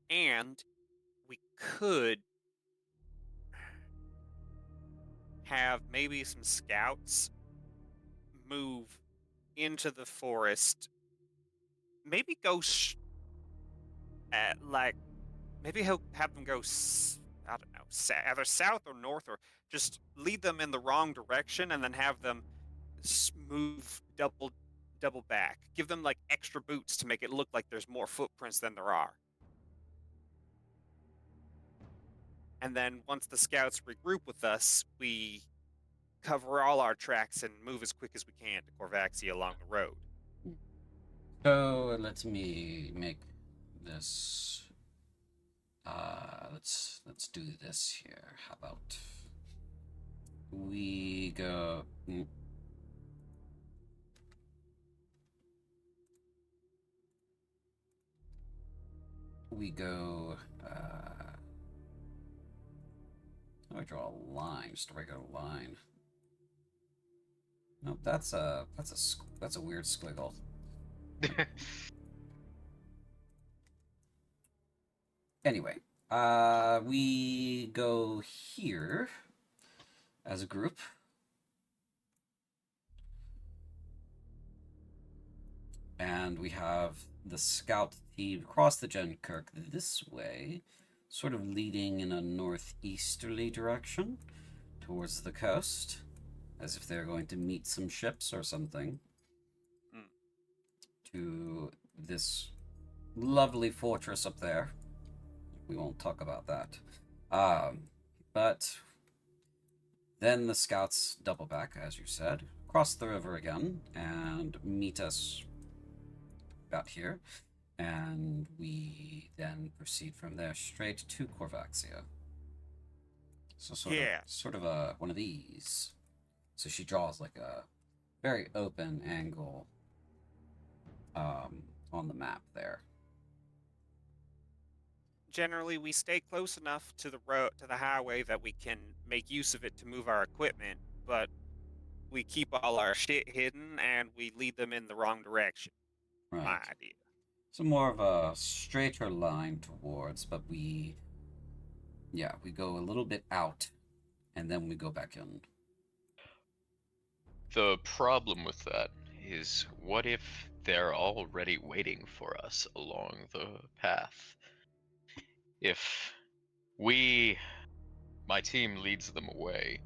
And we could have maybe some scouts move into the forest. Maybe go like maybe he'll have them go I don't know, either south or north, or just lead them in the wrong direction and then have them move double back. Give them like extra boots to make it look like there's more footprints than there are. And then once the scouts regroup with us, we cover all our tracks and move as quick as we can to Corvaxia along the road. So let me make this. Let's do this here. How about we go? We go. I draw a line, just a regular line. Nope, that's a weird squiggle. Anyway, we go here as a group. And we have the scout team across the Genkirk this way, sort of leading in a northeasterly direction towards the coast, as if they're going to meet some ships or something. To this lovely fortress up there. We won't talk about that. But then the scouts double back, as you said, cross the river again, and meet us about here. And we then proceed from there straight to Corvaxia. So sort of one of these. So she draws like a very open angle on the map there. Generally, we stay close enough to the road, to the highway, that we can make use of it to move our equipment, but we keep all our shit hidden and we lead them in the wrong direction. Right. My idea. So more of a straighter line towards, but we go a little bit out and then we go back in. The problem with that is, what if they're already waiting for us along the path? If my team leads them away,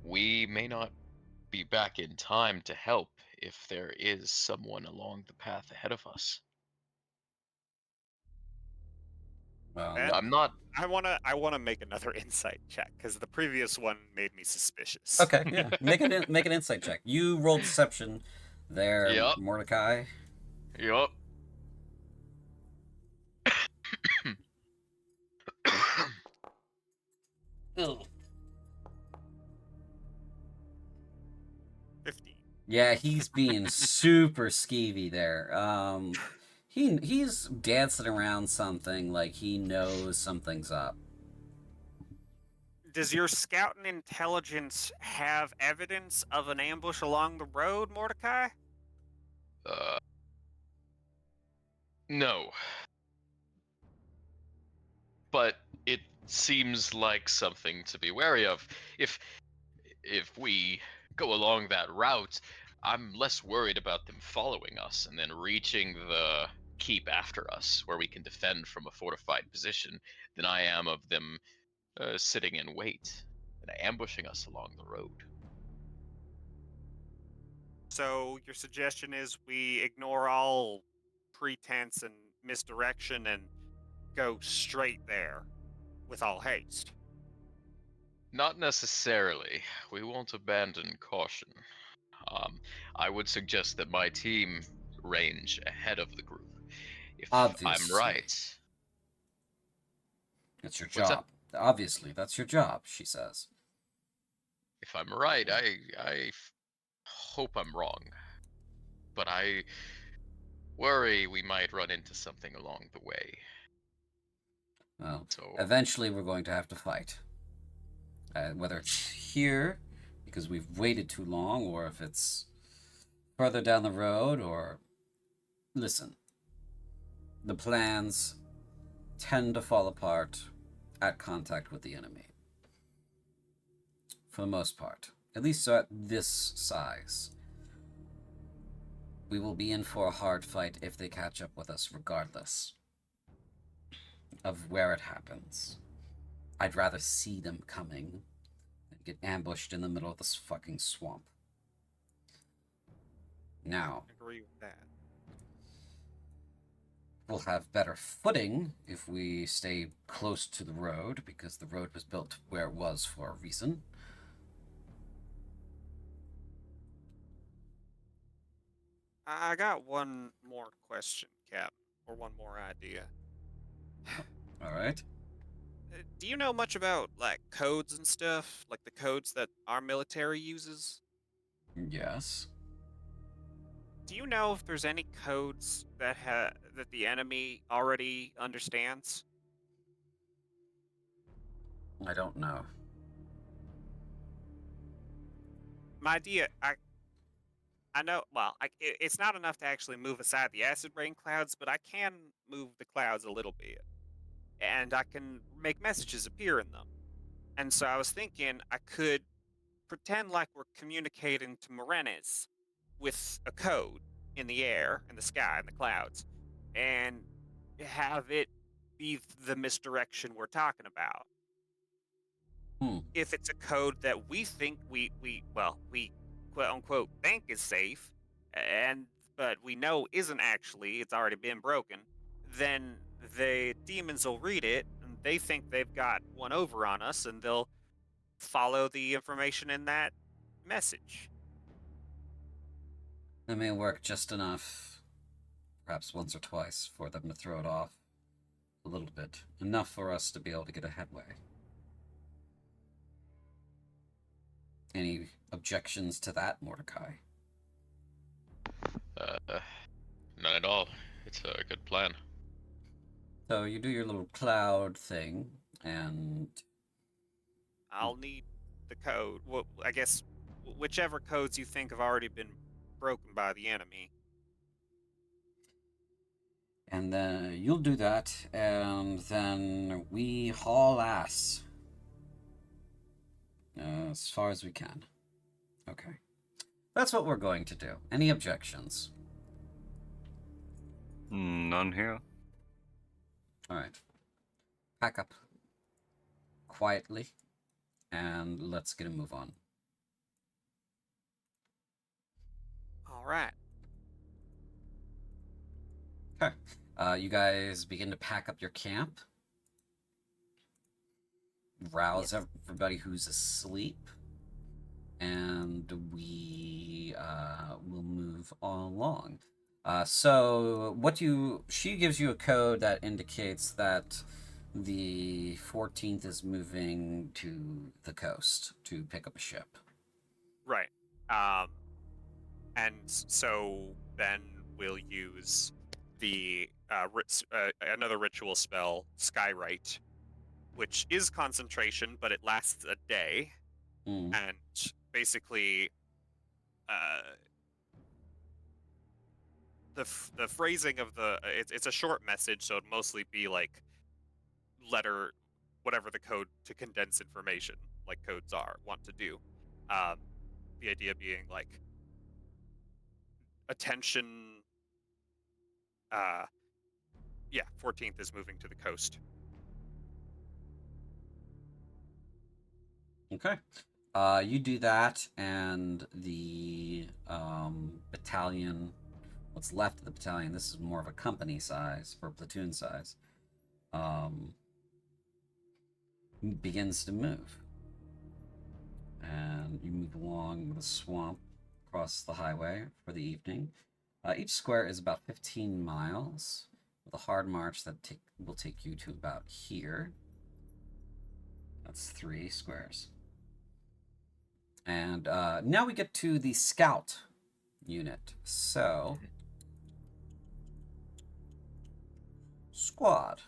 we may not be back in time to help if there is someone along the path ahead of us. Well, Ben, I'm not. I wanna make another insight check because the previous one made me suspicious. okay, yeah. Make an insight check. You roll deception there, Yup. Mordecai. Yup. Ugh. 15. Yeah, he's being super skeevy there. He's dancing around something like he knows something's up. Does your scout and intelligence have evidence of an ambush along the road, Mordecai? uh, no. But it seems like something to be wary of. If we go along that route, I'm less worried about them following us and then reaching the keep after us, where we can defend from a fortified position, than I am of them sitting in wait and ambushing us along the road. So your suggestion is we ignore all pretense and misdirection and go straight there with all haste. Not necessarily. We won't abandon caution. I would suggest that my team range ahead of the group. If I'm Obviously. right. It's your What's that? job. Obviously, that's your job, she says. If I'm right, I hope I'm wrong. But I worry we might run into something along the way. Well, So eventually we're going to have to fight. Whether it's here, because we've waited too long, or if it's further down the road, or... Listen. The plans tend to fall apart at contact with the enemy. For the most part. At least at this size. We will be in for a hard fight if they catch up with us, regardless of where it happens. I'd rather see them coming than get ambushed in the middle of this fucking swamp. Now, Agree with that. we'll have better footing if we stay close to the road, because the road was built where it was for a reason. I got one more question, Cap, or one more idea. Alright? Do you know much about like codes and stuff, like the codes that our military uses? Yes. Do you know if there's any codes that that the enemy already understands? I don't know. My idea, I know. Well, it's not enough to actually move aside the acid rain clouds, but I can move the clouds a little bit, and I can make messages appear in them. And so I was thinking I could pretend like we're communicating to Morenes with a code in the air, in the sky, in the clouds, and have it be the misdirection we're talking about. If it's a code that we think we quote unquote think is safe, and but we know isn't actually, it's already been broken, then the demons will read it and they think they've got one over on us, and they'll follow the information in that message. That may work just enough, perhaps once or twice, for them to throw it off a little bit. Enough for us to be able to get a headway. Any objections to that, Mordecai? None at all. It's a good plan. So you do your little cloud thing, and I'll need the code. Well, I guess whichever codes you think have already been broken by the enemy. then you'll do that, and then we haul ass as far as we can. Okay, that's what we're going to do. Any objections? None here. All right. Pack up quietly, and let's get a move on. All right. Okay. You guys begin to pack up your camp. Rouse Yes. everybody who's asleep. And we will move along. So she gives you a code that indicates that the 14th is moving to the coast to pick up a ship. Right. And so then we'll use the another ritual spell, Skywrite, which is concentration, but it lasts a day, Mm. and basically, the phrasing of it's a short message, so it'd mostly be like letter, whatever the code to condense information, like codes want to do. The idea being like attention. Yeah, 14th is moving to the coast. Okay. You do that, and the battalion, what's left of the battalion, this is more of a company size or platoon size, begins to move. And you move along the swamp across the highway for the evening. Each square is about 15 miles, with a hard march that will take you to about here. That's 3 squares. And now we get to the scout unit. So, squad,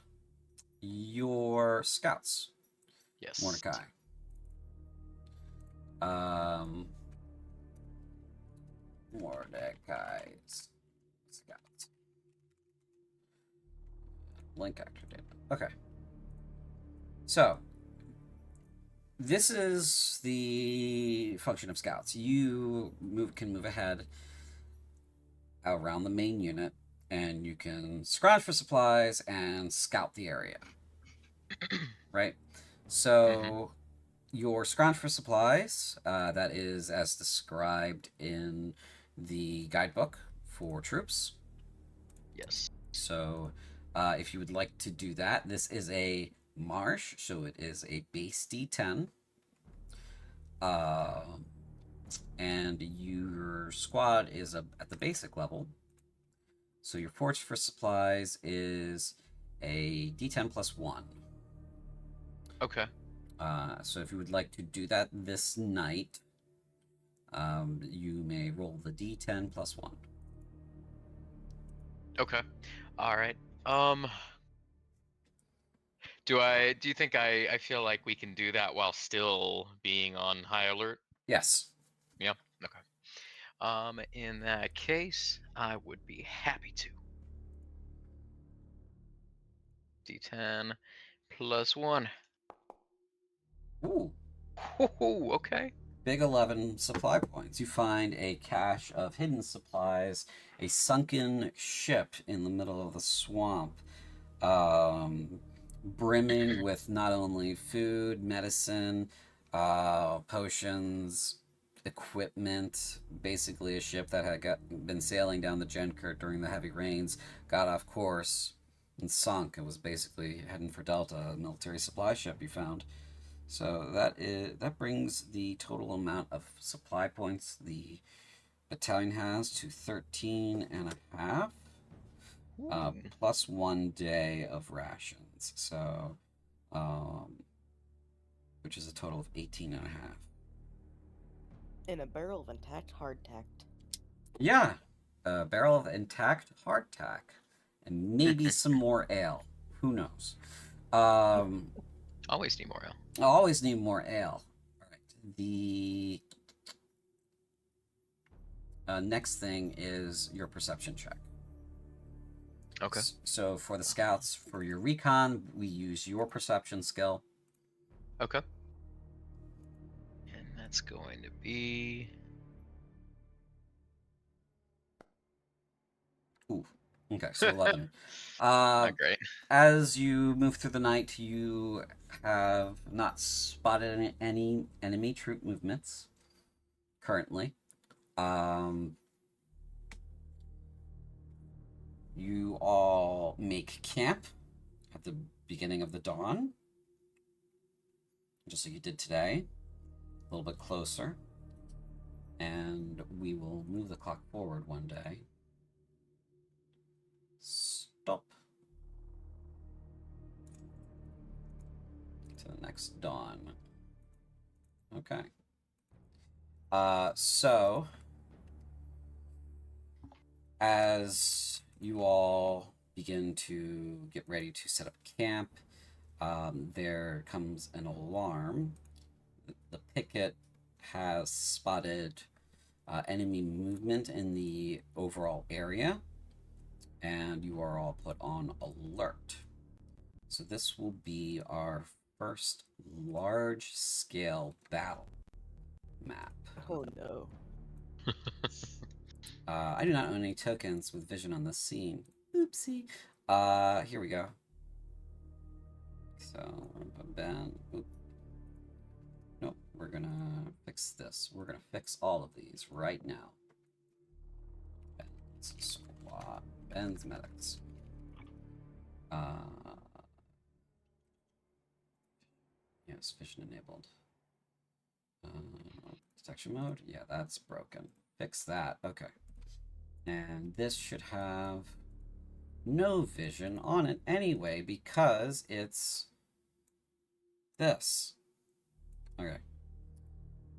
your scouts. Yes. Mordecai. Mordecai's scouts. Link activated. Okay. So, this is the function of scouts. You can move ahead around the main unit, and you can scrounge for supplies and scout the area. Right? So, your scrounge for supplies, that is as described in the guidebook for troops. Yes. So, if you would like to do that, this is a marsh, so it is a base D10. And your squad is at the basic level. So your forage for supplies is a D10 plus 1. Okay. So if you would like to do that this night, you may roll the D10 plus 1. Okay. All right. Do you think I feel like we can do that while still being on high alert? Yes. Yeah. Okay. In that case, I would be happy to. D10 plus 1. Ooh. Ooh, okay. Big 11 supply points. You find a cache of hidden supplies, a sunken ship in the middle of the swamp, brimming with not only food, medicine, potions, equipment. Basically, a ship that had been sailing down the Genkert during the heavy rains got off course and sunk. It was basically heading for Delta, a military supply ship you found. So that brings the total amount of supply points the battalion has to 13 and a half, plus 1 day of rations. So, which is a total of 18 and a half. In a barrel of intact hardtack. Yeah, a barrel of intact hardtack, and maybe some more ale. Who knows? Always need more ale. I'll always need more ale. All right. The next thing is your perception check. Okay. So for the scouts, for your recon, we use your perception skill. Okay. And that's going to be... Ooh. Okay, so 11. Not great. As you move through the night, you have not spotted any enemy troop movements currently. you all make camp at the beginning of the dawn, just like you did today, a little bit closer, and we will move the clock forward one day. Stop. To the next dawn. Okay. So as you all begin to get ready to set up camp, there comes an alarm. The picket has spotted enemy movement in the overall area, and you are all put on alert. So this will be our first large-scale battle map. Oh no. I do not own any tokens with vision on this scene. Oopsie. Here we go. So, Ben. Oop. Nope, we're gonna fix this. We're gonna fix all of these right now. Ben's squad. Ben's medics. Yes, vision enabled. Detection mode? Yeah, that's broken. Fix that. Okay. And this should have no vision on it anyway because it's this. Okay.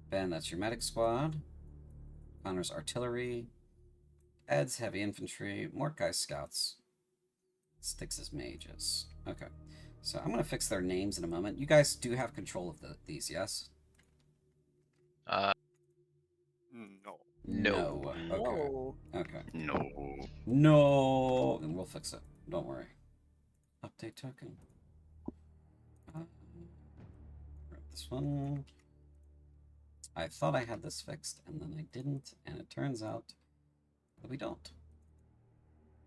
Ben, that's your medic squad. Connor's artillery. Ed's heavy infantry. Mordecai's scouts. Styx's mages. Okay. So I'm going to fix their names in a moment. You guys do have control of these, yes? No. No. Okay. No. Okay. No. No. And we'll fix it. Don't worry. Update token. This one. I thought I had this fixed, and then I didn't, and it turns out that we don't.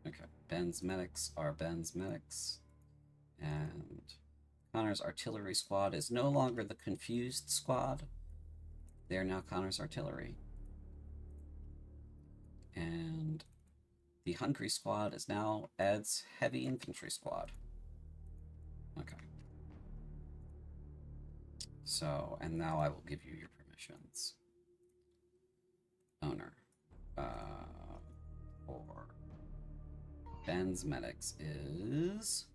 Okay. Ben's medics are Ben's medics. And Connor's artillery squad is no longer the confused squad. They are now Connor's artillery. And the hungry squad is now Ed's heavy infantry squad. Okay. So, and now I will give you your permissions. Owner. For Ben's medics is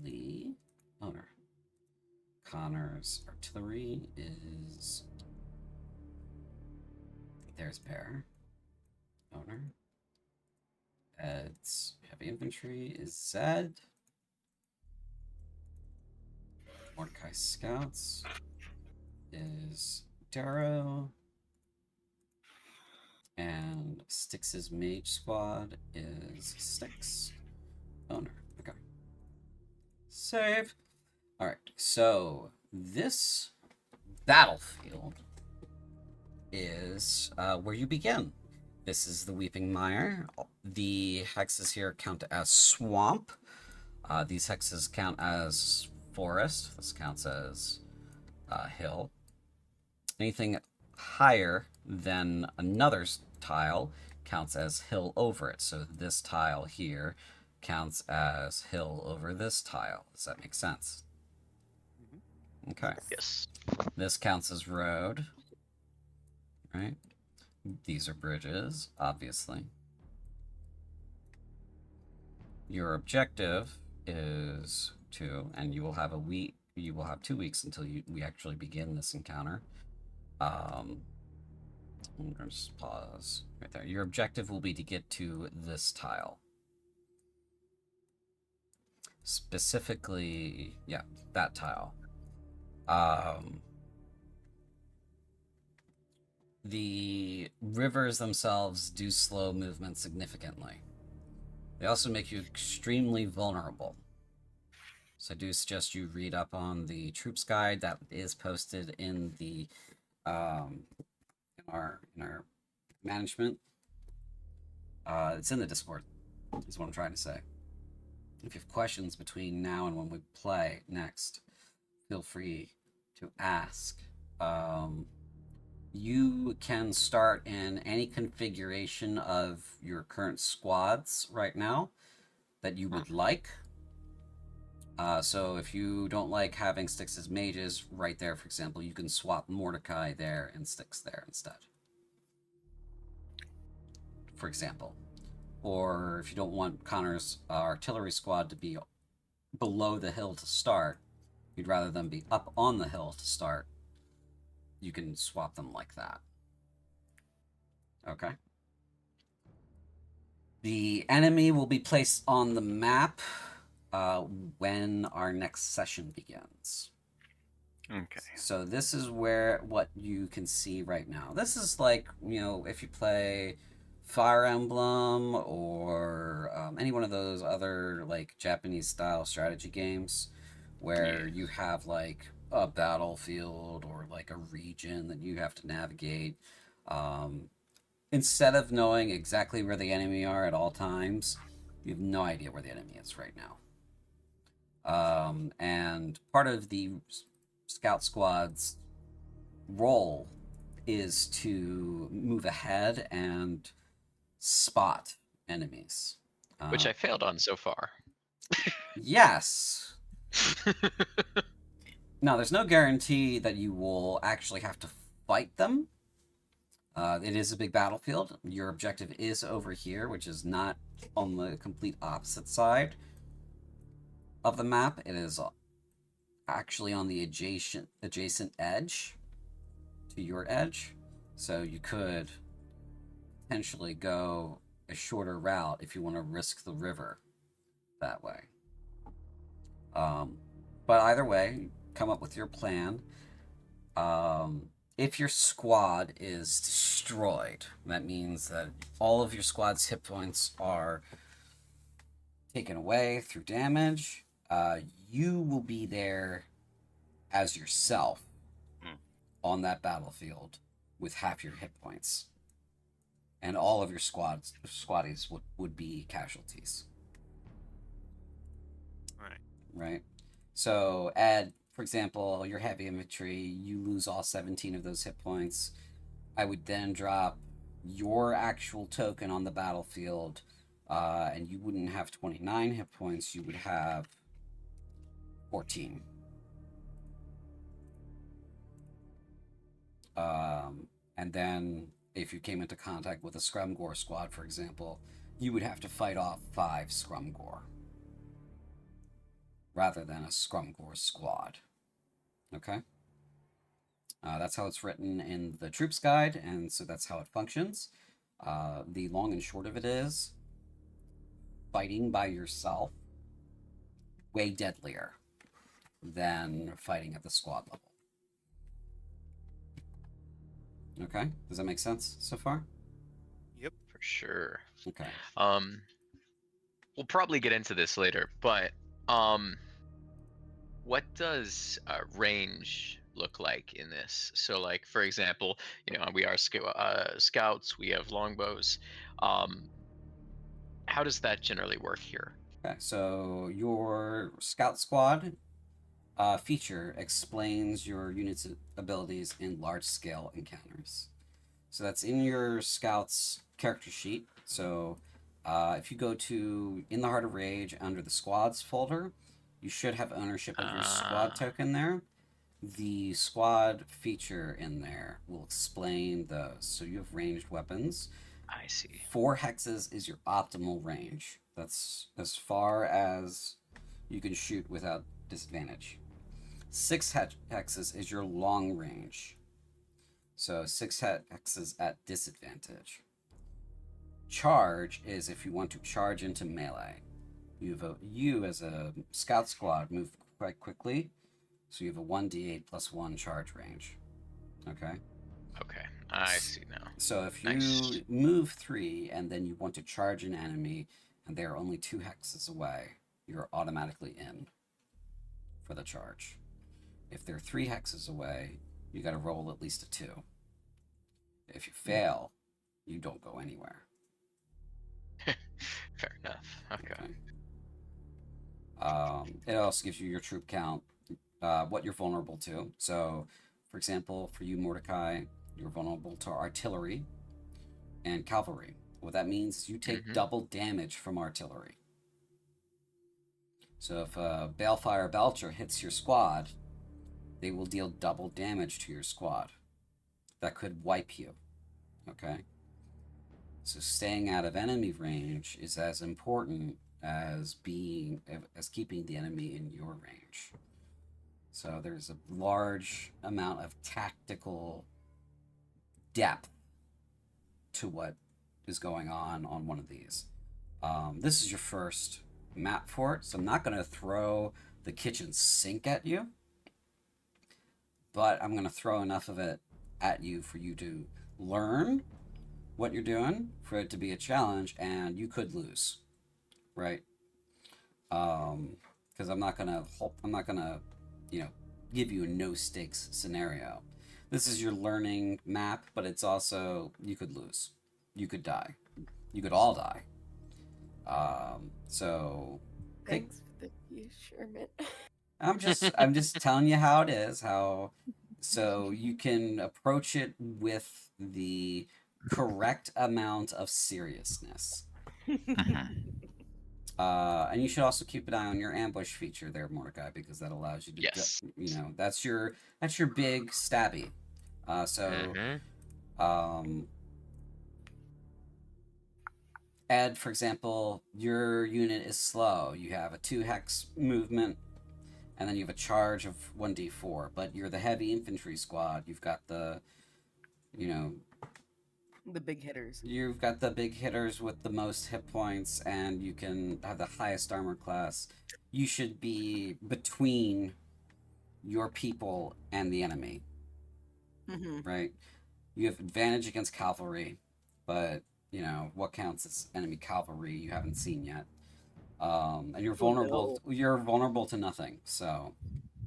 the owner. Connor's artillery is... There's Bear. Owner. Ed's heavy infantry is Zed. Mordecai's scouts is Darrow. And Styx's mage squad is Styx. Owner. Okay. Save. Alright, so this battlefield is where you begin. This is the Weeping Mire. The hexes here count as swamp. These hexes count as forest. This counts as hill. Anything higher than another tile counts as hill over it. So this tile here counts as hill over this tile. Does that make sense? Okay. Yes. This counts as road. Right? These are bridges, obviously. Your objective is to, and you will have a week, you will have 2 weeks until we actually begin this encounter. I'm going to just pause right there. Your objective will be to get to this tile. Specifically, yeah, that tile. The rivers themselves do slow movement significantly. They also make you extremely vulnerable. So I do suggest you read up on the troops guide that is posted in the in our management. It's in the Discord, is what I'm trying to say. If you have questions between now and when we play next, feel free to ask. you can start in any configuration of your current squads right now that you would like. So if you don't like having Styx as mages right there, for example, you can swap Mordecai there and Styx there instead. For example. Or if you don't want Connor's artillery squad to be below the hill to start, you'd rather them be up on the hill to start, you can swap them like that. Okay. The enemy will be placed on the map when our next session begins. Okay. So this is where what you can see right now. This is like, you know, if you play Fire Emblem or any one of those other like Japanese style strategy games where you have like a battlefield or like a region that you have to navigate. Instead of knowing exactly where the enemy are at all times, you have no idea where the enemy is right now. And part of the scout squad's role is to move ahead and spot enemies. Which I failed on so far. Yes. Now, there's no guarantee that you will actually have to fight them. It is a big battlefield. Your objective is over here, which is not on the complete opposite side of the map. It is actually on the adjacent edge to your edge. So you could potentially go a shorter route if you want to risk the river that way. But either way, come up with your plan. If your squad is destroyed, that means that all of your squad's hit points are taken away through damage. You will be there as yourself on that battlefield with half your hit points. And all of your squaddies would be casualties. Right? So add, for example, your heavy infantry, you lose all 17 of those hit points. I would then drop your actual token on the battlefield, and you wouldn't have 29 hit points, you would have 14. And then if you came into contact with a Scrumgore squad, for example, you would have to fight off 5 Scrumgore rather than a Scrumgore squad. Okay? That's how it's written in the troops guide, and so that's how it functions. The long and short of it is, fighting by yourself, way deadlier than fighting at the squad level. Okay? Does that make sense so far? Yep. For sure. Okay. We'll probably get into this later, but what does range look like in this? So, like, for example, you know, we are scouts, we have longbows. How does that generally work here? Okay, so your scout squad feature explains your unit's abilities in large-scale encounters. So that's in your scout's character sheet. So if you go to In the Heart of Rage under the squads folder, you should have ownership of your squad token there. The squad feature in there will explain those. So you have ranged weapons. I see. 4 hexes is your optimal range. That's as far as you can shoot without disadvantage. 6 hexes is your long range. So 6 hexes at disadvantage. Charge is if you want to charge into melee. You as a scout squad move quite quickly, so you have a 1d8 plus 1 charge range. Okay? Okay, I see now. So if you Nice. move 3 and then you want to charge an enemy and they are only 2 hexes away, you're automatically in for the charge. If they're 3 hexes away, you got to roll at least a 2. If you fail, you don't go anywhere. Fair enough. Okay. It also gives you your troop count, what you're vulnerable to. So, for example, for you, Mordecai, You're vulnerable to artillery and cavalry. What that means is you take Mhm. double damage from artillery. So if a Balefire Belcher hits your squad, they will deal double damage to your squad. That could wipe you. Okay? So staying out of enemy range is as important as keeping the enemy in your range. So there's a large amount of tactical depth to what is going on one of these. This is your first map for it, so I'm not going to throw the kitchen sink at you, but I'm going to throw enough of it at you for you to learn what you're doing, for it to be a challenge, and you could lose, right? Because I'm not gonna, give you a no stakes scenario. This is your learning map, but it's also you could lose, you could die, you could all die. So Thanks for the reassurance. I'm just telling you how it is, so you can approach it with the correct amount of seriousness. And you should also keep an eye on your ambush feature there, Mordecai, because that allows you to, Yes. that's your big stabby. Mhm. Ed, for example, your unit is slow. You have a 2 hex movement, and then you have a charge of 1d4. But you're the heavy infantry squad. You've got the, The big hitters. you've got the big hitters with the most hit points, and you can have the highest armor class. You should be between your people and the enemy, right? You have advantage against cavalry, but what counts as enemy cavalry you haven't seen yet. And you're vulnerable. No. You're vulnerable to nothing, so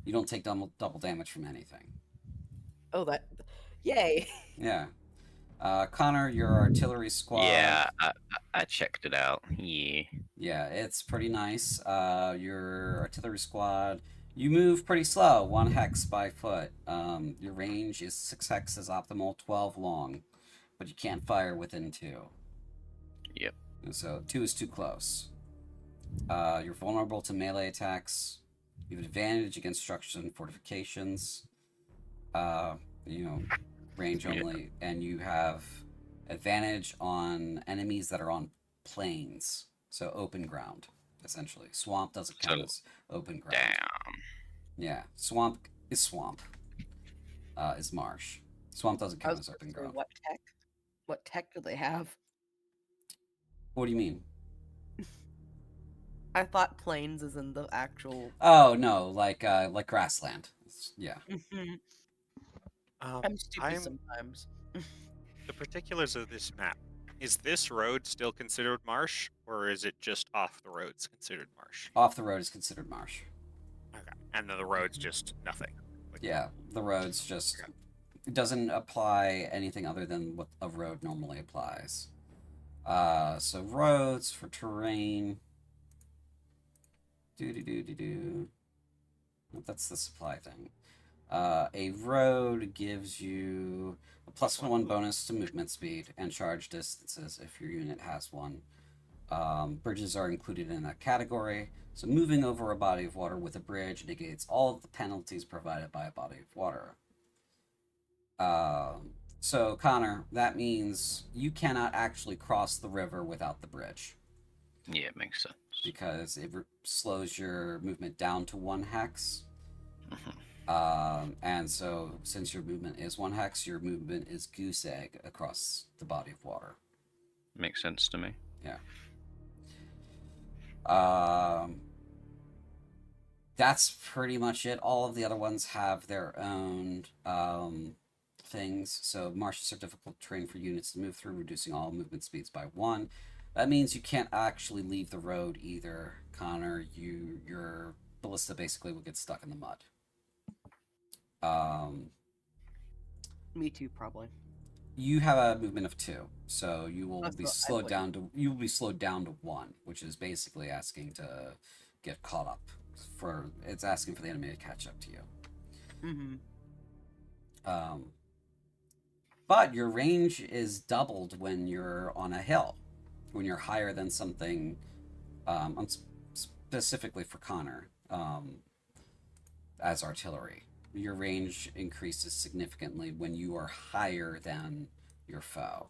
you don't take double damage from anything. Oh, yay! Yeah. Connor, your artillery squad. Yeah, I checked it out. Yeah. Yeah, it's pretty nice. Your artillery squad, you move pretty slow, 1 hex by foot. Your range is 6 hexes optimal, 12 long, but you can't fire within 2. Yep. So 2 is too close. You're vulnerable to melee attacks. You have advantage against structures and fortifications. Range only, and you have advantage on enemies that are on plains, so open ground, essentially. Swamp doesn't count as open ground. Damn. Yeah, swamp is swamp. Is marsh. Swamp doesn't count as open ground. What tech? What tech do they have? What do you mean? I thought plains is in the actual. Oh no, like grassland. Yeah. I'm stupid sometimes. The particulars of this map. Is this road still considered marsh, or is it just off the roads considered marsh? Off the road is considered marsh. Okay. And then the road's just nothing. Yeah, the road's just it doesn't apply anything other than what a road normally applies. So roads for terrain. That's the supply thing. A road gives you a +1 bonus to movement speed and charge distances if your unit has one. Bridges are included in that category. So moving over a body of water with a bridge negates all of the penalties provided by a body of water. So Connor, that means you cannot actually cross the river without the bridge. Yeah, it makes sense. Because it slows your movement down to 1 hex. And so, since your movement is 1 hex, your movement is goose egg across the body of water. Makes sense to me. Yeah. That's pretty much it. All of the other ones have their own things. So, marshes are difficult terrain for units to move through, reducing all movement speeds by 1. That means you can't actually leave the road either, Connor. Your ballista basically will get stuck in the mud. Me too, probably. You have a movement of 2, so you will be slowed down to 1, which is basically asking to get caught up. It's asking for the enemy to catch up to you. But your range is doubled when you're on a hill, when you're higher than something, specifically for Connor, as artillery. Your range increases significantly when you are higher than your foe.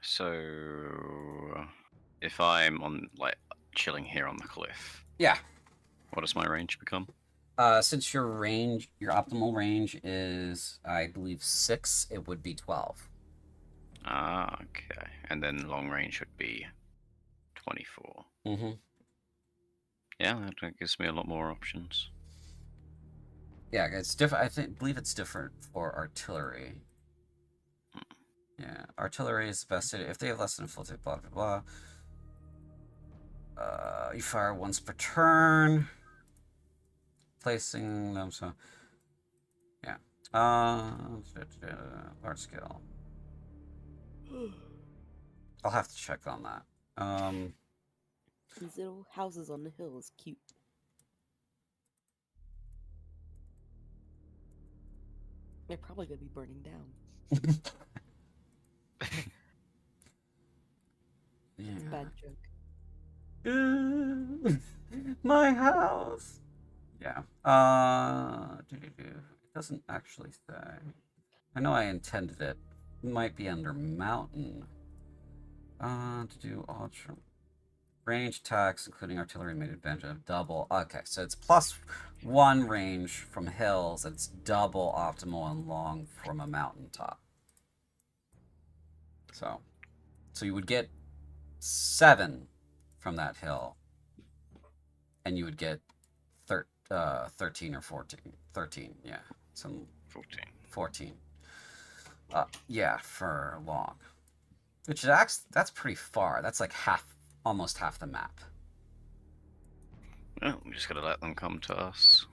So, if I'm on like chilling here on the cliff, Yeah. what does my range become? Since your optimal range is, I believe, 6, it would be 12. Ah, okay. And then long range would be 24. Mm-hmm. Yeah, that gives me a lot more options. Yeah, it's different. Believe it's different for artillery. Yeah, artillery is best if they have less than a full take. Blah blah blah. You fire once per turn, placing them. So, yeah. Large scale. I'll have to check on that. These little houses on the hill is cute. They're probably gonna be burning down. Yeah. It's a bad joke. My house. Yeah. It doesn't actually say. I know I intended it. It might be under mountain. To do ultra range attacks, including artillery, made advantage of double. Okay, so it's +1 range from hills. It's double optimal and long from a mountaintop. So you would get 7 from that hill, and you would get 13 or 14. 13, yeah. 14. Yeah, for long. Which is that's pretty far. That's like almost half the map. Well, we just gotta let them come to us.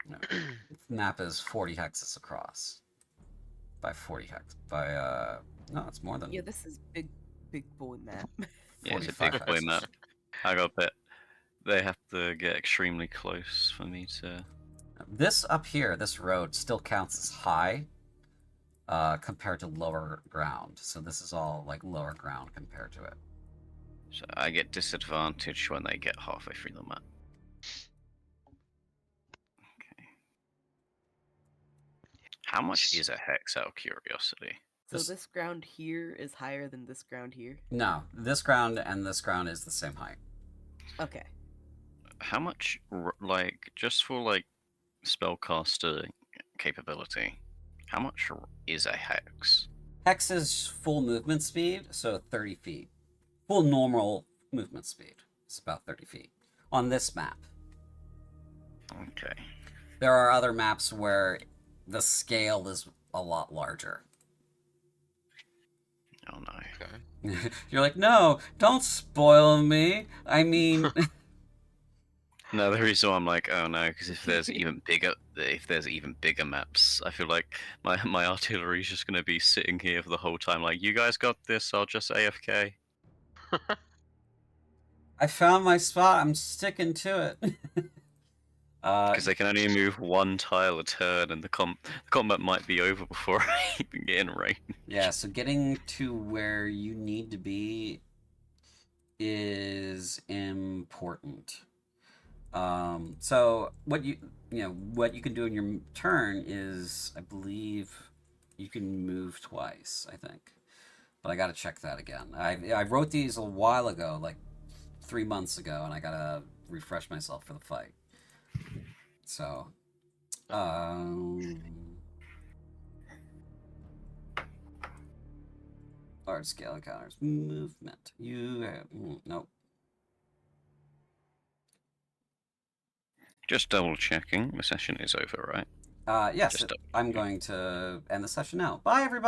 No. The map is 40 hexes across. By 40 hex. No, it's more than. Yeah, this is big boy map. Yeah, it's a big boy map. I got bet they have to get extremely close for me to. This up here, this road, still counts as high compared to lower ground. So this is all like lower ground compared to it. So I get disadvantage when they get halfway through the map. Okay. How much is a hex, out of curiosity? So this ground here is higher than this ground here? No, this ground and this ground is the same height. Okay. How much, like, just for, like, spellcaster capability, how much is a hex? Hex is full movement speed, so 30 feet. Full normal movement speed is about 30 feet on this map. Okay. There are other maps where the scale is a lot larger. Oh no. Okay. You're like, no, don't spoil me. I mean, No, the reason why I'm like, oh no, because if there's even bigger maps, I feel like my artillery's just gonna be sitting here for the whole time. Like, you guys got this. I'll just AFK. I found my spot. I'm sticking to it. Because they can only move 1 tile a turn, and the combat might be over before I even get in range. Yeah, so getting to where you need to be is important. So what you can do in your turn is, I believe, you can move twice. I think, but I gotta check that again. I wrote these a while ago, like 3 months ago, and I gotta refresh myself for the fight. So, large scale encounters, movement. Nope. Just double checking. The session is over, right? Yes, I'm going to end the session now. Bye, everybody.